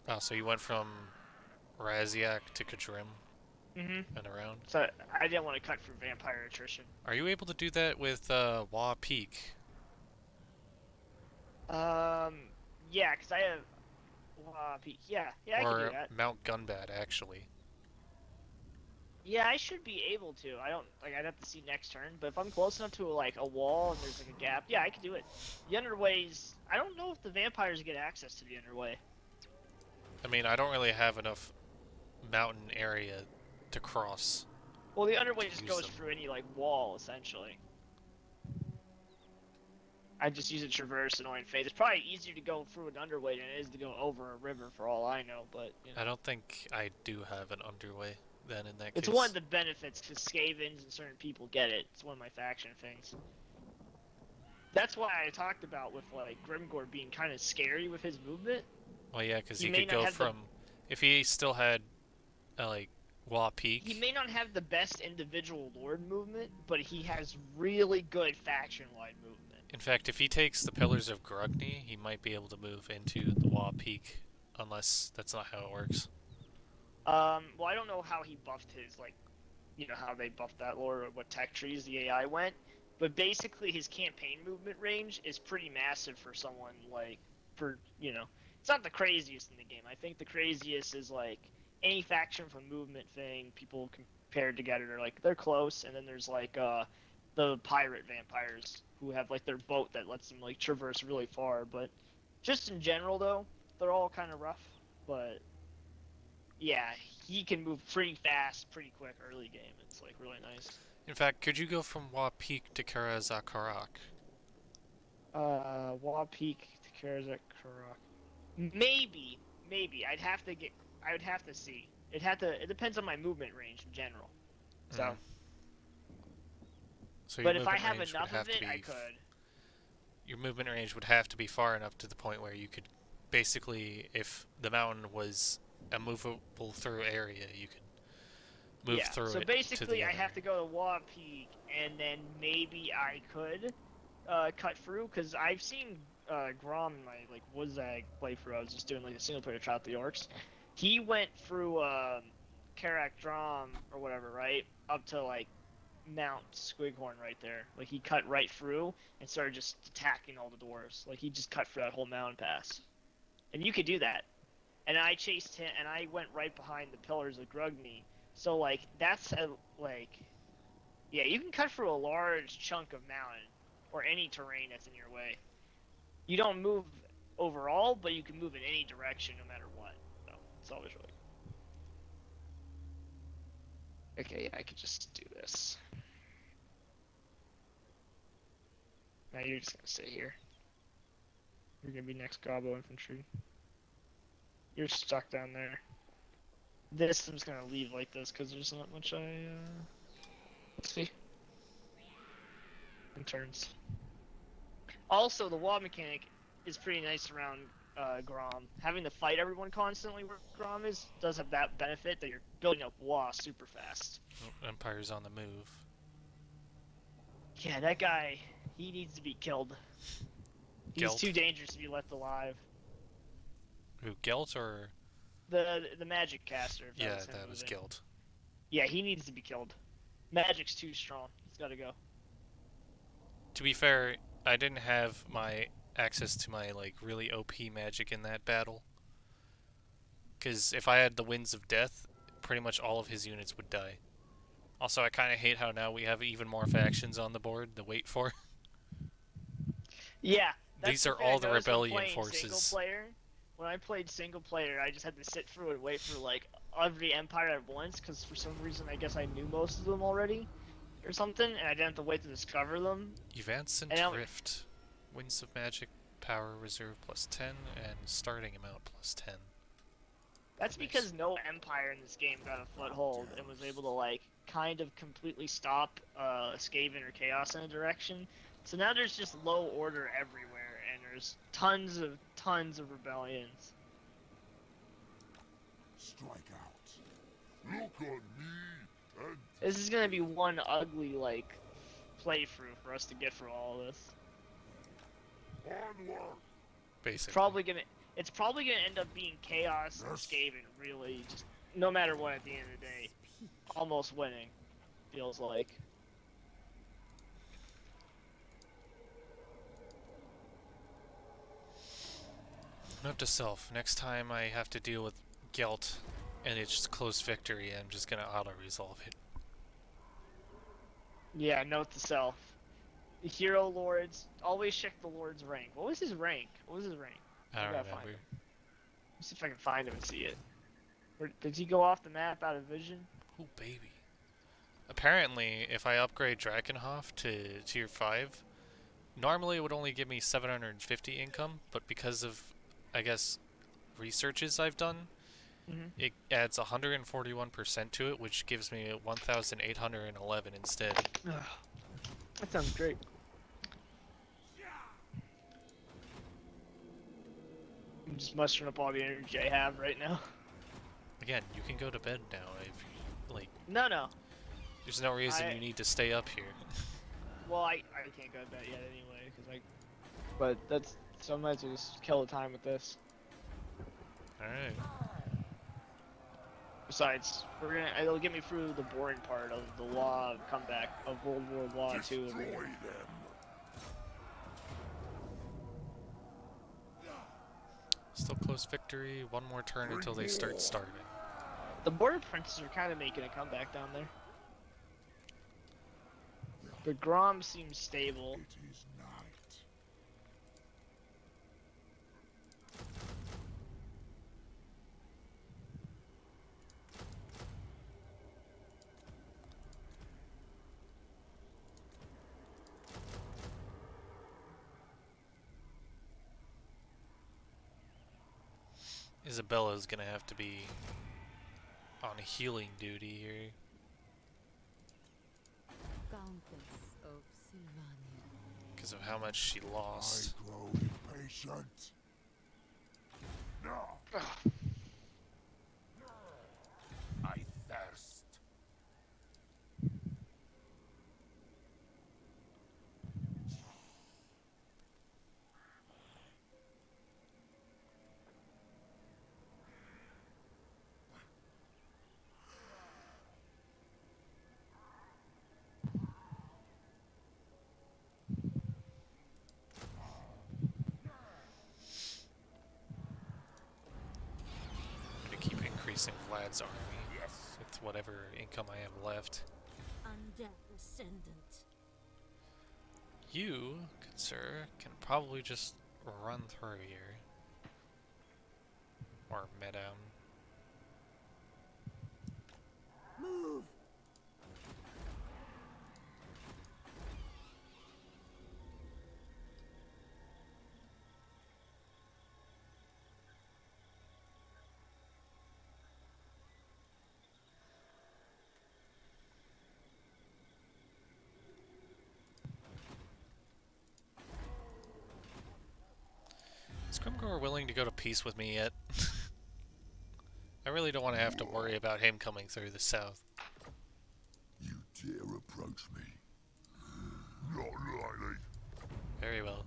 Oh, so you went from Raziak to Kadrim Mm-hmm. and around? So I didn't want to cut for vampire attrition. Are you able to do that with Wa Peak? Yeah, because I have peak. Yeah, I can do Or that. Mount Gunbat, actually? Yeah, I should be able to. I don't like. I'd have to see next turn, but if I'm close enough to like a wall and there's like a gap, yeah, I can do it. The underways. I don't know if the vampires get access to the underway. I mean, I don't really have enough mountain area to cross. Well, the underway just Use goes them. through any like wall essentially. I just use a traverse annoying fate. It's probably easier to go through an underway than it is to go over a river for all I know, but you know. I don't think I do have an underway then in that It's case. one of the benefits because Skavens and certain people get it. It's one of my faction things. That's why I talked about with like Grimgor being kind of scary with his movement. Well, yeah, because He he may could not go have the- from... If he still had, like, Wa Peak... He may not have the best individual lord movement, but he has really good faction-wide movement. In fact, if he takes the Pillars of Grugni, he might be able to move into the Wa Peak. Unless that's not how it works. Well, I don't know how he buffed his, like, you know, how they buffed that lore or what tech trees the AI went, but basically his campaign movement range is pretty massive for someone, like, for, you know, it's not the craziest in the game. I think the craziest is, like, any faction from movement thing, people compared together, they're, like, they're close, and then there's, like, the pirate vampires who have, like, their boat that lets them, like, traverse really far, but just in general, though, they're all kind of rough, but yeah, he can move pretty fast, pretty quick early game. It's like really nice. In fact, could you go from Wa Peak to Kara Zakarak? Wall Peak to Karazak Karak. Maybe. I would have to see. It depends on my movement range in general. So, Mm. So but your if I movement have range would enough have of to it, I be could. Your movement range would have to be far enough to the point where you could basically, if the mountain was a movable through area, you could move Yeah. through So it to basically, the I other. have to go to Wall Peak, and then maybe I could cut through because I've seen Grom in my like Woodzag playthrough. I was just doing like a single player trial with the orcs. He went through Karak Drom or whatever, right, up to like Mount Squighorn right there. Like he cut right through and started just attacking all the dwarves. Like he just cut through that whole mountain pass, and you could do that. And I chased him, and I went right behind the pillars of Grugni. So like that's a like, yeah, you can cut through a large chunk of mountain or any terrain that's in your way. You don't move overall, but you can move in any direction no matter what. So it's always really good. Okay, yeah, I could just do this. Now you're just gonna sit here. You're gonna be next Gobbo infantry. You're stuck down there. This I'm just gonna leave like this because there's not much let's see. In turns. Also, the wall mechanic is pretty nice around Grom. Having to fight everyone constantly where Grom is does have that benefit that you're building up wall super fast. Oh, Empire's on the move. Yeah, that guy, he needs to be killed. He's Gelt? too dangerous to be left alive. Who, Gelt or... The magic caster. If Yeah, was him that was moving. Gelt. Yeah, he needs to be killed. Magic's too strong. He's gotta go. To be fair, I didn't have my access to my, like, really OP magic in that battle. Because if I had the Winds of Death, pretty much all of his units would die. Also, I kind of hate how now we have even more factions on the board to wait for. Yeah, that's These the are thing all I the noticed when rebellion playing forces. Single player, when I played single player, I just had to sit through and wait for like every empire at once, because for some reason I guess I knew most of them already, or something, and I didn't have to wait to discover them. Events and And now- Drift. Winds of Magic, Power Reserve plus 10, and Starting Amount plus 10. That's because no empire in this game got a foothold and was able to like kind of completely stop Skaven or Chaos in a direction. So now there's just low order everywhere, and there's tons of rebellions. Strike out. Look on me and This is gonna be one ugly like playthrough for us to get through all of this. onward. Basically. It's probably gonna end up being Chaos or Skaven, really, just no matter what at the end of the day. Almost winning, feels like. Note to self, next time I have to deal with Gelt and it's just close victory, I'm just gonna auto-resolve it. Yeah, note to self. The hero lords, always check the lord's rank. What was his rank? What was his rank? I don't gotta find remember. him. Let's see if I can find him and see it. Or did he go off the map out of vision? Oh, baby. Apparently, if I upgrade Drakenhof to tier 5, normally it would only give me 750 income, but because of, I guess, researches I've done, it adds 141% to it, which gives me 1,811 instead. That sounds great. I'm just mustering up all the energy I have right now. Again, you can go to bed now if you, like, No. there's no reason you need to stay up here. Well, I can't go to bed yet anyway, cause but that's, so I might as well just kill the time with this. Alright. Besides, it'll get me through the boring part of the law comeback of World War Law 2. Destroy them. Still close victory, one more turn until they start starving. The border princes are kind of making a comeback down there. But Grom seems stable. It is night. Isabella's gonna have to be on healing duty here. Countess of Sylvania. Because of how much she lost. I grow impatient. No. I thirst. I'm gonna keep increasing Vlad's army with whatever income I have left. Undead Ascendant. You, good sir, can probably just run through here. Or madam. Move! Is Grimgor willing to go to peace with me yet? I really don't want to have to worry about him coming through the south. You dare approach me? Not likely. Very well.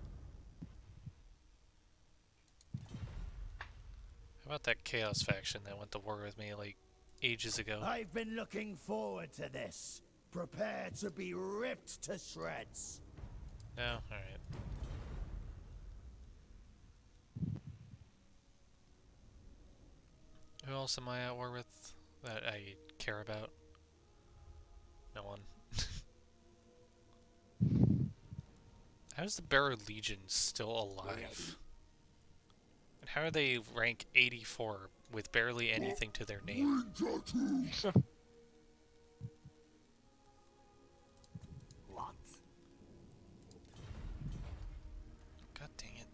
How about that Chaos faction that went to war with me like ages ago? I've been looking forward to this. Prepare to be ripped to shreds. No? Alright. Who else am I at war with that I care about? No one. How is the Bearer Legion still alive? And how are they rank 84 with barely anything to their name? What? God dang it.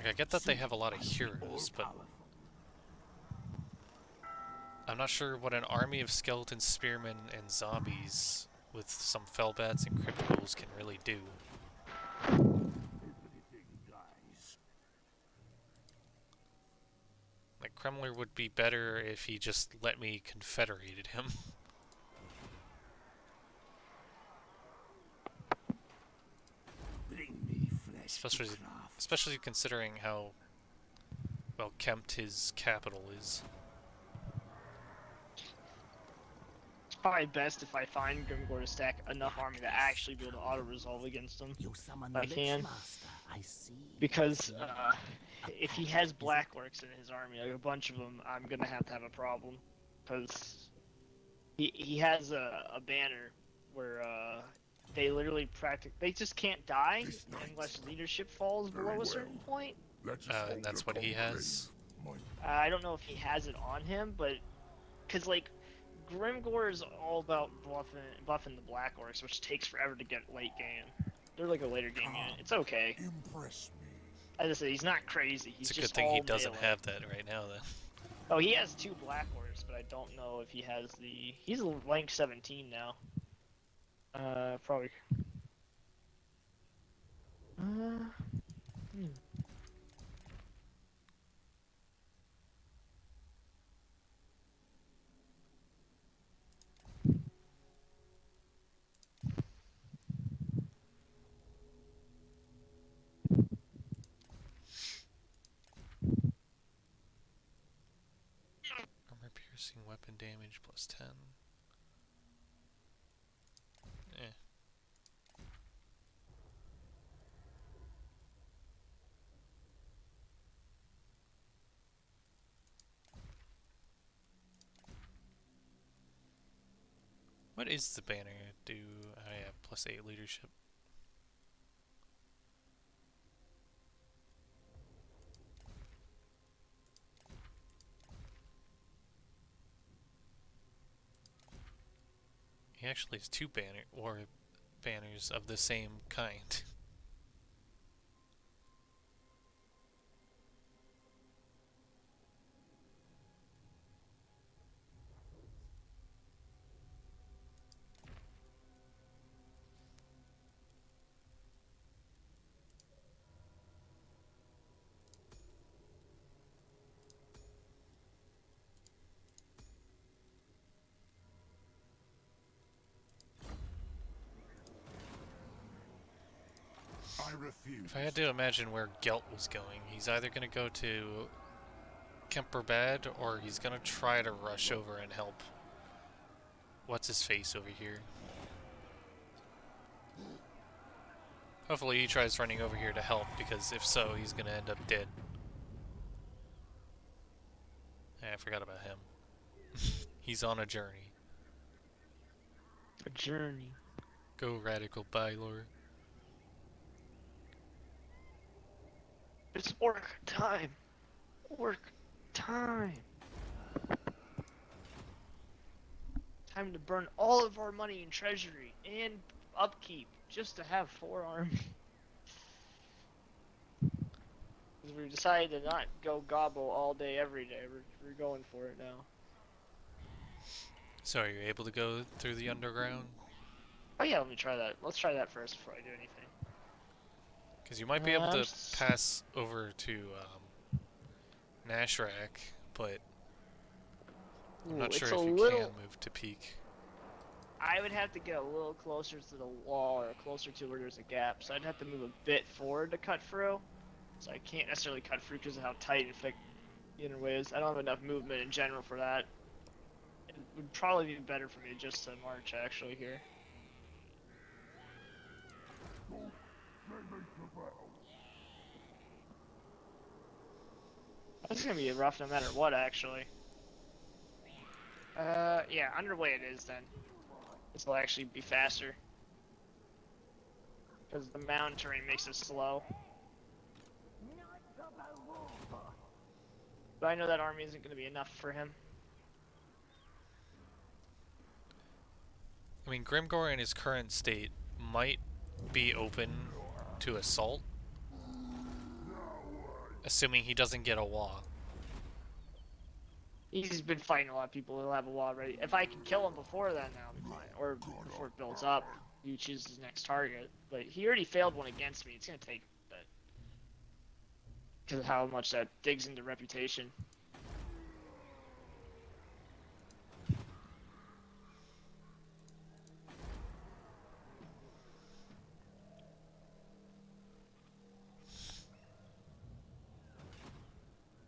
Like, I get that they have a lot of heroes, but I'm not sure what an army of skeleton spearmen and zombies with some fellbats and crypt ghouls can really do. Like, Kremler would be better if he just let me confederated him. Especially considering how well kept his capital is. It's probably best if I find Grimgor to stack enough army to actually be able to auto-resolve against him. You summon I the can. Lich Master, I see. Because if he has black orcs in his army, like a bunch of them, I'm gonna have a problem. Because he has a banner where they literally they just can't die unless leadership falls below a certain point. And that's what he has. I don't know if he has it on him, but because like Grimgor is all about buffing the black orcs, which takes forever to get late game. They're like a later game unit. It's okay. Impress me. As I said, he's not crazy. He's It's a just good thing he all doesn't melee. have that right now, then. Oh, he has 2 black orcs, but I don't know if he has the. He's rank 17 now. Probably. Armor piercing weapon damage plus 10. Eh. What is the banner do? Oh yeah, plus 8 leadership. He actually has 2 banners of the same kind. I refuse. If I had to imagine where Gelt was going, he's either going to go to Kemperbad or he's going to try to rush over and help. What's his face over here? Hopefully he tries running over here to help, because if so, he's going to end up dead. I forgot about him. He's on a journey. A journey. Go Radical Bylor. It's work time. Work time. Time to burn all of our money in treasury and upkeep just to have 4 armies. Because we decided to not go gobble all day every day. We're going for it now. So are you able to go through the underground? Oh yeah, let me try that. Let's try that first before I do anything. Because you might be able to pass over to Nashrak, but I'm not sure if you can move to Peak. I would have to get a little closer to the wall or closer to where there's a gap, so I'd have to move a bit forward to cut through. So I can't necessarily cut through because of how tight and thick the inner way is. I don't have enough movement in general for that. It would probably be better for me just to march actually here. That's gonna be rough no matter what, actually. Yeah, underway it is then. This will actually be faster. Because the mountain terrain makes it slow. But I know that army isn't gonna be enough for him. I mean, Grimgor in his current state might be open to assault. Assuming he doesn't get a wall. He's been fighting a lot of people who'll have a wall ready. If I can kill him before then, that'll be fine. Or before it builds up, you choose his next target. But he already failed one against me. It's gonna take a bit. Because of how much that digs into reputation.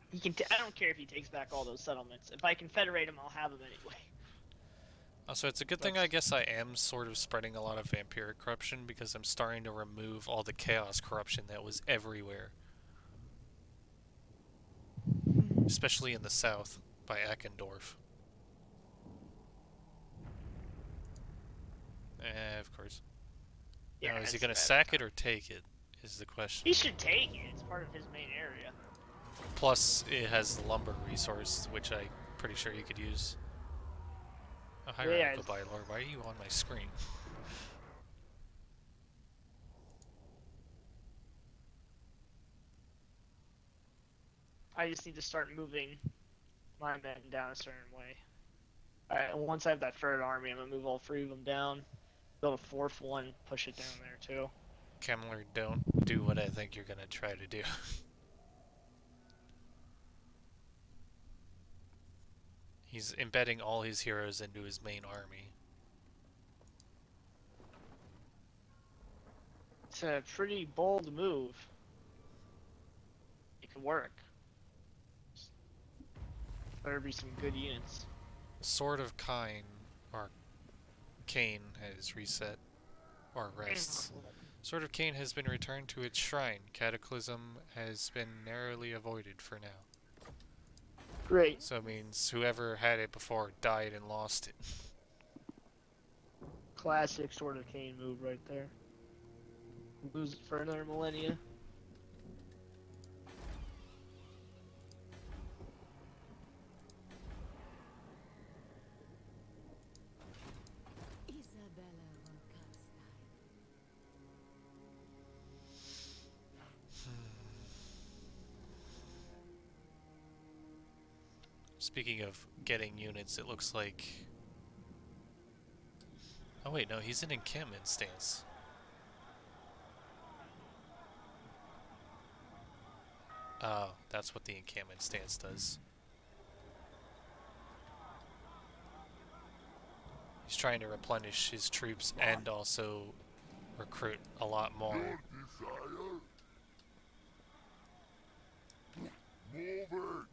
He can. I don't care if he takes back all those settlements. If I confederate him, I'll have him anyway. Also, it's a good thing I guess I am sort of spreading a lot of vampiric corruption because I'm starting to remove all the chaos corruption that was everywhere. Especially in the south, by Eckendorf. Of course. Yeah, Now, is he it's gonna bad. sack it or take it, is the question. He should take it. It's part of his main area. Plus, it has the lumber resource, which I'm pretty sure you could use. Oh, hi, Yeah, Radical Bylord. Why are you on my screen? I just need to start moving my men down a certain way. Alright, and once I have that third army, I'm gonna move all three of them down. Build a fourth one, push it down there too. Kemmler, don't do what I think you're gonna try to do. He's embedding all his heroes into his main army. It's a pretty bold move. It could work. Better be some good units. Sword of Cain, or Cain, has reset, or rests. Sword of Cain has been returned to its shrine. Cataclysm has been narrowly avoided for now. Great. So it means whoever had it before died and lost it. Classic Sword of Cain move right there. Lose it for another millennia. Isabella von Karlstein. Speaking of getting units, it looks like... Oh wait, no, he's in encampment stance. Oh, that's what the encampment stance does. He's trying to replenish his troops and also recruit a lot more. Your desire? Move it!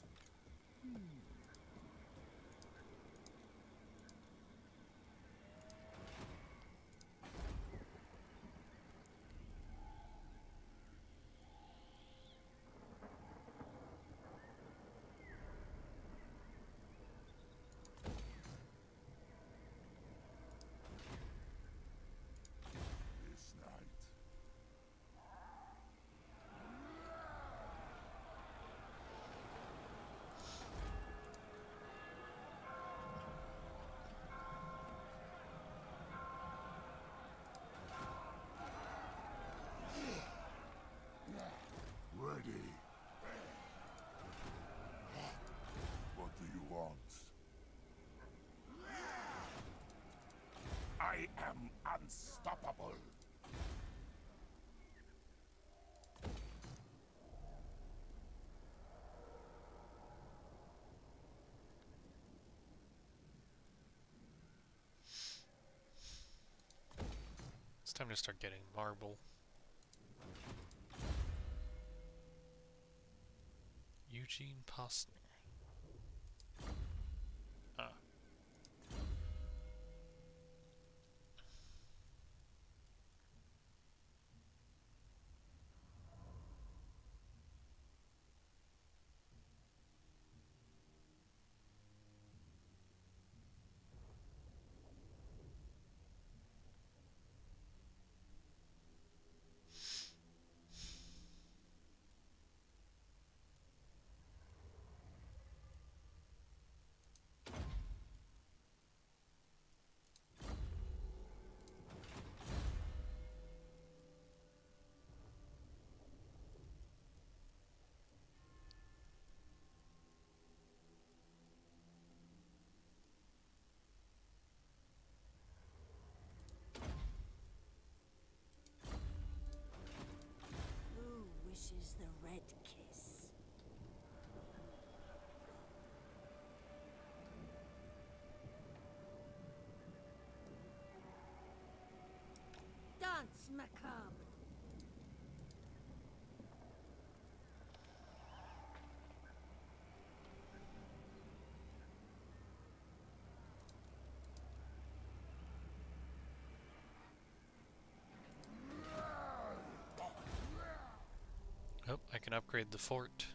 This night. Ready. What do you want? I am unstoppable. It's time to start getting marble. Eugene Postner. Ah. It's macabre. Oh, I can upgrade the fort.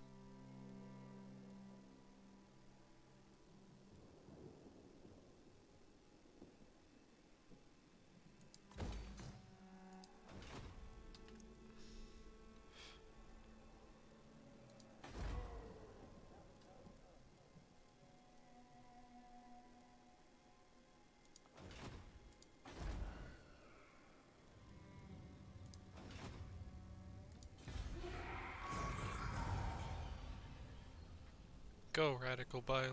Go, Radical Byler.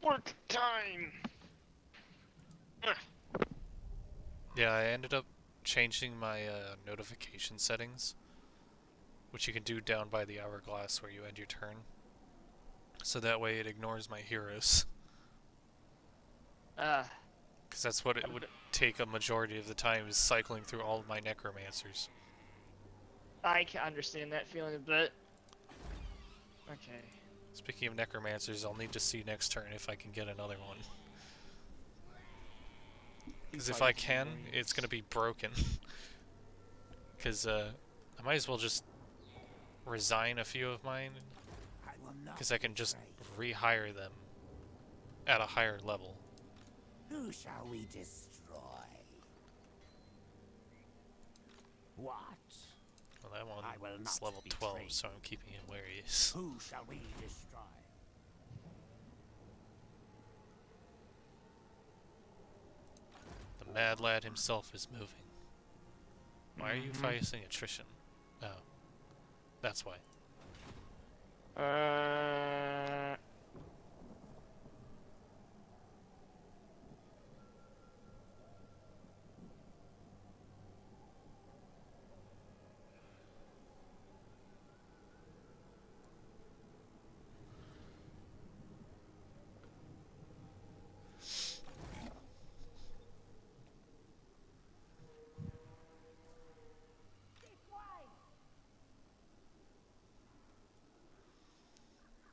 Work time! Yeah, I ended up changing my notification settings, which you can do down by the hourglass where you end your turn. So that way it ignores my heroes. Because that's what it would take a majority of the time, is cycling through all of my necromancers. I can understand that feeling a bit. Okay. Speaking of necromancers, I'll need to see next turn if I can get another one. Because if I can, it's going to be broken. Because I might as well just resign a few of mine, because I can just rehire them at a higher level. Who shall we destroy? What? Well, that one I will is not level be 12, trained. so I'm keeping him where he is. Who shall we destroy? The mad lad himself is moving. Why are you facing attrition? Oh. That's why.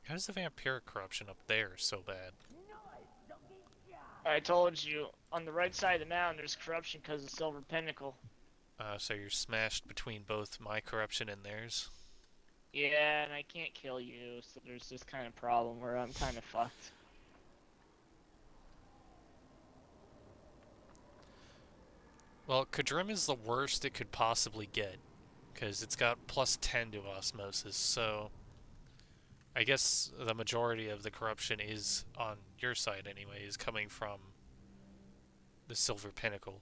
How is the vampiric corruption up there so bad? I told you, on the right side of the mountain there's corruption because of Silver Pinnacle. So you're smashed between both my corruption and theirs? Yeah, and I can't kill you, so there's this kind of problem where I'm kind of fucked. Well, Kadrim is the worst it could possibly get, because it's got plus 10 to osmosis, so I guess the majority of the corruption is on your side anyway, is coming from the Silver Pinnacle.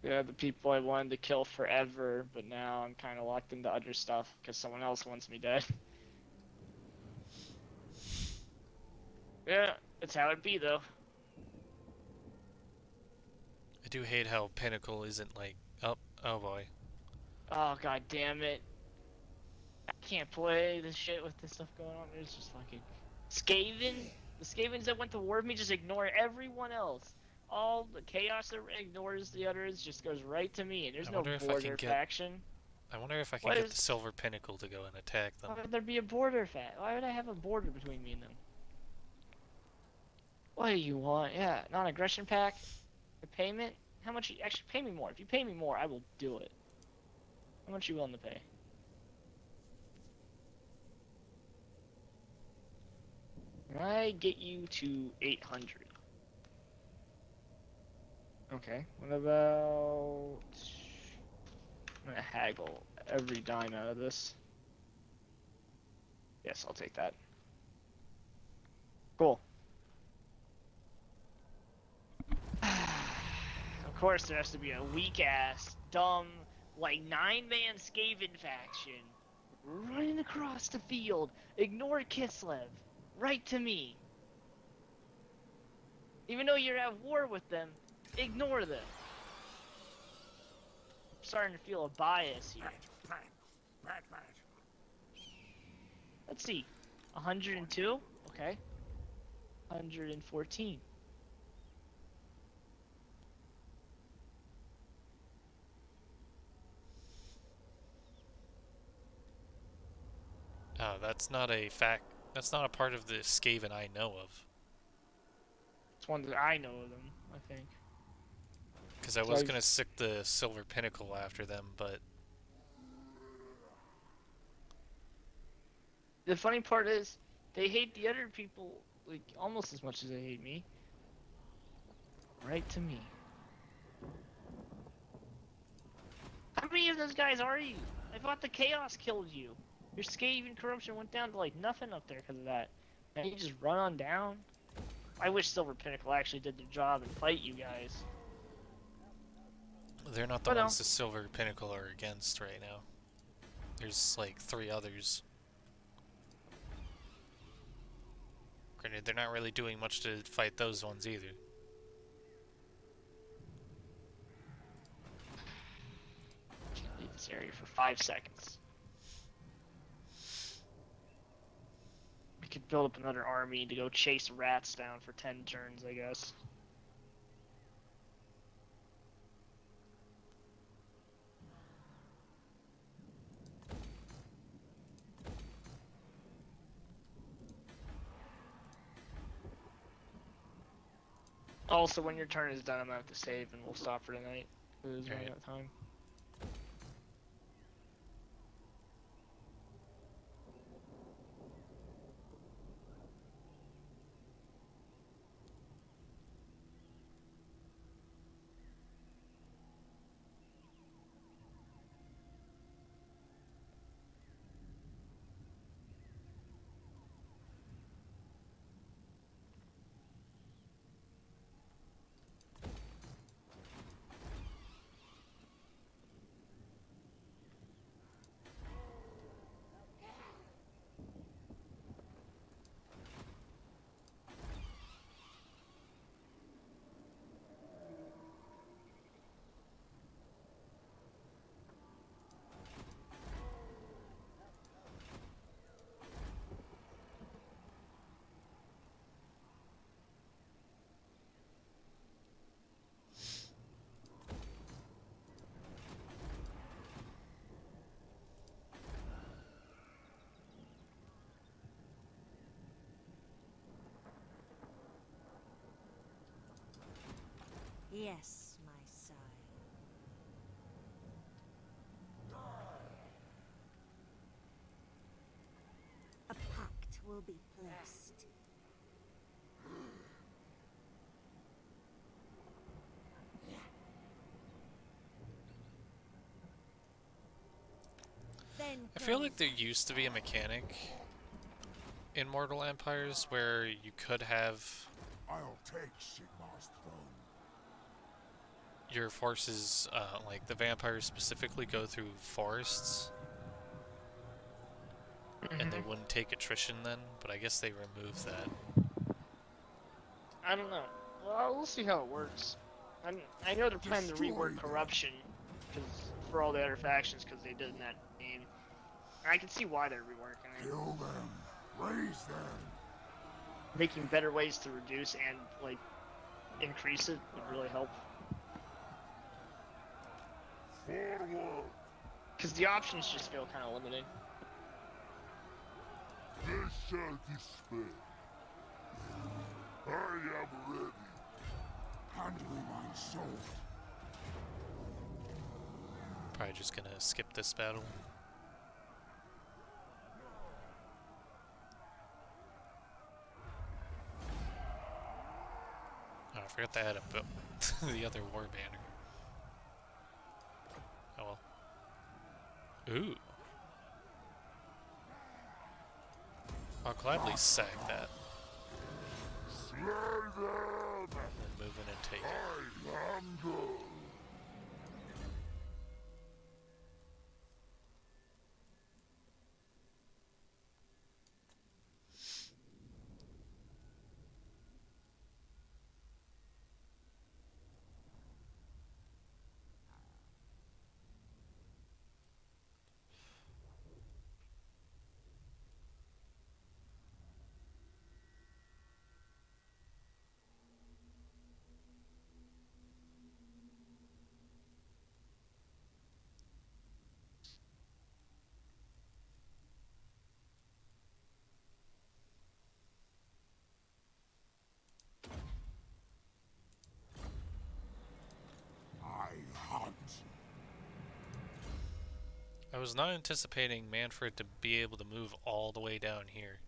Yeah, the people I wanted to kill forever, but now I'm kind of locked into other stuff because someone else wants me dead. Yeah, that's how it be though. I do hate how Pinnacle isn't like, oh boy. Oh god damn it. I can't play this shit with this stuff going on. There's just fucking Skaven. The Skavens that went to war with me just ignore everyone else. All the chaos that ignores the others just goes right to me, and there's I no wonder if I border can get- faction. I wonder if I can What get is- the Silver Pinnacle to go and attack them. Why would there be a border Why would I have a border between me and them? What do you want? Yeah, non-aggression pack? The payment? How much? Actually, pay me more. If you pay me more, I will do it. How much are you willing to pay? I get you to 800. Okay, what about... I'm gonna haggle every dime out of this. Yes, I'll take that. Cool. Of course there has to be a weak-ass, dumb, like 9-man Skaven faction running across the field. Ignore Kislev. Right to me. Even though you're at war with them, ignore them. I'm starting to feel a bias here. Let's see. 102? Okay. 114. Oh, that's not a fact. That's not a part of the Skaven I know of. It's one that I know of them, I think. Because I So was gonna stick the Silver Pinnacle after them, but the funny part is, they hate the other people like almost as much as they hate me. Right to me. How many of those guys are you? I thought the chaos killed you. Your Skaven corruption went down to like nothing up there because of that. Now you just run on down. I wish Silver Pinnacle actually did their job and fight you guys. they're not the But no. ones the Silver Pinnacle are against right now. There's like 3 others. Granted, they're not really doing much to fight those ones either. Can't leave this area for 5 seconds. We could build up another army to go chase rats down for 10 turns, I guess. Also, when your turn is done, I'm gonna have to save and we'll stop for tonight. Because it's running out of time. Yes, my sire. A pact will be placed. Then I feel go. like there used to be a mechanic in Mortal Empires where you could have I'll take Sigmar's throne. your forces, like the vampires specifically, go through forests, and they wouldn't take attrition then, but I guess they removed that. I don't know. Well, we'll see how it works. I know they're planning to rework Destroy them. corruption for all the other factions because they did in that game. And I can see why they're reworking it. Kill them. Raise them. Making better ways to reduce and like increase it would really help. Forward. Because the options just feel kind of limited. They shall despair. I am ready. Hand me my sword. Probably just gonna skip this battle. Oh, I forgot to add the other war banner. Oh well. Ooh. I'll gladly sack that. Slay them. And then move in and take it. I hunger. I was not anticipating Manfred to be able to move all the way down here.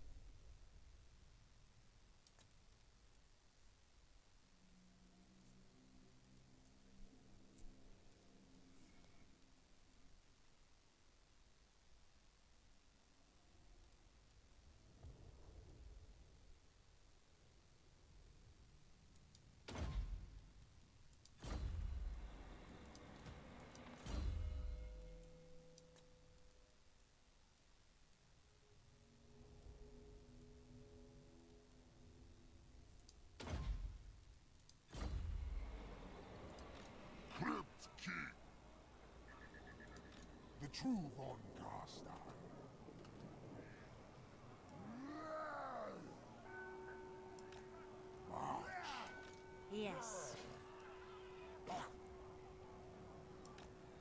Crypt key. The true Von Caster. March. Yes.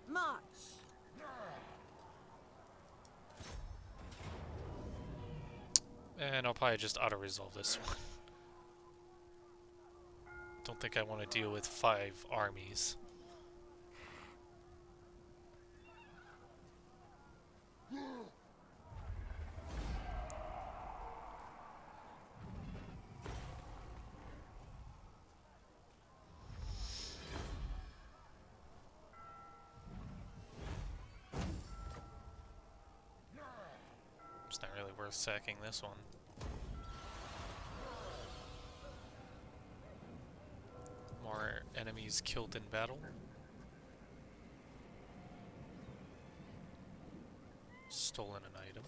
March. And I'll probably just auto-resolve this one. Don't think I want to deal with 5 armies. It's not really worth sacking this one. More enemies killed in battle. Stolen an item.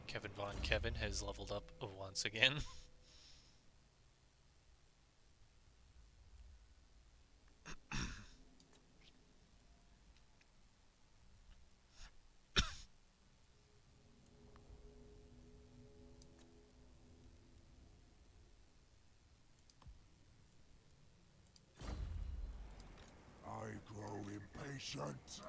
Kevin Von Kevin has leveled up once again. I grow impatient.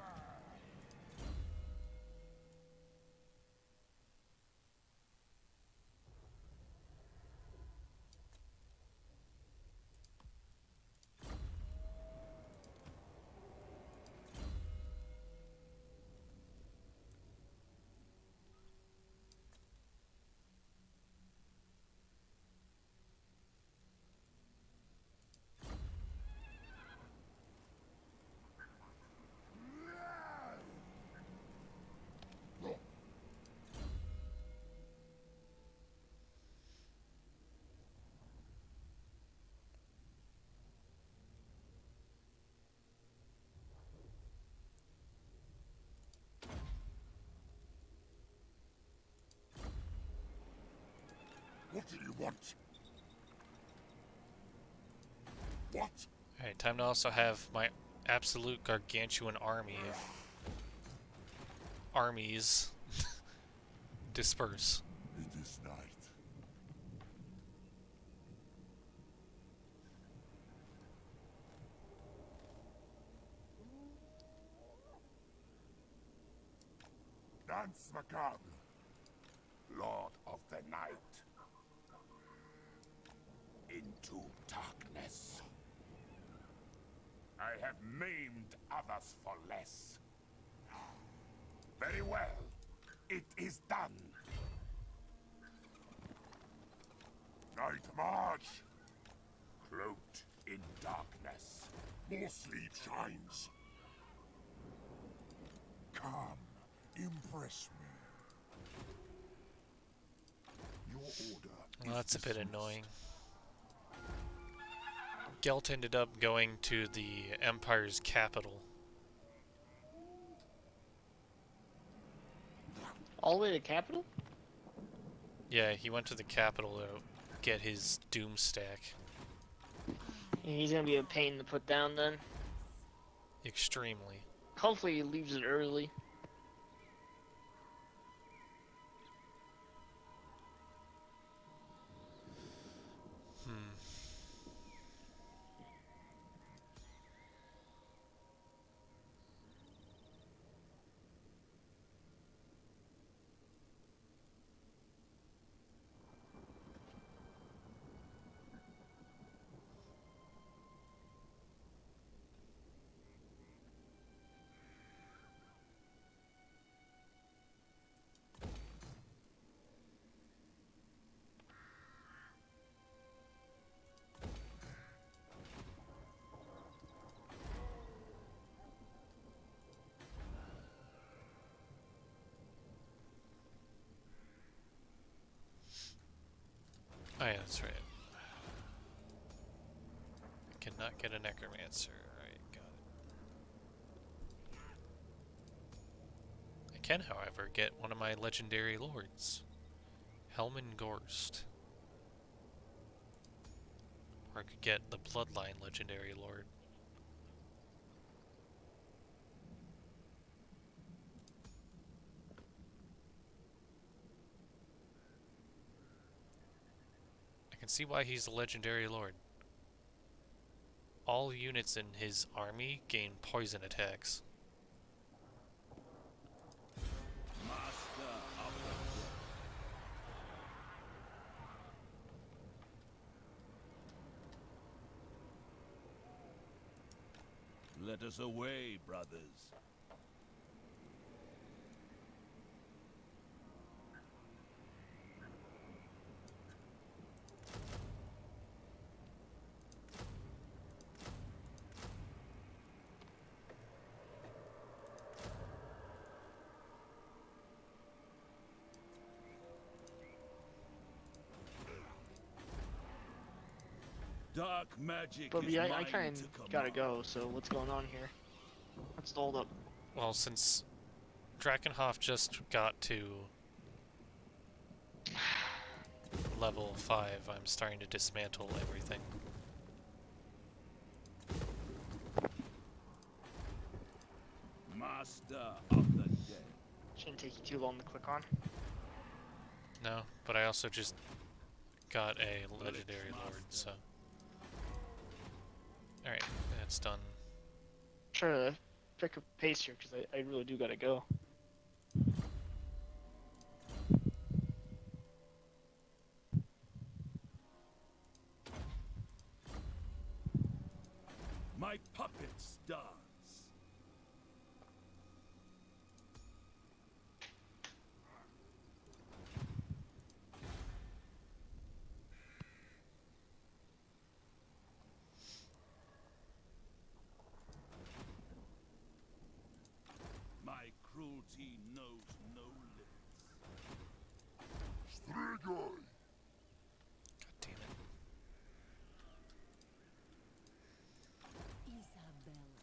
What do you want? What? Alright, time to also have my absolute gargantuan army of armies disperse. It is night. Dance Macabre, Lord of the Night. Into darkness. I have maimed others for less. Very well. It is done. Night march. Cloaked in darkness. More sleep shines. Come, impress me. Your order. Well, that's a bit dismissed. annoying. Gelt ended up going to the Empire's capital. All the way to capital? Yeah, he went to the capital to get his doom stack. He's gonna be a pain to put down then. Extremely. Hopefully he leaves it early. That's right. I cannot get a necromancer. Alright, got it. I can, however, get one of my legendary lords. Helman Gorst. Or I could get the Bloodline legendary lord. I can see why he's a legendary lord. All units in his army gain poison attacks. Master of the Let us away, brothers. Dark magic But is yeah, I mine kind to of gotta command. go. So what's going on here? What's the hold up? Well, since Drakenhof just got to level 5, I'm starting to dismantle everything. Master of the dead. Shouldn't take you too long to click on. No, but I also just got a legendary lord, so... Alright, that's done. Try to pick up pace here because I really do gotta go. My puppet dance. My cruelty knows no limits. Stagger! God damn it. Isabella.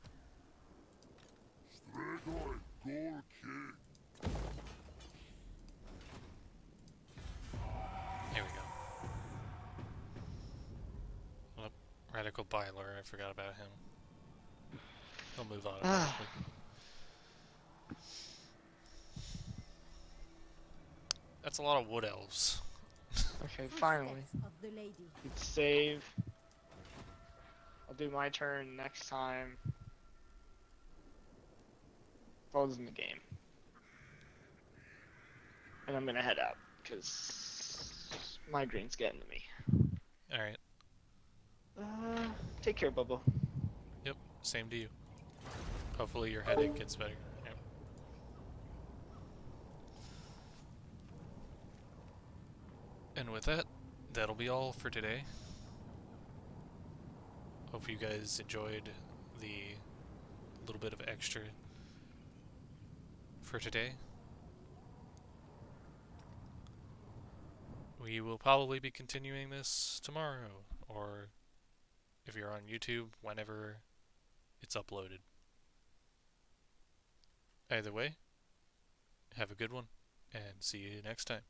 Stagger! Goal King! Here we go. Well, Radical Byler, I forgot about him. He'll move automatically. That's a lot of wood elves. Okay, finally. Footsteps of the lady. Let's save. I'll do my turn next time. Closing the game. And I'm gonna head out, because migraine's getting to me. Alright, Take care, Bubba. yep, same to you. Hopefully your headache gets better. Yep. And with that, that'll be all for today. Hope you guys enjoyed the little bit of extra for today. We will probably be continuing this tomorrow, or if you're on YouTube, whenever it's uploaded. Either way, have a good one, and see you next time.